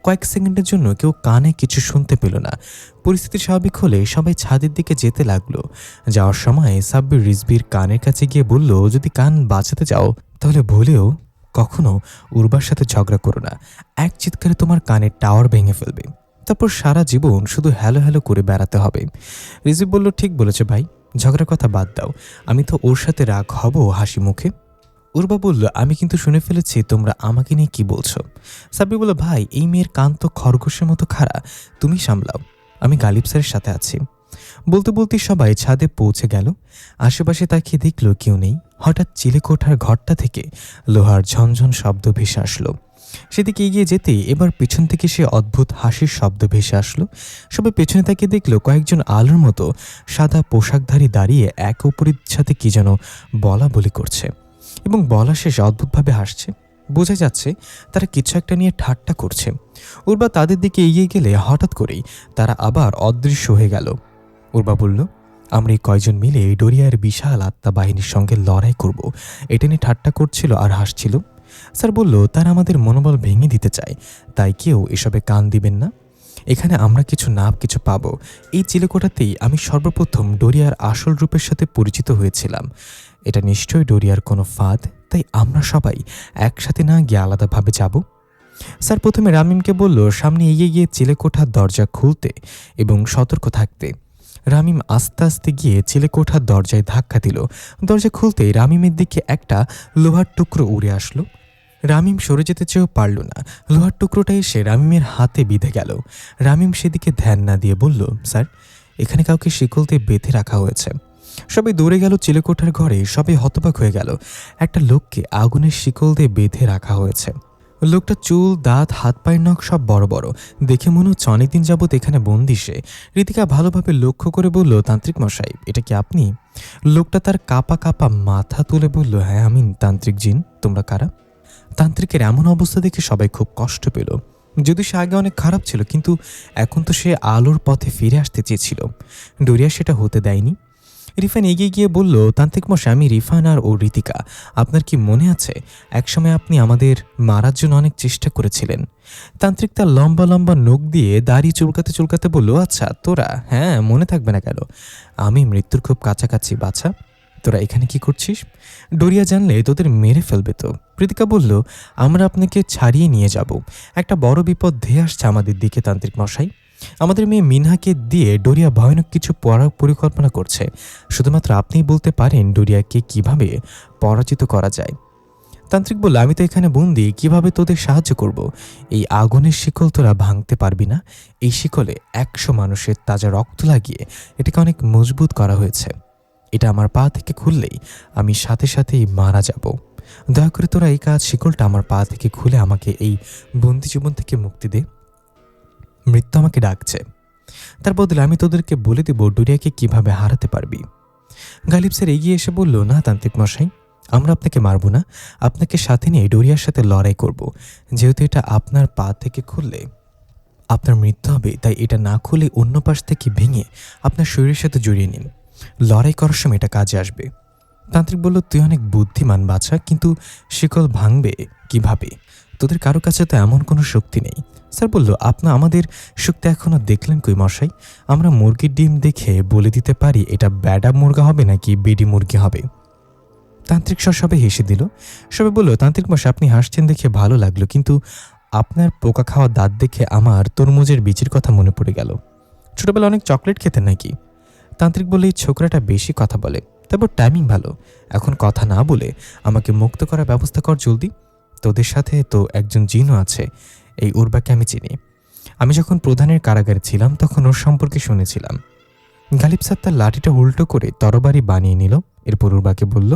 কয়েক সেকেন্ডের জন্য কেউ কানে কিছু শুনতে পেল না। পরিস্থিতি স্বাভাবিক হলে সবাই ছাদের দিকে যেতে লাগলো। যাওয়ার সময় সাব্বির রিজবির কানের কাছে গিয়ে বলল, যদি কান বাঁচাতে চাও তাহলে ভুলেও কখনো উর্বার সাথে ঝগড়া করো না। এক চিৎকারে তোমার কানের টাওয়ার ভেঙে ফেলবে। তারপর সারা জীবন শুধু হ্যালো হ্যালো করে বেড়াতে হবে। রিজবি বলল, ঠিক বলেছে ভাই, ঝগড়ার কথা বাদ দাও। আমি তো ওর সাথে রাগ হব হাসি মুখে। উর্বা বলল, আমি কিন্তু শুনে ফেলেছি তোমরা আমাকে নিয়ে কি বলছো। সাব্বির বলল, ভাই এই মেয়ের কান তো খরগোশের মতো খাড়া, তুমি সামলাও, আমি গালিব স্যারের সাথে আছি। বলতে বলতে সবাই ছাদে পৌঁছে গেল। আশেপাশে তাকিয়ে দেখল কেউ নেই। হঠাৎ চিলেকোঠার ঘরটা থেকে লোহার ঝনঝন শব্দ ভেসে আসলো। সেদিকে এগিয়ে যেতেই এবার পেছন থেকে সে অদ্ভুত হাসির শব্দ ভেসে আসলো। সবাই পেছনে তাকিয়ে দেখল কয়েকজন আলোর মতো সাদা পোশাকধারী দাঁড়িয়ে একে অপরের সাথে কি যেন বলা বলি করছে এবং বলা শেষে অদ্ভুতভাবে হাসছে। বোঝা যাচ্ছে তারা কিছু একটা নিয়ে ঠাট্টা করছে। উর্বা তাদের দিকে এগিয়ে গেলে হঠাৎ করেই তারা আবার অদৃশ্য হয়ে গেল। উর্বা বলল, আমরা এই কয়জন মিলে ডোরিয়ার বিশাল আত্মা বাহিনীর সঙ্গে লড়াই করব, এটা নিয়ে ঠাট্টা করছিল আর হাসছিল। স্যার বলল, তারা আমাদের মনোবল ভেঙে দিতে চায়, তাই কেউ এসবে কান দিবেন না। এখানে আমরা কিছু না কিছু পাবো। এই চিলেকোঠাতেই আমি সর্বপ্রথম ডোরিয়ার আসল রূপের সাথে পরিচিত হয়েছিলাম। এটা নিশ্চয়ই ডোরিয়ার কোনো ফাঁদ, তাই আমরা সবাই একসাথে না গিয়ে আলাদাভাবে যাব। স্যার প্রথমে রামিমকে বলল সামনে এগিয়ে গিয়ে চিলেকোঠার দরজা খুলতে এবং সতর্ক থাকতে। রামিম আস্তে আস্তে গিয়ে চিলেকোঠার দরজায় ধাক্কা দিল। দরজা খুলতেই রামিমের দিকে একটা লোহার টুকরো উড়ে আসলো। রামিম সরে যেতে চেয়েও পারল না। লোহার টুকরোটা এসে রামিমের হাতে বিঁধে গেল। রামিম সেদিকে ধ্যান না দিয়ে বলল, স্যার এখানে কাউকে শিকল দিয়ে বেঁধে রাখা হয়েছে। সবাই দৌড়ে গেল চিলেকোঠার ঘরে। সবাই হতবাক হয়ে গেল। একটা লোককে আগুনের শিকল দিয়ে বেঁধে রাখা হয়েছে। লোকটা চুল, দাঁত, হাত পায়ের নখ সব বড় বড়। দেখে মনে হচ্ছে অনেকদিন যাবৎ এখানে বন্দি সে। ঋতিকা ভালোভাবে লক্ষ্য করে বলল, তান্ত্রিক মশাই এটা কি আপনি? লোকটা তার কাপা কাপা মাথা তুলে বলল, হ্যাঁ আমি তান্ত্রিক জিন। তোমরা কারা? তান্ত্রিকের এমন অবস্থা দেখে সবাই খুব কষ্ট পেল। যদি সে আগে অনেক খারাপ ছিল, কিন্তু এখন তো সে আলোর পথে ফিরে আসতে চেয়েছিল। ডোরিয়া সেটা হতে দেয়নি। রিফান এগিয়ে গিয়ে বলল, তান্ত্রিক মশাই আমি রিফান আর ও ঋতিকা। আপনার কি মনে আছে একসময় আপনি আমাদের মারার জন্য অনেক চেষ্টা করেছিলেন? তান্ত্রিক তার লম্বা লম্বা নখ দিয়ে দাড়ি চুলকাতে চুলকাতে বলল, আচ্ছা তোরা, হ্যাঁ মনে থাকবে না কেন? আমি মৃত্যুর খুব কাছাকাছি বাছা। তোরা এখানে কি করছিস? ডোরিয়া জানলে তোদের মেরে ফেলবে তো। ঋতিকা বলল, আমরা আপনাকে ছাড়িয়ে নিয়ে যাব। একটা বড় বিপদ ধেয়ে আসছে আমাদের দিকে তান্ত্রিক মশাই। আমাদের মেয়ে মিনহাকে দিয়ে ডোরিয়া ভয়ানক কিছু পরিকল্পনা করছে। শুধুমাত্র আপনিই বলতে পারেন ডোরিয়াকে কিভাবে পরাজিত করা যায়। তান্ত্রিক বলল, আমি তো এখানে বন্দি, কিভাবে তোদের সাহায্য করব? এই আগুনের শিকল তোরা ভাঙতে পারবি না। এই শিকলে 100 মানুষের তাজা রক্ত লাগিয়ে এটাকে অনেক মজবুত করা হয়েছে। এটা আমার পা থেকে খুললেই আমি সাথে সাথেই মারা যাব। দয়া করে তোরা এই শিকলটা আমার পা থেকে খুলে আমাকে এই বন্দি জীবন থেকে মুক্তি দে। মৃত্যু আমাকে ডাকছে। তার বদলে আমি তোদেরকে বলে দেব ডোরিয়াকে কিভাবে হারাতে পারবি। গালিব স্যার এগিয়ে এসে বলল, না তান্ত্রিক মশাই, আমরা আপনাকে মারব না। আপনাকে সাথে নিয়ে ডোরিয়ার সাথে লড়াই করব। যেহেতু এটা আপনার পা থেকে খুললে আপনার মৃত্যু হবে, তাই এটা না খুলে অন্য পাশ থেকে ভেঙে আপনার শরীরের সাথে জড়িয়ে নিন। লড়াই করার সময় এটা কাজে আসবে। তান্ত্রিক বলল, তুই অনেক বুদ্ধিমান বাছা, কিন্তু শিকল ভাঙবে কিভাবে? তোদের কারো কাছে তো এমন কোনো শক্তি নেই। স্যার বলল, আমাদের শক্তি এখনও দেখলেন কই মশাই? আমরা মুরগির ডিম দেখে বলে দিতে পারি এটা ব্যাডা মুরগা হবে নাকি বেডি মুরগি হবে। তান্ত্রিক সবে হেসে দিল। সবে বলল, তান্ত্রিক মশাই আপনি হাসছেন দেখে ভালো লাগলো, কিন্তু আপনার পোকা খাওয়া দাঁত দেখে আমার তরমুজের বীজের কথা মনে পড়ে গেল। ছোটবেলা অনেক চকলেট খেতেন নাকি? তান্ত্রিক বললে, এই ছোকরাটা বেশি কথা বলে, তারপর টাইমিং ভালো। এখন কথা না বলে আমাকে মুক্ত করার ব্যবস্থা কর জলদি। তোদের সাথে তো একজন জিনও আছে, এই উর্বাকে আমি চিনি। আমি যখন প্রধানের কারাগারে ছিলাম তখন ওর সম্পর্কে শুনেছিলাম। গালিব স্যার তার লাঠিটা উল্টো করে তরবারি বানিয়ে নিল। এরপর উর্বাকে বলল,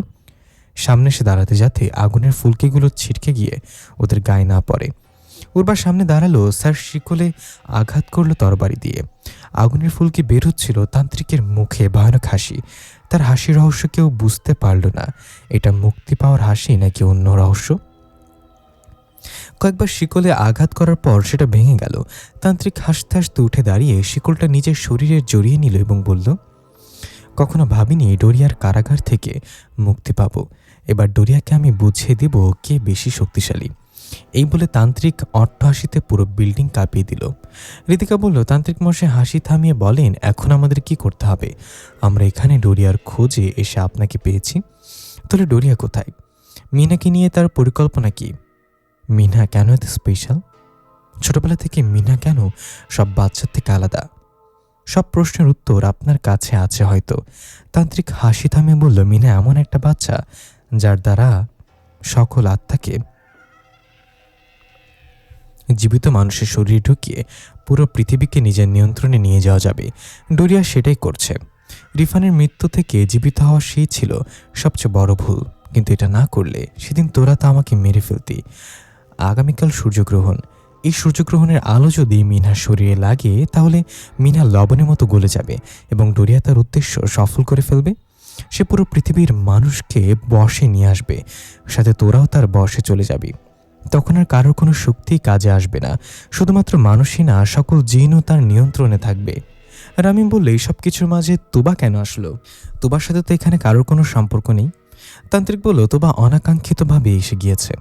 সামনে এসে দাঁড়াতে, যাতে আগুনের ফুলকিগুলো ছিটকে গিয়ে ওদের গায়ে না পড়ে। উর্বার সামনে দাঁড়ালো। স্যার শিকলে আঘাত করলো তরবারি দিয়ে। আগুনের ফুলকি বের হচ্ছিল। তান্ত্রিকের মুখে ভয়ানক হাসি। তার হাসির রহস্য কেউ বুঝতে পারল না। এটা মুক্তি পাওয়ার হাসি নাকি অন্য রহস্য? কয়েকবার শিকলে আঘাত করার পর সেটা ভেঙে গেল। তান্ত্রিক হাসতে হাসতে উঠে দাঁড়িয়ে শিকলটা নিজের শরীরে জড়িয়ে নিল এবং বলল, কখনো ভাবিনি ডোরিয়ার কারাগার থেকে মুক্তি পাব। এবার ডোরিয়াকে আমি বুঝিয়ে দেব কে বেশি শক্তিশালী। এই বলে তান্ত্রিক অট্টহাসিতে পুরো বিল্ডিং কাঁপিয়ে দিল। ঋতিকা বলল, তান্ত্রিক মশাই হাসি থামিয়ে বলেন, এখন আমাদের কি করতে হবে? আমরা এখানে ডোরিয়ার খোঁজে এসে আপনাকে পেয়েছি। তাহলে ডোরিয়া কোথায়? মিনাকে নিয়ে তার পরিকল্পনা কি? মিনা কেন এত স্পেশাল? ছোটবেলা থেকে মিনা কেন সব বাচ্চার থেকে আলাদা? সব প্রশ্নের উত্তর আপনার কাছে আছে হয়তো। তান্ত্রিক হাসি থামিয়ে বলল, মিনা এমন একটা বাচ্চা যার দ্বারা সকল আত্মাকে জীবিত মানুষের শরীরে ঢুকিয়ে পুরো পৃথিবীকে নিজের নিয়ন্ত্রণে নিয়ে যাওয়া যাবে। ডোরিয়া সেটাই করছে। রিফানের মৃত্যু থেকে জীবিত হওয়া সেই ছিল সবচেয়ে বড় ভুল, কিন্তু এটা না করলে সেদিন তোরা তা আমাকে মেরে ফেলতি। আগামীকাল সূর্যগ্রহণ। এই সূর্যগ্রহণের আলো যদি মিনার শরীরে লাগে তাহলে মিনা লবণের মতো গলে যাবে এবং ডোরিয়া তার উদ্দেশ্য সফল করে ফেলবে। সে পুরো পৃথিবীর মানুষকে বশে নিয়ে আসবে, সাথে তোরাও তার বশে চলে যাবি। তখন আর কারোর কোনো শক্তি কাজে আসবে না। শুধুমাত্র মানুষই না, সকল জিনও তার নিয়ন্ত্রণে থাকবে। রামিম বললে, এইসব কিছুর মাঝে তুবা কেন আসলো? তুবার সাথে তো এখানে কারোর কোনো সম্পর্ক নেই। তান্ত্রিক বলল, তুবা অনাকাঙ্ক্ষিতভাবে এসে গিয়েছে।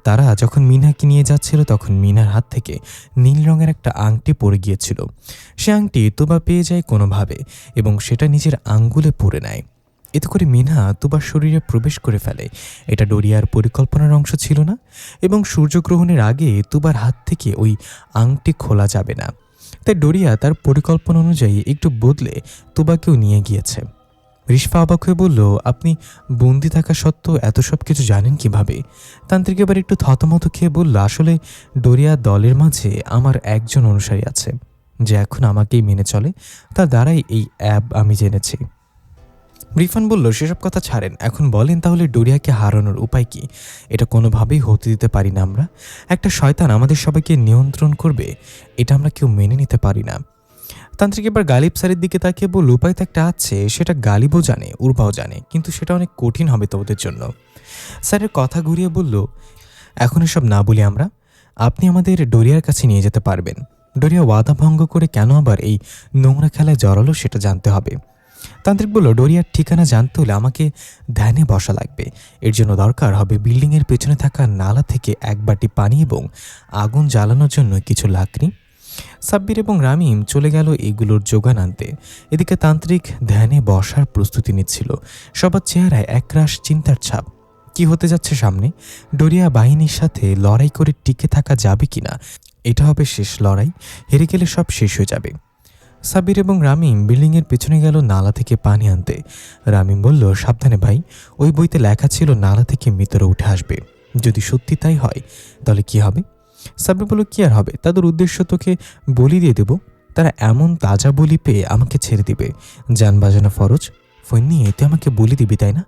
তারা যখন মিনাকে নিয়ে যাচ্ছিল তখন মিনার হাত থেকে নীল রঙের একটা আংটি পড়ে গিয়েছিল। সে আংটি তুবা পেয়ে যায় কোনোভাবে এবং সেটা নিজের আঙ্গুলে পরে নেয়। এতে করে মিনা তুবার শরীরে প্রবেশ করে ফেলে। এটা ডোরিয়ার পরিকল্পনার অংশ ছিল না এবং সূর্যগ্রহণের আগে তুবার হাত থেকে ওই আংটি খোলা যাবে না। তাই ডোরিয়া তার পরিকল্পনা অনুযায়ী একটু বদলে তুবাকেও নিয়ে গিয়েছে। রিশফা অবাক হয়ে বলল, আপনি বন্দি থাকা সত্ত্বেও এত সব কিছু জানেন কিভাবে? তান্ত্রিক এবার একটু থতমত খেয়ে বলল, আসলে ডোরিয়া দলের মাঝে আমার একজন অনুসারী আছে যে এখন আমাকেই মেনে চলে। তার দ্বারাই এই অ্যাব আমি জেনেছি। রিফান বলল, সেসব কথা ছাড়েন, এখন বলেন তাহলে ডোরিয়াকে হারানোর উপায় কি? এটা কোনোভাবেই হতে দিতে পারি না আমরা। একটা শয়তান আমাদের সবাইকে নিয়ন্ত্রণ করবে, এটা আমরা কেউ মেনে নিতে পারি না। তান্ত্রিক এবার গালিব স্যারের দিকে তাকিয়ে বলল, উপায় তো একটা আছে, সেটা গালিবও জানে, উর্বাও জানে, কিন্তু সেটা অনেক কঠিন হবে তো ওদের জন্য। স্যারের কথা ঘুরিয়ে বলল, এখন এসব না বলি আমরা, আপনি আমাদের ডোরিয়ার কাছে নিয়ে যেতে পারবেন। ডোরিয়া ওয়াদা ভঙ্গ করে কেন আবার এই নোংরা খেলায় জড়ালো সেটা জানতে হবে। তান্ত্রিক বলল, ডোরিয়ার ঠিকানা জানতে হলে আমাকে ধ্যানে বসা লাগবে। এর জন্য দরকার হবে বিল্ডিংয়ের পেছনে থাকা নালা থেকে এক বাটি পানি এবং আগুন জ্বালানোর জন্য কিছু লাকড়ি। সাব্বির এবং রামিম চলে গেল এগুলোর যোগান আনতে। এদিকে তান্ত্রিক ধ্যানে বসার প্রস্তুতি নিচ্ছিল। সবার চেহারায় একরাশ চিন্তার ছাপ। কি হতে যাচ্ছে সামনে? ডোরিয়া বাহিনীর সাথে লড়াই করে টিকে থাকা যাবে কিনা? এটা হবে শেষ লড়াই। হেরে গেলে সব শেষ হয়ে যাবে। সাব্বির এবং রামিম বিল্ডিংয়ের পেছনে গেল নালা থেকে পানি আনতে। রামিম বলল, সাবধানে ভাই, ওই বইতে লেখা ছিল নালা থেকে মৃতরা উঠে আসবে। যদি সত্যি তাই হয় তাহলে কি হবে? সাব্বির বলল, কি আর হবে, তাদের উদ্দেশ্য তোকে বলি দিয়ে দেব। তারা এমন তাজা বলি পেয়ে আমাকে ছেড়ে দিবে। যান বাজানো ফরজ, ফোন নিয়ে তুই আমাকে বলি দিবি তাই না?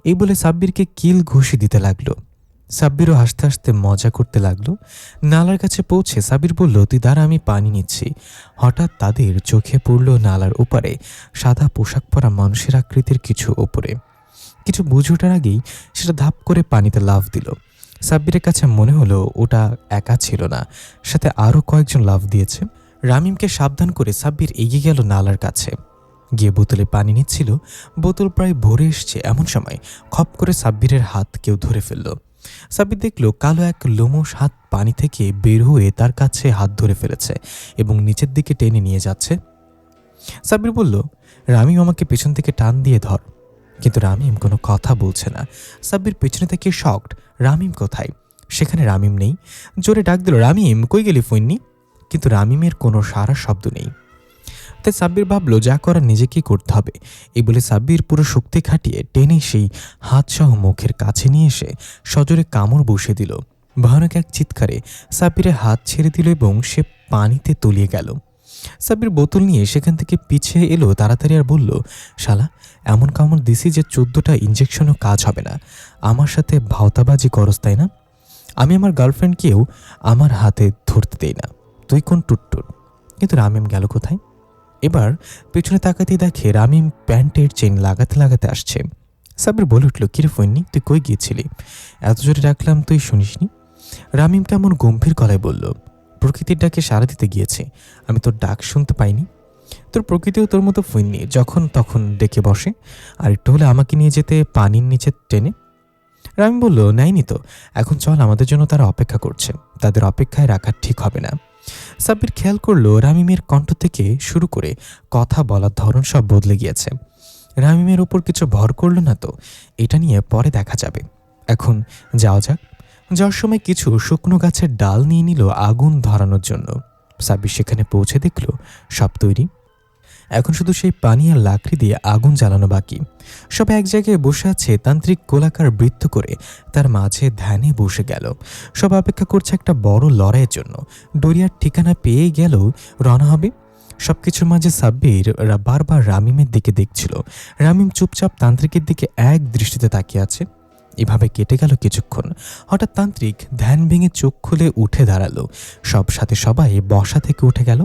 এই বলে সাব্বিরকে কিল ঘুষি দিতে লাগলো। সাব্বিরও হাসতে হাসতে মজা করতে লাগলো। নালার কাছে পৌঁছে সাব্বির বলল, তুই দাঁড়া, আমি পানি নিচ্ছি। হঠাৎ তাদের চোখে পড়ল নালার ওপারে সাদা পোশাক পরা মানুষের আকৃতির কিছু ওপরে। কিছু বুঝে ওঠার আগেই সেটা ধাপ করে পানিতে লাফ দিল। সাব্বিরের কাছে মনে হলো ওটা একা ছিল না, সাথে আরও কয়েকজন লাফ দিয়েছে। রামিমকে সাবধান করে সাব্বির এগিয়ে গেল নালার কাছে, গিয়ে বোতলে পানি নিচ্ছিল। বোতল প্রায় ভরে এসছে এমন সময় খপ করে সাব্বিরের হাত কেউ ধরে ফেলল। সাব্বির দেখল কালো এক লোমশ হাত পানি থেকে বের হয়ে তার কাছে হাত ধরে ফেলেছে এবং নিচের দিকে টেনে নিয়ে যাচ্ছে। সাব্বির বলল, রামিম আমাকে পেছন থেকে টান দিয়ে ধর। কিন্তু রামিম কোনো কথা বলছে না। সাব্বির পেছনে থেকে শকড, রামিম কোথায়? সেখানে রামিম নেই। জোরে ডাক দিল, রামিম কই গেলি ফইন্নি? কিন্তু রামিমের কোনো সারা শব্দ নেই। তাই সাব্বির ভাবল যা করার নিজেকেই করতে হবে। এই বলে সাব্বির পুরো শক্তি খাটিয়ে টেনে সেই হাতসহ মুখের কাছে নিয়ে এসে সজোরে কামড় বসিয়ে দিল। ভয়ানক এক চিৎকারে সাব্বিরের হাত ছেড়ে দিল এবং সে পানিতে তলিয়ে গেল। সাব্বির বোতল নিয়ে সেখান থেকে পিছিয়ে এলো তাড়াতাড়ি আর বলল, শালা এমন কামড় দিছি যে 14টা ইঞ্জেকশনও কাজ হবে না। আমার সাথে ভাওতাবাজি করস তাই না? আমি আমার গার্লফ্রেন্ডকেও আমার হাতে ধরতে দেই না। তুই কোন টুটটুট? কিন্তু রামিম গেল কোথায়? এবার পেছনে তাকাতে দেখে রামিম প্যান্টের চেন লাগাতে লাগাতে আসছে। সাব্বির বলে উঠল, কিরে ফইন্নি, তুই কই গিয়েছিলি? এত জোরে ডাকলাম তুই শুনিসনি? রামিম কেমন গম্ভীর গলায় বলল, প্রকৃতির ডাকে সাড়া দিতে গিয়েছে, আমি তোর ডাক শুনতে পাইনি। তোর প্রকৃতিও তোর মতো ফইন্নি, যখন তখন ডেকে বসে। আর একটু হলে আমাকে নিয়ে যেতে পানির নিচে টেনে। রামিম বলল, নাইনি তো, এখন চল, আমাদের জন্য তারা অপেক্ষা করছে, তাদের অপেক্ষায় রাখা ঠিক হবে না। সাব্বির খেয়াল করলো রামিমের কণ্ঠ থেকে শুরু করে কথা বলার ধরন সব বদলে গিয়েছে। রামিমের ওপর কিছু ভর করলো না তো? এটা নিয়ে পরে দেখা যাবে, এখন যাওয়া যাক। যাওয়ার সময় কিছু শুকনো গাছের ডাল নিয়ে নিল আগুন ধরানোর জন্য। সাব্বির সেখানে পৌঁছে দেখল সব তৈরি। এখন শুধু সেই পানি আর লাকড়ি দিয়ে আগুন জ্বালানো বাকি। সব এক জায়গায় বসে আছে, তান্ত্রিক গোলাকার বৃত্ত করে তার মাঝে ধ্যানে বসে গেল। সব অপেক্ষা করছে একটা বড় লড়াইয়ের জন্য। ডোরিয়ার ঠিকানা পেয়ে গেল রওনা হবে। সবকিছুর মাঝে সাব্বির বারবার রামিমের দিকে দেখছিল। রামিম চুপচাপ তান্ত্রিকের দিকে এক দৃষ্টিতে তাকিয়ে আছে। এভাবে কেটে গেল কিছুক্ষণ। হঠাৎ তান্ত্রিক ধ্যান ভেঙে চোখ খুলে উঠে দাঁড়ালো। সব সাথে সবাই বসা থেকে উঠে গেল।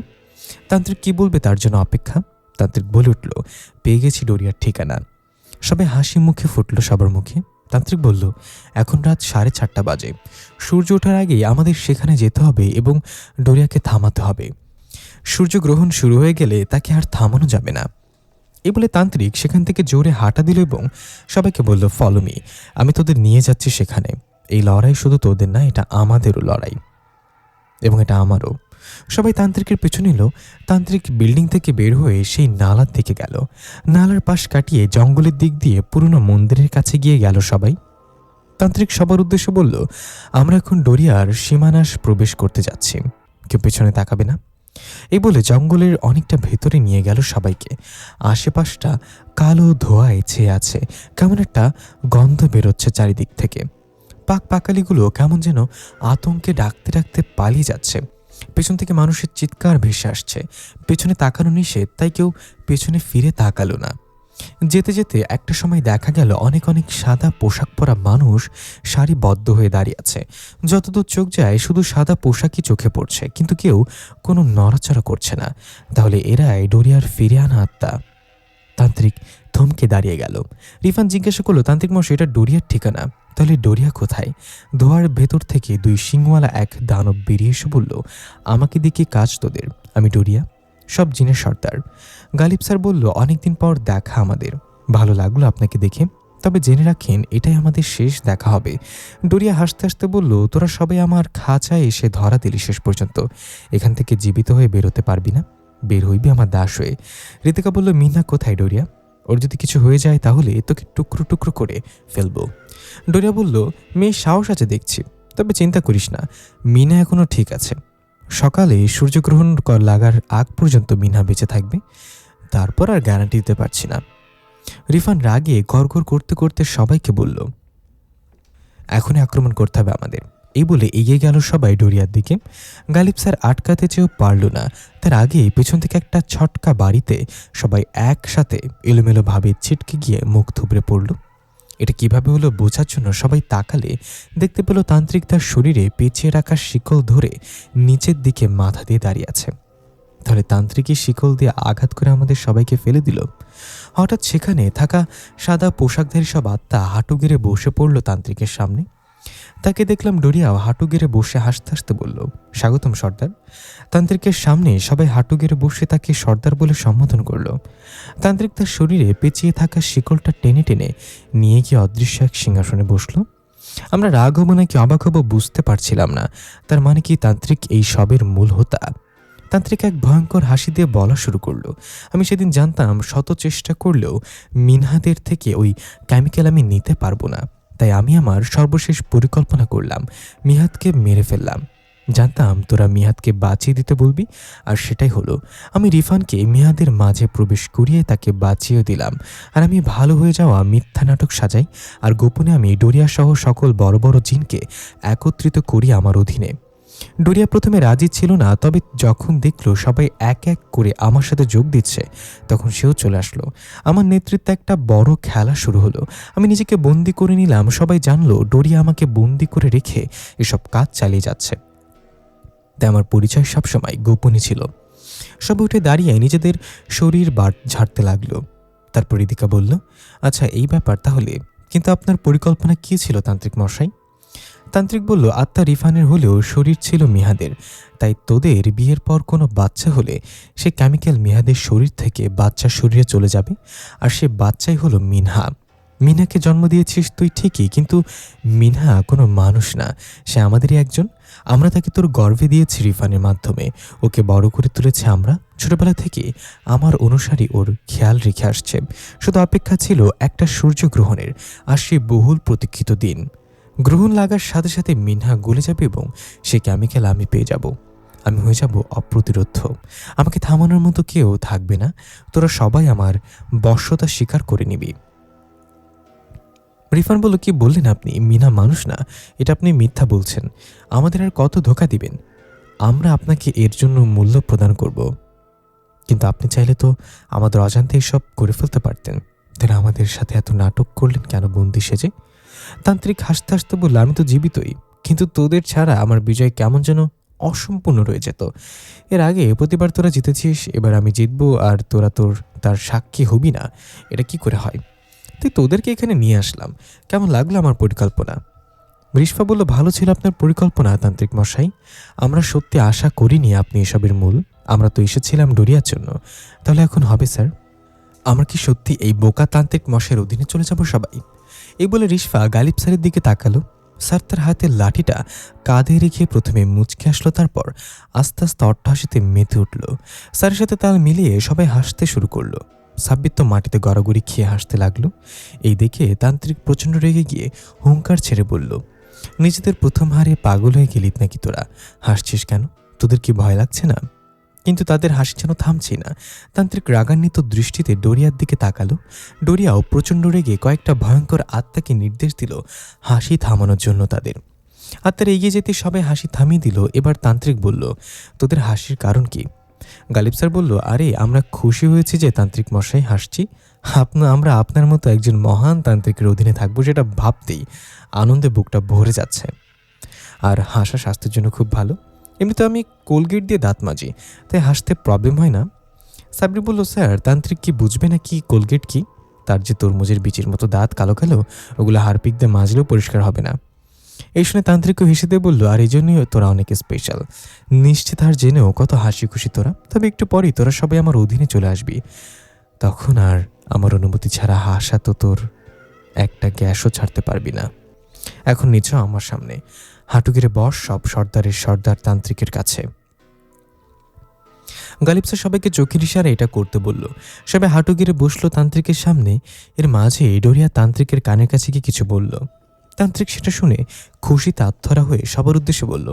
তান্ত্রিক কি বলবে তার জন্য অপেক্ষা। তান্ত্রিক বলে উঠল, পেয়ে গেছি ডোরিয়ার ঠিকানা। সবাই হাসি মুখে ফুটল সবার মুখে। তান্ত্রিক বলল, এখন রাত 4:30 বাজে। সূর্য ওঠার আগেই আমাদের সেখানে যেতে হবে এবং ডোরিয়াকে থামাতে হবে। সূর্যগ্রহণ শুরু হয়ে গেলে তাকে আর থামানো যাবে না। এই বলে তান্ত্রিক সেখান থেকে জোরে হাঁটা দিল এবং সবাইকে বলল, ফলো মি, আমি তোদের নিয়ে যাচ্ছি সেখানে। এই লড়াই শুধু তোদের না, এটা আমাদেরও লড়াই এবং এটা আমারও। সবাই তান্ত্রিকের পেছনে এলো। তান্ত্রিক বিল্ডিং থেকে বের হয়ে সেই নালার দিকে গেল। নালার পাশ কাটিয়ে জঙ্গলের দিক দিয়ে পুরনো মন্দিরের কাছে গিয়ে গেল সবাই। তান্ত্রিক সবার উদ্দেশ্যে বলল, আমরা এখন ডোরিয়ার সীমানাস প্রবেশ করতে যাচ্ছি, কেউ পেছনে তাকাবে না। এই বলে জঙ্গলের অনেকটা ভেতরে নিয়ে গেল সবাইকে। আশেপাশটা কালো ধোঁয়ায় ছেয়ে আছে, কেমন একটা গন্ধ বেরোচ্ছে চারিদিক থেকে। পাকালিগুলো কেমন যেন আতঙ্কে ডাকতে ডাকতে পালিয়ে যাচ্ছে। পেছন থেকে মানুষের চিৎকার ভেসে আসছে। পেছনে তাকানো নিষেধ, তাই কেউ পেছনে ফিরে তাকালো না। যেতে যেতে একটা সময় দেখা গেল অনেক অনেক সাদা পোশাক পরা মানুষ সারিবদ্ধ হয়ে দাঁড়িয়ে আছে। যতদূর চোখ যায় শুধু সাদা পোশাকই চোখে পড়ছে, কিন্তু কেউ কোনো নড়াচড়া করছে না। তাহলে এরাই ডোরিয়ার ফিরে আনা আত্মা। তান্ত্রিক থমকে দাঁড়িয়ে গেল। রিফান জিজ্ঞাসা করলো, তান্ত্রিক মশাই, এটা ডোরিয়ার ঠিকানা, তাহলে ডোরিয়া কোথায়? ধোয়ার ভেতর থেকে 2 শিংওয়ালা এক দানব বেরিয়ে এসে বলল, আমাকে দিকে কাজ তোদের, আমি ডোরিয়া, সব জিনের সর্দার। গালিব স্যার বলল, অনেকদিন পর দেখা আমাদের, ভালো লাগলো আপনাকে দেখে, তবে জেনে রাখেন এটাই আমাদের শেষ দেখা হবে। ডোরিয়া হাসতে হাসতে বলল, তোরা সবাই আমার খাঁচায় এসে ধরা দিলি শেষ পর্যন্ত, এখান থেকে জীবিত হয়ে বেরোতে পারবি না, বের হইবি আমার দাস হয়ে। রিতিকা বলল, মিনা কোথায় ডোরিয়া? ওর যদি কিছু হয়ে যায় তাহলে তোকে টুকরো টুকরো করে ফেলবো। ডোরিয়া বলল, মেয়ে সাহস আছে দেখছি, তবে চিন্তা করিস না, মিনা এখনো ঠিক আছে। সকালে সূর্যগ্রহণ লাগার আগ পর্যন্ত মিনা বেঁচে থাকবে, তারপর আর গ্যারান্টি দিতে পারছি না। রিফান রাগে গড়গড় করতে করতে সবাইকে বলল, এখনই আক্রমণ করতে হবে আমাদের। এই বলে এগিয়ে গেল সবাই ডোরিয়ার দিকে। গালিব স্যার আটকাতে চেয়েও পারল না। তার আগে পেছন থেকে একটা ছটকা বাড়িতে সবাই একসাথে এলোমেলোভাবে ছিটকে গিয়ে মুখ থুবড়ে পড়ল। এটা কিভাবে হলো বোঝার জন্য সবাই তাকালে দেখতে পেল তান্ত্রিক তার শরীরে পেঁচিয়ে রাখা শিকল ধরে নিচের দিকে মাথা দিয়ে দাঁড়িয়ে আছে। তাহলে তান্ত্রিকই শিকল দিয়ে আঘাত করে আমাদের সবাইকে ফেলে দিল। হঠাৎ সেখানে থাকা সাদা পোশাকধারী সব আত্মা হাঁটু গেড়ে বসে পড়ল তান্ত্রিকের সামনে। তাকে দেখলাম ডোরিয়াও হাঁটু গেড়ে বসে হাসতে হাসতে বলল, স্বাগতম সর্দার। তান্ত্রিকের সামনে সবাই হাঁটু গেড়ে বসে তাকে সর্দার বলে সম্বোধন করল। তান্ত্রিক তার শরীরে পেঁচিয়ে থাকা শিকলটা টেনে টেনে নিয়ে গিয়ে অদৃশ্য এক সিংহাসনে বসল। আমরা রাগ হব নাকি অবাক হব বুঝতে পারছিলাম না। তার মানে কি তান্ত্রিক এই সবের মূল হোতা? তান্ত্রিক এক ভয়ঙ্কর হাসি দিয়ে বলা শুরু করলো, আমি সেদিন জানতাম শত চেষ্টা করলেও মিনহাদের থেকে ওই কেমিক্যাল আমি নিতে পারবো না। তাই আমি আমার সর্বশেষ পরিকল্পনা করলাম, মিহাদকে মেরে ফেললাম। জানতাম তোরা মিহাদকে বাঁচিয়ে দিতে বলবি, আর সেটাই হলো। আমি রিফানকে মিহাদের মাঝে প্রবেশ করিয়ে তাকে বাঁচিয়ে দিলাম। আর আমি ভালো হয়ে যাওয়া মিথ্যা নাটক সাজাই, আর গোপনে আমি ডোরিয়া সহ সকল বড় বড় জিনকে একত্রিত করি আমার অধীনে। ডোরিয়া প্রথমে রাজি ছিল না, তবে যখন দেখলো সবাই এক এক করে আমার সাথে যোগ দিচ্ছে, তখন সেও চলে আসলো। আমার নেতৃত্বে একটা বড় খেলা শুরু হলো। আমি নিজেকে বন্দি করে নিলাম। সবাই জানলো ডোরিয়া আমাকে বন্দি করে রেখে এসব কাজ চালিয়ে যাচ্ছে। তাই আমার পরিচয় সবসময় গোপনই ছিল। সব উঠে দাঁড়িয়ে নিজেদের শরীর ঝাড়তে লাগলো। তারপর রিদিকা বলল, আচ্ছা এই ব্যাপার তাহলে, কিন্তু আপনার পরিকল্পনা কী ছিল তান্ত্রিক মশাই? তান্ত্রিক বলল, আত্মা রিফানের হলেও শরীর ছিল মিহাদের। তাই তোদের বিয়ের পর কোনো বাচ্চা হলে সে কেমিক্যাল মিহাদের শরীর থেকে বাচ্চার শরীরে চলে যাবে, আর সে বাচ্চাই হলো মিনহা। মিনহাকে জন্ম দিয়েছিস তুই ঠিকই, কিন্তু মিনহা কোনো মানুষ না, সে আমাদেরই একজন। আমরা তাকে তোর গর্ভে দিয়েছি রিফানের মাধ্যমে, ওকে বড় করে তুলেছে আমরা। ছোটবেলা থেকে আমার অনুসারী ওর খেয়াল রেখে আসছে। শুধু অপেক্ষা ছিল একটা সূর্যগ্রহণের, আর সে বহুল প্রতীক্ষিত দিন। গ্রহণ লাগার সাথে সাথে মিনহা গলে যাবে এবং সে কেমিক্যাল আমি পেয়ে যাব। আমি হয়ে যাব অপ্রতিরোধ্য। আমাকে থামানোর মতো কেউ থাকবে না। তোরা সবাই আমার বশ্যতা স্বীকার করে নিবি। রিফান বলল, কি বললেন আপনি? মিনা মানুষ না, এটা আপনি মিথ্যা বলছেন। আমাদের আর কত ধোঁকা দিবেন? আমরা আপনাকে এর জন্য মূল্য প্রদান করব। কিন্তু আপনি চাইলে তো আমাদের অজান্তে এসব করে ফেলতে পারতেন। তারা আমাদের সাথে এত নাটক করলেন কেন বন্দি সেজে? তান্ত্রিক হাসতে হাসতে বলল, আমি তো জীবিতই, কিন্তু তোদের ছাড়া আমার বিজয় কেমন যেন অসম্পূর্ণ রয়ে যেত। এর আগে প্রতিবার তোরা জিতেছিস, এবার আমি জিতবো আর তোরা তার সাক্ষী হবি না? এটা কি করে হয়? তাই তোদেরকে এখানে নিয়ে আসলাম। কেমন লাগলো আমার পরিকল্পনা? রিশফা বলল, ভালো ছিল আপনার পরিকল্পনা তান্ত্রিক মশাই। আমরা সত্যি আশা করিনি আপনি এসবের মূল। আমরা তো এসেছিলাম ডোরিয়ার জন্য। তাহলে এখন হবে স্যার? আমরা কি সত্যি এই বোকা তান্ত্রিক মশাইয়ের অধীনে চলে যাব সবাই? এই বলে রিশফা গালিব স্যারের দিকে তাকালো। স্যার তার হাতের লাঠিটা কাঁধে রেখে প্রথমে মুচকে আসলো, তারপর আস্তে আস্তে অট্টহাসিতে মেতে উঠল। স্যারের সাথে তাল মিলিয়ে সবাই হাসতে শুরু করলো। সাব্বির তো মাটিতে গড়াগড়ি খেয়ে হাসতে লাগলো। এই দেখে তান্ত্রিক প্রচণ্ড রেগে গিয়ে হুঙ্কার ছেড়ে বলল, নিজেদের প্রথম হারে পাগল হয়ে গেলিত নাকি তোরা? হাসছিস কেন? তোদের কি ভয় লাগছে না? কিন্তু তাদের হাসি যেন থামছে না। তান্ত্রিক রাগান্বিত দৃষ্টিতে ডোরিয়ার দিকে তাকালো। ডোরিয়াও প্রচণ্ড রেগে কয়েকটা ভয়ঙ্কর আত্মাকে নির্দেশ দিল হাসি থামানোর জন্য তাদের। আত্মার এগিয়ে যেতে সবাই হাসি থামিয়ে দিল। এবার তান্ত্রিক বলল, তোদের হাসির কারণ কি? গালিব স্যার বলল, আরে আমরা খুশি হয়েছি যে তান্ত্রিক মশাই হাসছি। আমরা আপনার মতো একজন মহান তান্ত্রিকের অধীনে থাকবো, সেটা ভাবতেই আনন্দে বুকটা ভরে যাচ্ছে। আর হাসা স্বাস্থ্যের জন্য খুব ভালো। এমনিতে আমি কোলগেট দিয়ে দাঁত মাজি, তাই হাসতে প্রবলেম হয় না। সাবরি বলল, স্যার তান্ত্রিক কি বুঝবে না কি কোলগেট কি? তার যে তরমুজের বিচির মতো দাঁত কালো কালো, ওগুলো হারপিক দিয়ে মাজলেও পরিষ্কার হবে না। এই শুনে তান্ত্রিকও হেসে দিয়ে বলল, আর এই জন্যই তোরা অনেক স্পেশাল। নিশ্চিত হার জেনেও কত হাসি খুশি তোরা। তবে একটু পরেই তোরা সবাই আমার অধীনে চলে আসবি। তখন আর আমার অনুমতি ছাড়া হাসা তো তোর একটা গ্যাসও ছাড়তে পারবি না। এখন নিচ আমার সামনে, হাঁটু গেড়ে বস সব সর্দারের সর্দার তান্ত্রিকের কাছে। গালিব স্যার সবাইকে চোখের ইশারা এটা করতে বলল। সবাই হাঁটু গেড়ে বসলো তান্ত্রিকের সামনে। এর মাঝে ডোরিয়া তান্ত্রিকের কানের কাছে গিয়ে কিছু বলল। তান্ত্রিক সেটা শুনে খুশিতে আত্মহারা হয়ে সবার উদ্দেশ্যে বলল,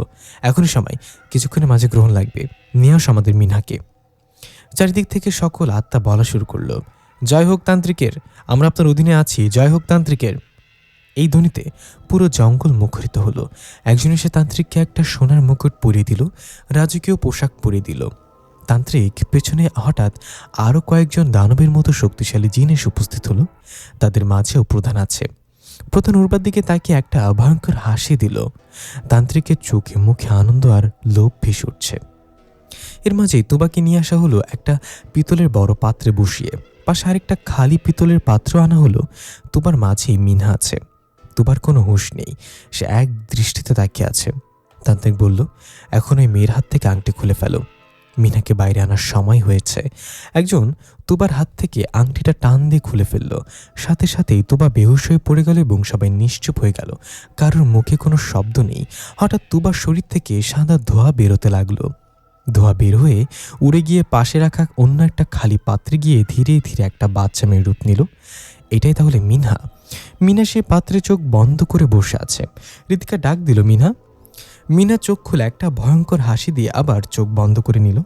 এখনই সময়, কিছুক্ষণের মাঝে গ্রহণ লাগবে, নিয়ে আস আমাদের মিনহাকে। চারিদিক থেকে সকল আত্মা বলা শুরু করলো, জয় হোক তান্ত্রিকের, আমরা আপনার অধীনে আছি, জয় হোক তান্ত্রিকের। এই ধ্বনিতে পুরো জঙ্গল মুখরিত হলো। একজন এসে তান্ত্রিককে একটা সোনার মুকুট পরিয়ে দিল, রাজকীয় পোশাক পরিয়ে দিল। তান্ত্রিক পেছনে হঠাৎ আরও কয়েকজন দানবের মতো শক্তিশালী জিন এসে উপস্থিত হলো। তাদের মাঝেও প্রধান আছে। প্রধান উর্বার দিকে তাকে একটা ভয়ঙ্কর হাসি দিল। তান্ত্রিকের চোখে মুখে আনন্দ আর লোভ ভেসে উঠছে। এর মাঝেই তুবাকে নিয়ে আসা হলো একটা পিতলের বড় পাত্রে বসিয়ে। পাশে আরেকটা খালি পিতলের পাত্র আনা হলো। তুবার মাঝেই মিনহা আছে। তুবার কোনো হুঁশ নেই, সে এক দৃষ্টিতে তাকিয়ে আছে। তান্ত্রিক বলল, এখন ওই মেয়ের হাত থেকে আংটি খুলে ফেলো। মিনাকে বাইরে আনার সময় হয়েছে। একজন তুবার হাত থেকে আংটিটা টান দিয়ে খুলে ফেলল। সাথে সাথেই তুবা বেহুশ হয়ে পড়ে গেল এবং সবাই নিশ্চুপ হয়ে গেল। কারোর মুখে কোনো শব্দ নেই। হঠাৎ তুবার শরীর থেকে সাদা ধোঁয়া বেরোতে লাগলো। ধোঁয়া বের হয়ে উড়ে গিয়ে পাশে রাখা অন্য একটা খালি পাত্রে গিয়ে ধীরে ধীরে একটা বাচ্চা মেয়ের রূপ নিল। এটাই তাহলে মিনহা। মিনা সে পাত্রে চোখ বন্ধ করে বসে আছে। ঋতিকা ডাক দিল, মিনহা। মিনা চোখ খুলে একটা ভয়ঙ্কর হাসি দিয়ে আবার চোখ বন্ধ করে নিল।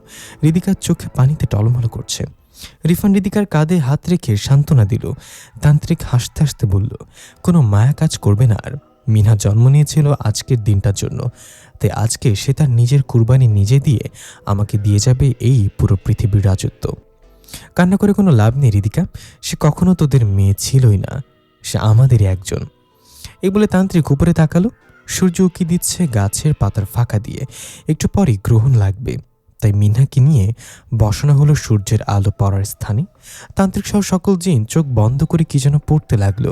ঋতিকার চোখে পানিতে টলমল করছে। রিফান ঋতিকার কাঁধে হাত রেখে সান্ত্বনা দিল। তান্ত্রিক হাসতে হাসতে বলল, কোনো মায়া কাজ করবে না আর। মিনা জন্ম নিয়েছিল আজকের দিনটার জন্য, তাই আজকে সে তার নিজের কুরবানি নিজে দিয়ে আমাকে দিয়ে যাবে এই পুরো পৃথিবীর রাজত্ব। কান্না করে কোনো লাভ নেই ঋতিকা, সে কখনো তোদের মেয়ে ছিলই না, সে আমাদেরই একজন। এই বলে তান্ত্রিক উপরে তাকালো। সূর্য উঁকি দিচ্ছে গাছের পাতার ফাঁকা দিয়ে। একটু পরই গ্রহণ লাগবে, তাই মিনহাকে নিয়ে বসানো হলো সূর্যের আলো পড়ার স্থানে। তান্ত্রিক সহ সকল জিন চোখ বন্ধ করে কি যেন পড়তে লাগলো।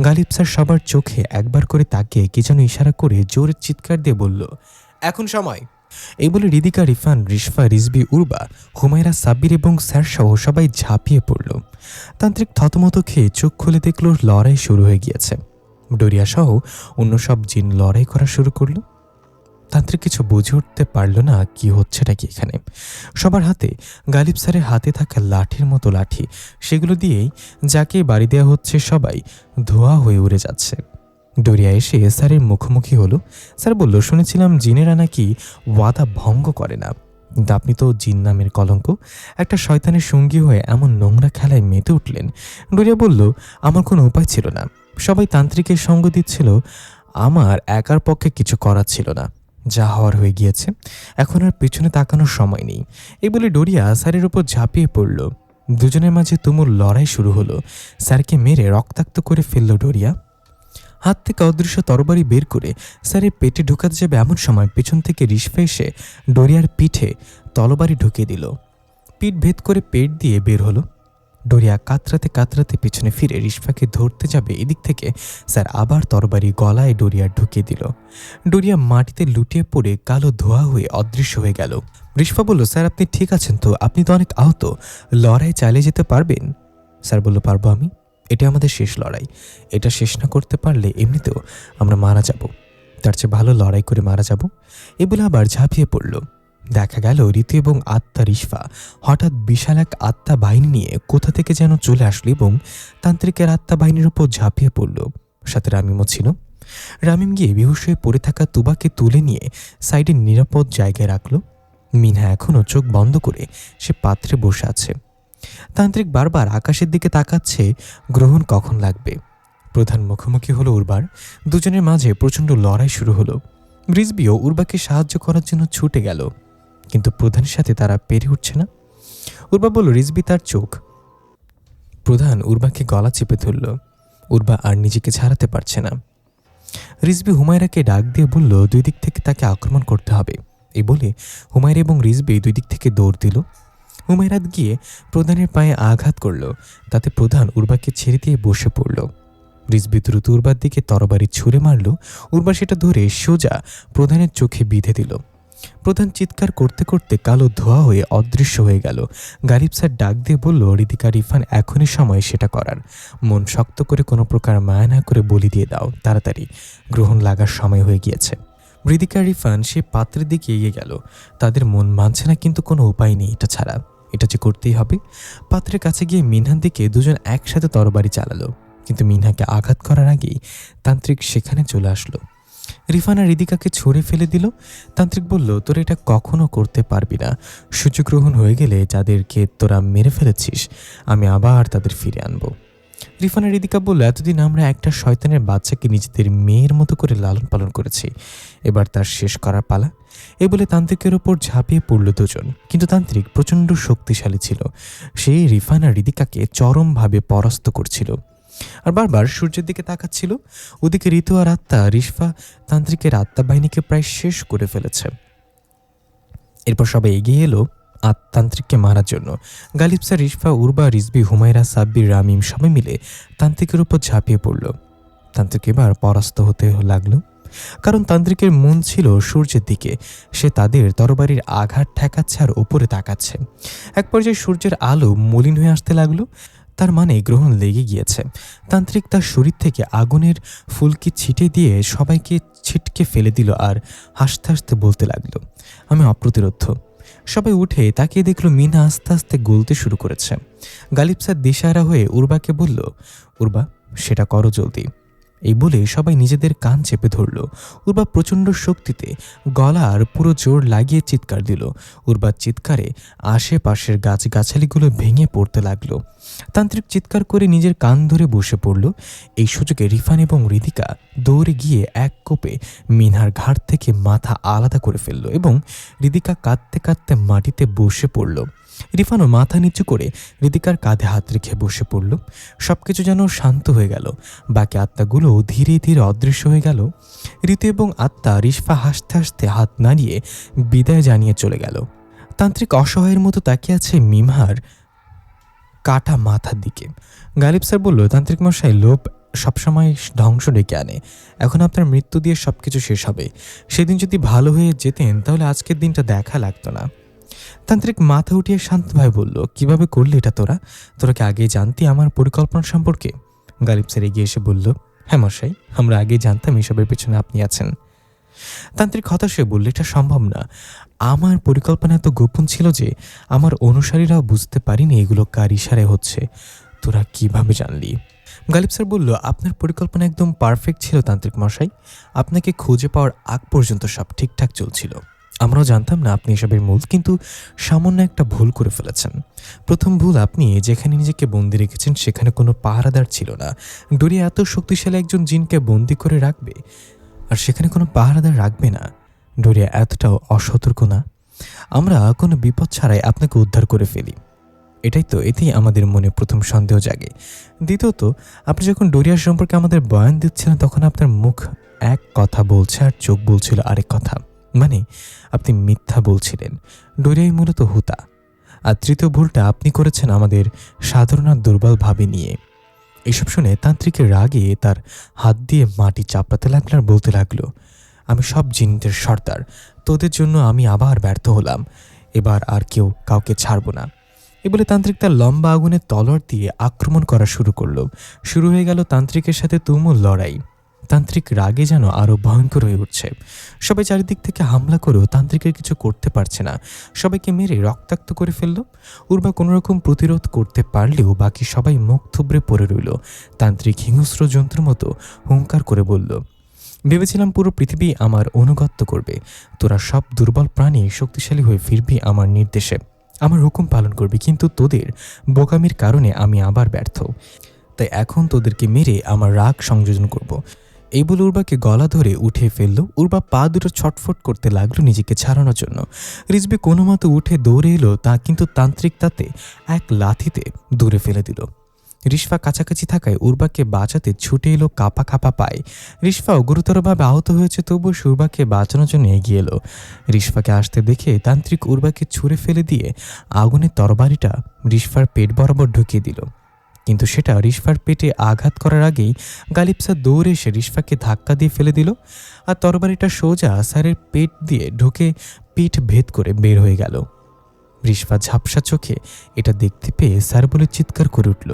গালিব স্যার সবার চোখে একবার করে তাকিয়ে কি যেন ইশারা করে জোরে চিৎকার দিয়ে বলল, এখন সময়। এই বলে রিদিকা, রিফান, রিশফা, রিজবি, উর্বা, হুমায়রা, সাব্বির এবং স্যার সহ সবাই ঝাঁপিয়ে পড়ল। তান্ত্রিক থতমত খেয়ে চোখ খুলে দেখল লড়াই শুরু হয়ে গিয়েছে। ডোরিয়া সহ অন্য সব জিন লড়াই করা শুরু করলো। তান্ত্রিক কিছু বুঝে উঠতে পারল না কি হচ্ছেটা কি এখানে। সবার হাতে গালিব স্যারের হাতে থাকা লাঠির মতো লাঠি, সেগুলো দিয়েই যাকে বাড়ি দেওয়া হচ্ছে সবাই ধোঁয়া হয়ে উড়ে যাচ্ছে। ডোরিয়া এসে স্যারের মুখোমুখি হলো। স্যার বলল, শুনেছিলাম জিনেরা নাকি ওয়াদা ভঙ্গ করে না, কিন্তু আপনি তো জিন নামের কলঙ্ক। একটা শয়তানের সঙ্গী হয়ে এমন নোংরা খেলায় মেতে উঠলেন। ডোরিয়া বলল, আমার কোনো উপায় ছিল না, সবাই তান্ত্রিকের সঙ্গ দিচ্ছিল, আমার একার পক্ষে কিছু করার ছিল না। যা হওয়ার হয়ে গিয়েছে, এখন আর পেছনে তাকানোর সময় নেই। এই বলে ডোরিয়া স্যারের উপর ঝাঁপিয়ে পড়ল। দুজনের মাঝে তুমুল লড়াই শুরু হলো। স্যারকে মেরে রক্তাক্ত করে ফেলল ডোরিয়া। হাত থেকে অদৃশ্য তরবারি বের করে স্যারের পেটে ঢুকাতে যাবে এমন সময় পেছন থেকে রিশফা এসে ডোরিয়ার পিঠে তরবারি ঢুকিয়ে দিল। পিঠ ভেদ করে পেট দিয়ে বের হলো। ডোরিয়া কাতরাতে কাতরাতে পিছনে ফিরে রিশফাকে ধরতে যাবে, এদিক থেকে স্যার আবার তরবারি গলায় ডোরিয়া ঢুকিয়ে দিল। ডোরিয়া মাটিতে লুটিয়ে পড়ে কালো ধোয়া হয়ে অদৃশ্য হয়ে গেল। রিশফা বলল, স্যার আপনি ঠিক আছেন তো? আপনি তো অনেক আহত, লড়াই চালিয়ে যেতে পারবেন? স্যার বলল, পারবো আমি, এটা আমাদের শেষ লড়াই। এটা শেষ না করতে পারলে এমনিতেও আমরা মারা যাব, তার চেয়ে ভালো লড়াই করে মারা যাব। এ বলে আবার ঝাঁপিয়ে পড়ল। দেখা গেল ঋতু এবং আত্মা রিশফা হঠাৎ বিশাল এক আত্মা বাহিনী নিয়ে কোথা থেকে যেন চলে আসলো এবং তান্ত্রিকের আত্মা বাহিনীর উপর ঝাঁপিয়ে পড়ল। সাথে রামিমও ছিল। রামিম গিয়ে বেহুশ হয়ে পড়ে থাকা তুবাকে তুলে নিয়ে সাইডে নিরাপদ জায়গায় রাখল। মিনহা এখনও চোখ বন্ধ করে সে পাত্রে বসে আছে। তান্ত্রিক বারবার আকাশের দিকে তাকাচ্ছে, গ্রহণ কখন লাগবে। প্রধান মুখোমুখি হলো উর্বার। দুজনের মাঝে প্রচণ্ড লড়াই শুরু হলো। রিজবিও উর্বাকে সাহায্য করার জন্য ছুটে গেল, কিন্তু প্রধানের সাথে তারা পেরে উঠছে না। উর্বা বলল, রিজবি তার চোখ। প্রধান উর্বাকে গলা চেপে ধরল। উর্বা আর নিজেকে ছাড়াতে পারছে না। রিজবি হুমায়রাকে ডাক দিয়ে বলল, দুই দিক থেকে তাকে আক্রমণ করতে হবে। এই বলে হুমায়রা এবং রিজবি দুই দিক থেকে দৌড় দিল। হুমায়রাত গিয়ে প্রধানের পায়ে আঘাত করল, তাতে প্রধান উর্বাকে ছেড়ে দিয়ে বসে পড়ল। রিজবি দ্রুত উর্বার দিকে তরবারি ছুঁড়ে মারল। উর্বা সেটা ধরে সোজা প্রধানের চোখে বিঁধে দিল। প্রধান চিৎকার করতে করতে কালো ধোয়া হয়ে অদৃশ্য হয়ে গেল। গালিব স্যার ডাক দিয়ে বলল, ঋতিকা, রিফান, এখনই সময় সেটা করার। মন শক্ত করে কোনো প্রকার মায়া না করে বলি দিয়ে দাও, তাড়াতাড়ি, গ্রহণ লাগার সময় হয়ে গিয়েছে। ঋতিকা, রিফান সে পাত্রের দিকে এগিয়ে গেল। তাদের মন মানছে না, কিন্তু কোনো উপায় নেই এটা ছাড়া, এটা যে করতেই হবে। পাত্রের কাছে গিয়ে মিনহার দিকে দুজন একসাথে তরবারি চালালো, কিন্তু মিনহাকে আঘাত করার আগেই তান্ত্রিক সেখানে চলে আসলো। রিফান আর রিদিকাকে ছুঁড়ে ফেলে দিল। তান্ত্রিক বলল, তোরা এটা কখনো করতে পারবি না। সূর্যগ্রহণ হয়ে গেলে যাদেরকে তোরা মেরে ফেলেছিস, আমি আবার তাদের ফিরে আনবো। রিফান আর রিদিকা বলল, এতদিন আমরা একটা শয়তানের বাচ্চাকে নিজেদের মেয়ের মতো করে লালন পালন করেছি, এবার তার শেষ করার পালা। এ বলে তান্ত্রিকের ওপর ঝাঁপিয়ে পড়ল দুজন। কিন্তু তান্ত্রিক প্রচণ্ড শক্তিশালী ছিল। সেই রিফান আর রিদিকাকে চরমভাবে পরাস্ত করছিল আর বারবার সূর্যের দিকে তাকাচ্ছিল। ওদিকে ঋতু আর আত্মা রিশফা তান্ত্রিকের আত্মা বাহিনীকে প্রায় শেষ করে ফেলেছে। এরপর সবাই এগিয়ে এলো তান্ত্রিককে মারার জন্য। গালিব স্যার, রিশফা, উর্বা, রিজবি, হুমায়রা, সাব্বির, রামিম সবাই মিলে তান্ত্রিকের উপর ঝাঁপিয়ে পড়ল। তান্ত্রিক এবার পরাস্ত হতে লাগলো। কারণ তান্ত্রিকের মন ছিল সূর্যের দিকে। সে তাদের তরবারির আঘাত ঠেকাচ্ছে আর ওপরে তাকাচ্ছে। এক পর্যায়ে সূর্যের আলো মলিন হয়ে আসতে লাগলো, তার মানে গ্রহণ লেগে গিয়েছে। তান্ত্রিক তার শরীর থেকে আগুনের ফুলকি ছিটে দিয়ে সবাইকে ছিটকে ফেলে দিল আর হাসতে হাসতে বলতে লাগলো, আমি অপ্রতিরোধ্য। সবাই উঠে তাকিয়ে দেখলো মিনা আস্তে আস্তে গলতে শুরু করেছে। গালিব স্যার দিশাহারা হয়ে উর্বাকে বলল, উর্বা সেটা করো জলদি। এই বলে সবাই নিজেদের কান চেপে ধরল। উর্বা প্রচণ্ড শক্তিতে গলার পুরো জোর লাগিয়ে চিৎকার দিল। উর্বার চিৎকারে আশেপাশের গাছগাছালিগুলো ভেঙে পড়তে লাগলো। তান্ত্রিক চিৎকার করে নিজের কান ধরে বসে পড়ল। এই সুযোগে রিফান এবং হৃদিকা দৌড়ে গিয়ে এক কোপে মিনহার ঘাড় থেকে মাথা আলাদা করে ফেলল এবং হৃদিকা কাঁদতে কাঁদতে মাটিতে বসে পড়ল। রিফানও মাথা নিচু করে হৃদিকার কাঁধে হাত রেখে বসে পড়ল। সবকিছু যেন শান্ত হয়ে গেল। বাকি আত্মাগুলো ধীরে ধীরে অদৃশ্য হয়ে গেল। ঋতু এবং আত্মা রিশফা হাসতে হাসতে হাত নাড়িয়ে বিদায় জানিয়ে চলে গেল। তান্ত্রিক অসহায়ের মতো তাকিয়ে আছে মিমহার কাটা মাথার দিকে। গালিব স্যার বলল, তান্ত্রিক মশাই, লোভ সবসময় ধ্বংস ডেকে আনে। এখন আপনার মৃত্যু দিয়ে সবকিছু শেষ হবে। সেদিন যদি ভালো হয়ে যেতেন তাহলে আজকের দিনটা দেখা লাগতো না। তান্ত্রিক মাথা উঠিয়ে শান্তভাবে বলল, কিভাবে করলি এটা তোরা? তোরা কি আগে জানতি আমার পরিকল্পনা সম্পর্কে? গালিব স্যার এগিয়ে এসে বলল, হ্যাঁ মশাই, আমরা আগেই জানতাম এসবের পেছনে আপনি আছেন। তান্ত্রিক হতাশ হয়ে বলল, এটা সম্ভব না। আমার পরিকল্পনা এত গোপন ছিল যে আমার অনুসারীরাও বুঝতে পারিনি এগুলো কার ইশারায় হচ্ছে। তোরা কিভাবে জানলি? গালিব স্যার বলল, আপনার পরিকল্পনা একদম পারফেক্ট ছিল তান্ত্রিক মশাই। আপনাকে খুঁজে পাওয়ার আগ পর্যন্ত সব ঠিকঠাক চলছিল। আমরাও জানতাম না আপনি এসবের মূল, কিন্তু সামান্য একটা ভুল করে ফেলেছেন। প্রথম ভুল, আপনি যেখানে নিজেকে বন্দি রেখেছেন সেখানে কোনো পাহারাদার ছিল না। ডোরিয়া এত শক্তিশালী একজন জিনকে বন্দি করে রাখবে আর সেখানে কোনো পাহারাদার রাখবে না। ডোরিয়া এতটাও অসতর্ক না। আমরা কোনো বিপদ ছাড়াই আপনাকে উদ্ধার করে ফেলি। এতেই আমাদের মনে প্রথম সন্দেহ জাগে। দ্বিতীয়ত, আপনি যখন ডোরিয়া সম্পর্কে আমাদের বয়ান দিচ্ছিলেন তখন আপনার মুখ এক কথা বলছে আর চোখ বলছিল আরেক কথা। মানে আপনি মিথ্যা বলছিলেন। ডোরিয়াই মূলত হুতা। আর তৃতীয় ভুলটা আপনি করেছেন আমাদের সাধারণ আর দুর্বল ভাবে নিয়ে। এসব শুনে তান্ত্রিকের রাগে তার হাত দিয়ে মাটি চাপড়াতে লাগলো আর বলতে লাগলো, আমি সব জিনদের সর্দার। তোদের জন্য আমি আবার ব্যর্থ হলাম। এবার আর কেউ কাউকে ছাড়ব না। এ বলে তান্ত্রিক তার লম্বা আগুনের তলোয়ার দিয়ে আক্রমণ করা শুরু করলো। শুরু হয়ে গেল তান্ত্রিকের সাথে তুমুল লড়াই। তান্ত্রিক রাগে যেন আরো ভয়ঙ্কর হয়ে উঠছে। সবাই চারিদিক থেকে হামলা করেও তান্ত্রিকের কিছু করতে পারছে না। সবাইকে মেরে রক্তাক্ত করে ফেলল। উর্বা কোনোরকম প্রতিরোধ করতে পারলেও বাকি সবাই মুখ থুবড়ে পড়ে রইল। তান্ত্রিক হিংস্র জন্তুর মতো হুঙ্কার করে বলল, ভেবেছিলাম পুরো পৃথিবী আমার অনুগত্য করবে। তোরা সব দুর্বল প্রাণী শক্তিশালী হয়ে ফিরবি আমার নির্দেশে, আমার হুকুম পালন করবি, কিন্তু তোদের বোকামির কারণে আমি আবার ব্যর্থ। তাই এখন তোদেরকে মেরে আমার রাগ সংযোজন করব। এই বলে উর্বাকে গলা ধরে উঠে ফেলল। উর্বা পা দুটো ছটফট করতে লাগলো নিজেকে ছাড়ানোর জন্য। রিজবি কোনো মতো উঠে দৌড়ে এলো, কিন্তু তান্ত্রিক তাতে এক লাথিতে দূরে ফেলে দিল। রিশফা কাছাকাছি থাকায় উর্বাকে বাঁচাতে ছুটে এলো কাপা কাপা পায়। রিশফাও গুরুতরভাবে আহত হয়েছে, তবুও উর্বাকে বাঁচানোর জন্য এগিয়ে এলো। রিশফাকে আসতে দেখে তান্ত্রিক উর্বাকে ছুঁড়ে ফেলে দিয়ে আগুনের তরবারিটা রিশফার পেট বরাবর ঢুকিয়ে দিল। কিন্তু সেটা রিশফার পেটে আঘাত করার আগেই গালিব স্যার দৌড়ে এসে রিশফাকে ধাক্কা দিয়ে ফেলে দিল আর তরবারিটা সোজা স্যারের পেট দিয়ে ঢুকে পিঠ ভেদ করে বের হয়ে গেল। রিশফা ঝাপসা চোখে এটা দেখতে পেয়ে স্যার বলে চিৎকার করে উঠল।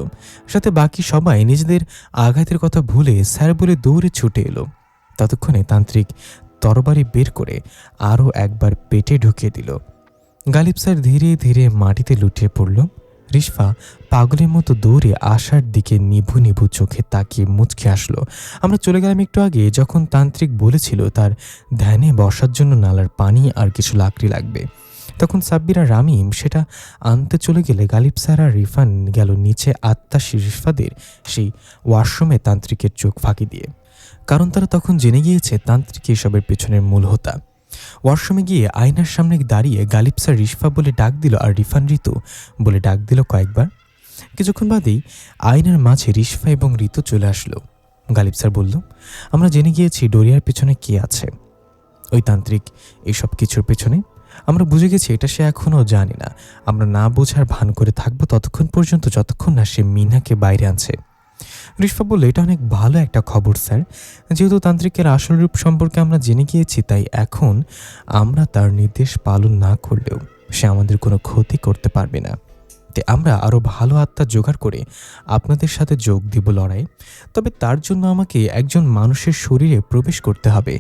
সাথে বাকি সবাই নিজেদের আঘাতের কথা ভুলে স্যার বলে দৌড়ে ছুটে এলো। ততক্ষণে তান্ত্রিক তরবারি বের করে আরও একবার পেটে ঢুকিয়ে দিল। গালিব স্যার ধীরে ধীরে মাটিতে লুটিয়ে পড়ল। রিশফা পাগলের মতো দৌড়ে আশার দিকে নিভু নিভু চোখে তাকিয়ে মুচকে আসলো। আমরা চলে গেলাম একটু আগে, যখন তান্ত্রিক বলেছিল তার ধ্যানে বসার জন্য নালার পানি আর কিছু লাকড়ি লাগবে। তখন সাব্বির আর রামিম সেটা আনতে চলে গেলে গালিব স্যার আর রিফান গেল নিচে আত্মা রিশফাদের সেই ওয়াশরুমে তান্ত্রিকের চোখ ফাঁকি দিয়ে। কারণ তারা তখন জেনে গিয়েছে তান্ত্রিক এসবের পেছনের মূল হোতা। ওয়াশরুমে গিয়ে আয়নার সামনে দাঁড়িয়ে গালিব স্যার রিশফা বলে ডাক দিল আর রিফান ঋতু বলে ডাক দিল কয়েকবার। কিছুক্ষণ বাদেই আয়নার মাঝে রিশফা এবং ঋতু চলে আসলো। গালিব স্যার বলল, আমরা জেনে গিয়েছি ডোরিয়ার পেছনে কে আছে। ওই তান্ত্রিক এইসব কিছুর পেছনে। আমরা বুঝে গেছি এটা সে এখনও জানে না। আমরা না বোঝার ভান করে থাকবো ততক্ষণ পর্যন্ত যতক্ষণ না সে মিনাকে বাইরে আনছে। রিশফা বলল, এটা অনেক ভালো একটা খবর স্যার। যেহেতু তান্ত্রিকের আসল রূপ সম্পর্কে আমরা জেনে গিয়েছি, তাই এখন আমরা তার নির্দেশ পালন না করলেও সে আমাদের কোনো ক্ষতি করতে পারবে না। তাই আমরা আরও ভালো আত্মা জোগাড় করে আপনাদের সাথে যোগ দিব লড়াই। তবে তার জন্য আমাকে একজন মানুষের শরীরে প্রবেশ করতে হবে।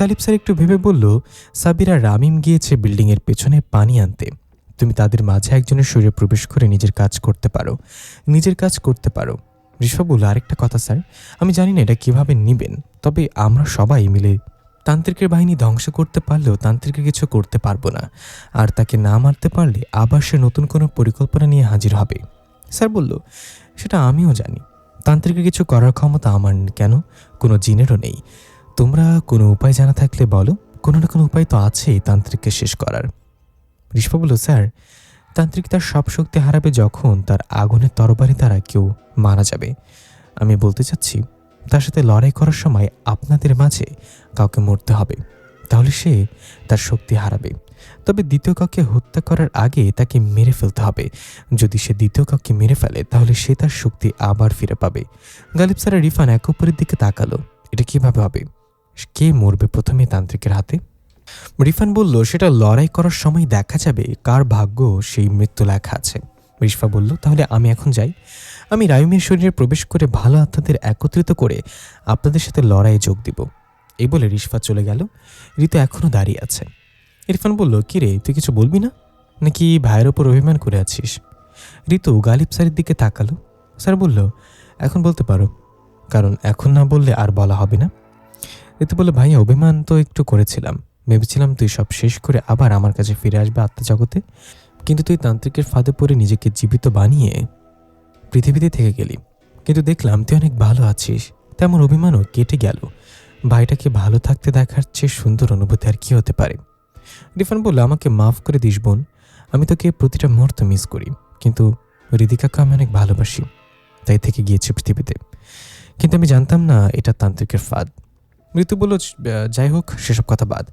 গালিব স্যার একটু ভেবে বলল, সাবিরা রামিম গিয়েছে বিল্ডিংয়ের পেছনে পানি আনতে। তুমি তাদের মাঝে একজনের শরীরে প্রবেশ করে নিজের কাজ করতে পারো। ঋষভ বলল, আরেকটা কথা স্যার, আমি জানি না এটা কিভাবে নিবেন, তবে আমরা সবাই মিলে তান্ত্রিকের বাহিনী ধ্বংস করতে পারলেও তান্ত্রিকের কিছু করতে পারবো না, আর তাকে না মারতে পারলে আবার সে নতুন কোনো পরিকল্পনা নিয়ে হাজির হবে। স্যার বলল, সেটা আমিও জানি। তান্ত্রিকের কিছু করার ক্ষমতা আমার কেন, কোনো জিনেরও নেই। তোমরা কোনো উপায় জানা থাকলে বলো, কোনো না কোনো উপায় তো আছেই তান্ত্রিককে শেষ করার। ঋষভ বলল, স্যার, তান্ত্রিক তার সব শক্তি হারাবে যখন তার আগুনের তরবারি দ্বারা কেউ মারা যাবে। আমি বলতে চাচ্ছি, তার সাথে লড়াই করার সময় আপনাদের মাঝে কাউকে মরতে হবে, তাহলে সে তার শক্তি হারাবে। তবে দ্বিতীয় কাউকে হত্যা করার আগে তাকে মেরে ফেলতে হবে। যদি সে দ্বিতীয় কাউকে মেরে ফেলে তাহলে সে তার শক্তি আবার ফিরে পাবে। গালিব স্যার রিফান এক উপরের দিকে তাকালো, এটা কিভাবে হবে? কে মরবে প্রথমে তান্ত্রিকের হাতে? রিফান বলল, সেটা লড়াই করার সময় দেখা যাবে কার ভাগ্য সেই মৃত্যু লেখা আছে। রিশফা বলল, তাহলে আমি এখন যাই। আমি রায়ুমের শরীরে প্রবেশ করে ভালো আত্মাদের একত্রিত করে আপনাদের সাথে লড়াইয়ে যোগ দিব। এই বলে রিশফা চলে গেল। ঋতু এখনও দাঁড়িয়ে আছে। ইরফান বলল, কিরে, তুই কিছু বলবি না, নাকি ভাইয়ের ওপর অভিমান করে আছিস? ঋতু গালিব স্যারের দিকে তাকালো। স্যার বলল, এখন বলতে পারো, কারণ এখন না বললে আর বলা হবে না। ঋতু বলল, ভাইয়া, অভিমান তো একটু করেছিলাম। ভেবেছিলাম তুই সব শেষ করে আবার আমার কাছে ফিরে আসবে আত্মজগতে, কিন্তু তুই তান্ত্রিকের ফাঁদে পড়ে নিজেকে জীবিত বানিয়ে পৃথিবীতে থেকে গেলি। কিন্তু দেখলাম তুই অনেক ভালো আছিস, তেমন অভিমানও কেটে গেল। ভাইটাকে ভালো থাকতে দেখার চেয়ে সুন্দর অনুভূতি আর কি হতে পারে? রিফান বলল, আমাকে মাফ করে দিস বোন, আমি তোকে প্রতিটা মুহূর্ত মিস করি, কিন্তু হৃদিকাকে আমি অনেক ভালোবাসি, তাই থেকে গিয়েছি পৃথিবীতে। কিন্তু আমি জানতাম না এটা তান্ত্রিকের ফাঁদ। মৃত্যু বলল, যাই হোক, সেসব কথা বাদ।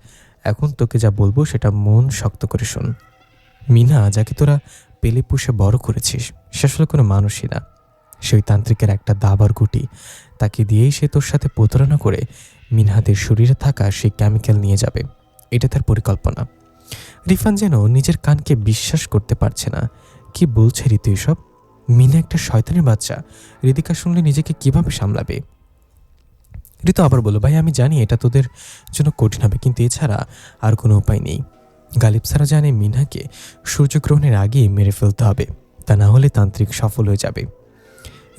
এখন তোকে যা বলবো সেটা মন শক্ত করে শোন। মিনা, যাকে তোরা পেলে পুষে বড় করেছিস, সে আসলে কোনো মানুষই না। সেই তান্ত্রিকের একটা দাবার গুটি, তাকে দিয়েই সে তোর সাথে প্রতারণা করে মিনহাদের শরীরে থাকা সেই কেমিক্যাল নিয়ে যাবে। এটা তার পরিকল্পনা। রিফান যেন নিজের কানকে বিশ্বাস করতে পারছে না। কি বলছে ঋতু এসব? মিনা একটা শয়তানের বাচ্চা। হৃদিকা শুনলে নিজেকে কিভাবে সামলাবে? ঋতু আবার বলল, ভাই, আমি জানি এটা তোদের জন্য কঠিন হবে, কিন্তু এছাড়া আর কোনো উপায় নেই। গালিব সারা জানে মিনাকে সূর্যগ্রহণের আগে মেরে ফেলতে হবে, তা না হলে তান্ত্রিক সফল হয়ে যাবে।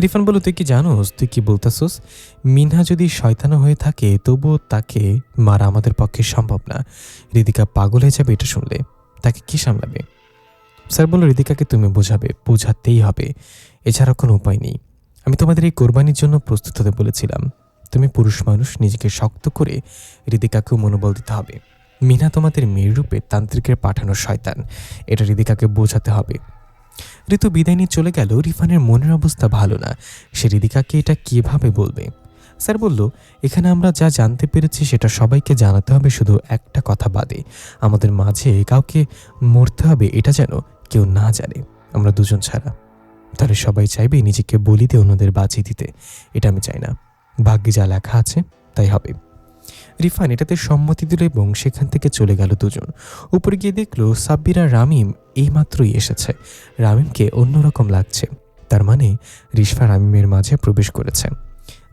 রিফান বলল, তুই কি জানোস, তুই কি বলতেছোস? মিনহা যদি শয়তানও হয়ে থাকে তবুও তাকে মারা আমাদের পক্ষে সম্ভব না। হৃদিকা পাগল হয়ে যাবে এটা শুনলে, তাকে কি সামলাবে? স্যার বলল, হৃদিকাকে তুমি বোঝাতেই হবে, এছাড়া কোনো উপায় নেই। আমি তোমাদের এই কোরবানির জন্য প্রস্তুত হতে বলেছিলাম। তুমি পুরুষ মানুষ, নিজেকে শক্ত করে হৃদিকাকেও মনোবল দিতে হবে। মিনা তোমাদের মেয়ের রূপে তান্ত্রিকের পাঠানো শয়তান, এটা হৃদিকাকে বোঝাতে হবে। ঋতু বিদায় নিয়ে চলে গেল। রিফানের মনের অবস্থা ভালো না, সে হৃদিকাকে এটা কিভাবে বলবে? স্যার বলল, এখানে আমরা যা জানতে পেরেছি সেটা সবাইকে জানাতে হবে, শুধু একটা কথা বাদে, আমাদের মাঝে কাউকে মরতে হবে এটা যেন কেউ না জানে, আমরা দুজন ছাড়া। তাহলে সবাই চাইবে নিজেকে বলি দিয়ে অন্যদের বাঁচিয়ে দিতে, এটা আমি চাই না। ভাগ্যে যা লেখা আছে তাই হবে। রিফান এটাতে সম্মতি দিল এবং সেখান থেকে চলে গেল দুজন। উপরে গিয়ে দেখলো সাব্বির আর রামিম এইমাত্রই এসেছে। রামিমকে অন্যরকম লাগছে, তার মানে রিশফা রামিমের মাঝে প্রবেশ করেছে।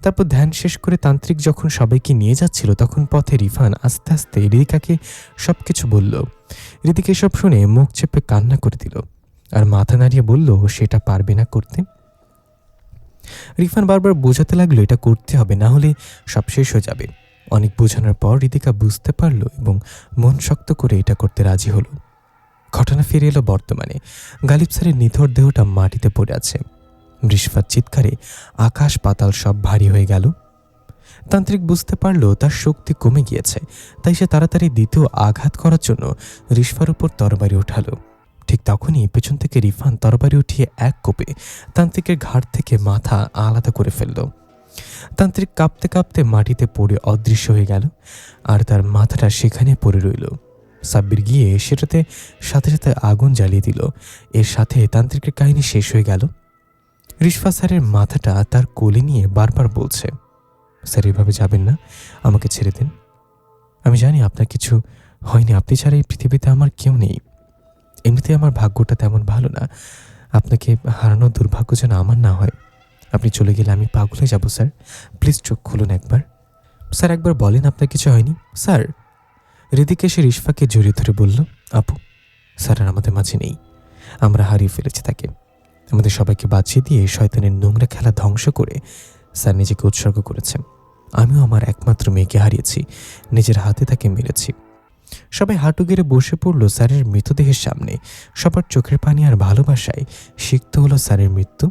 তারপর ধ্যান শেষ করে তান্ত্রিক যখন সবাইকে নিয়ে যাচ্ছিল তখন পথে রিফান আস্তে আস্তে ঋদিকাকে সবকিছু বলল। ঋদিকা সব শুনে মুখ চেপে কান্না করে দিল আর মাথা নাড়িয়ে বলল সেটা পারবে না করতে। রিফান বারবার বোঝাতে লাগলো এটা করতে হবে, না হলে সব শেষ হয়ে যাবে। অনেক বোঝানোর পর ঋদিকা বুঝতে পারল এবং মন শক্ত করে এটা করতে রাজি হলো। ঘটনা ফিরে এলো বর্তমানে। গালিব স্যারের নিথর দেহটা মাটিতে পড়ে আছে। রিশফার চিৎকারে আকাশ পাতাল সব ভারী হয়ে গেল। তান্ত্রিক বুঝতে পারল তার শক্তি কমে গিয়েছে, তাই সে তাড়াতাড়ি দ্বিতীয় আঘাত করার জন্য রিশফার উপর তরবারি উঠালো। ঠিক তখনই পেছন থেকে রিফান তরবারি উঠিয়ে এক কোপে তান্ত্রিকের ঘাড় থেকে মাথা আলাদা করে ফেলল। তান্ত্রিক কাঁপতে কাঁপতে মাটিতে পড়ে অদৃশ্য হয়ে গেল আর তার মাথাটা সেখানে পড়ে রইল। সাব্বির গিয়ে সেটাতে সাথে সাথে আগুন জ্বালিয়ে দিল। এর সাথে তান্ত্রিকের কাহিনী শেষ হয়ে গেল। রিশফা স্যারের মাথাটা তার কোলে নিয়ে বারবার বলছে, স্যার এভাবে যাবেন না, আমাকে ছেড়ে দিন। আমি জানি আপনার কিছু হয়নি, আপনি ছাড়া এই পৃথিবীতে আমার কেউ নেই। এমনিতে আমার ভাগ্যটা তেমন ভালো না, আপনাকে হারানোর দুর্ভাগ্য যেন আমার না হয়। আপনি চলে গেলে আমি পাগল হয়ে যাব স্যার, প্লিজ চোখ খুলুন একবার। স্যার একবার বলেন আপনার কিছু হয়নি স্যার। হৃদিকে এসে রিশফাকে জড়িয়ে ধরে বলল, আপু, স্যার আর আমাদের মাঝে নেই, আমরা হারিয়ে ফেলেছি তাকে। আমাদের সবাইকে বাঁচিয়ে দিয়ে শয়তানের নোংরা খেলা ধ্বংস করে স্যার নিজেকে উৎসর্গ করেছে। আমিও আমার একমাত্র মেয়েকে হারিয়েছি, নিজের হাতে তাকে মেরেছি। সবাই হাঁটু গেড়ে বসে পড়ল স্যারের মৃতদেহের সামনে। সবার চোখের পানি আর ভালোবাসায় সিক্ত হলো স্যারের মৃত্যু।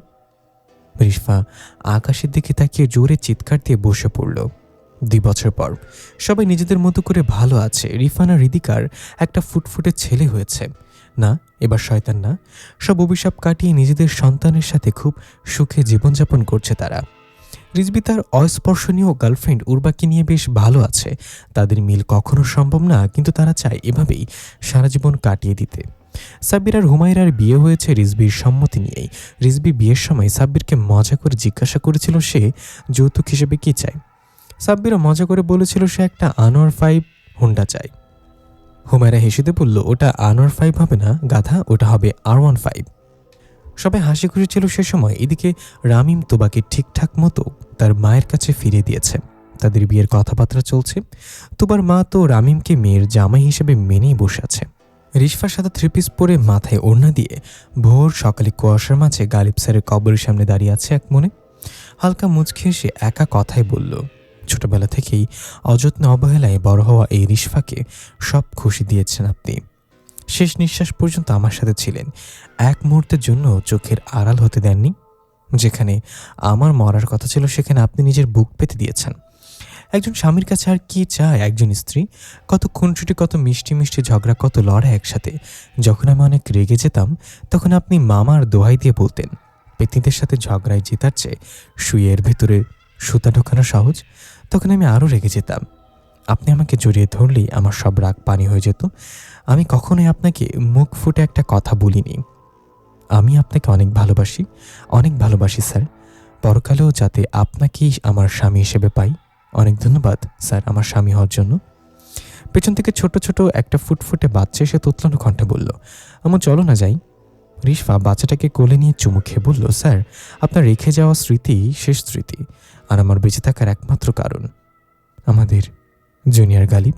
রিশফা আকাশের দিকে তাকিয়ে জোরে চিৎকার দিয়ে বসে পড়ল। 2 বছর পর সবাই নিজেদের মতো করে ভালো আছে। রিফানা হৃদিকার একটা ফুটফুটে ছেলে হয়েছে। না, এবার শয়তান না, সব অভিশাপ কাটিয়ে নিজেদের সন্তানের সাথে খুব সুখে জীবনযাপন করছে তারা। রিজবি তার অস্পর্শনীয় গার্লফ্রেন্ড উর্বাকে নিয়ে বেশ ভালো আছে। তাদের মিল কখনো সম্ভব না, কিন্তু তারা চায় এভাবেই সারা জীবন কাটিয়ে দিতে। সাব্বির আর হুমায়রার বিয়ে হয়েছে রিজবির সম্মতি নিয়েই। রিজবি বিয়ের সময় সাব্বিরকে মজা করে জিজ্ঞাসা করেছিল সে যৌতুক হিসেবে কী চায়। সাব্বিরও মজা করে বলেছিল সে একটা আনোয়ার 5 হুন্ডা চায়। হুমায়রা হেসেতে বলল, ওটা আনোয়ার 5 হবে না গাধা, ওটা হবে R15। সবাই হাসি খুশি ছিল সে সময়। এদিকে রামিম তোবাকে ঠিকঠাক মতো তার মায়ের কাছে ফিরিয়ে দিয়েছে। তাদের বিয়ের কথাবার্তা চলছে। তোবার মা তো রামিমকে মেয়ের জামাই হিসেবে মেনেই বসে আছে। রিশফার সাথে 3 পিস পরে মাথায় ওড়না দিয়ে ভোর সকালে কুয়াশার মাঝে গালিব স্যারের কবরের সামনে দাঁড়িয়ে আছে এক মনে। হালকা মুচকি এসে একা কথাই বলল, ছোটবেলা থেকেই অযত্ন অবহেলায় বড় হওয়া এই রিশফাকে সব খুশি দিয়েছেন আপনি। শেষ নিঃশ্বাস পর্যন্ত আমার সাথে ছিলেন, এক মুহূর্তের জন্য চোখের আড়াল হতে দেননি। যেখানে আমার মরার কথা ছিল সেখানে আপনি নিজের বুক পেতে দিয়েছেন। একজন স্বামীর কাছে আর কি চায় একজন স্ত্রী? কত খুনসুটি, কত মিষ্টি মিষ্টি ঝগড়া, কত লড়াই একসাথে। যখন আমি অনেক রেগে যেতাম তখন আপনি মামার দোহাই দিয়ে বলতেন, পেতনিদের সাথে ঝগড়ায় জেতার চেয়ে শুয়ের ভেতরে সুতা ঢোকানো সহজ। তখন আমি আরও রেগে যেতাম। আপনি আমাকে জড়িয়ে ধরলেই আমার সব রাগ পানি হয়ে যেত। আমি কখনোই আপনাকে মুখ ফুটে একটা কথা বলিনি। আমি আপনাকে অনেক ভালোবাসি, অনেক ভালোবাসি স্যার। পরকালেও যাতে আপনাকেই আমার স্বামী হিসেবে পাই। অনেক ধন্যবাদ স্যার আমার স্বামী হওয়ার জন্য। পেছন থেকে ছোট ছোট একটা ফুটফুটে বাচ্চা এসে তোতলানো কণ্ঠে বলল, আমার চলো না যাই। রিশফা বাচ্চাটাকে কোলে নিয়ে চুমু খেয়ে বলল, স্যার আপনার রেখে যাওয়া স্মৃতি শেষ স্মৃতি, আর আমার বেঁচে থাকার একমাত্র কারণ আমাদের জুনিয়র গালিব।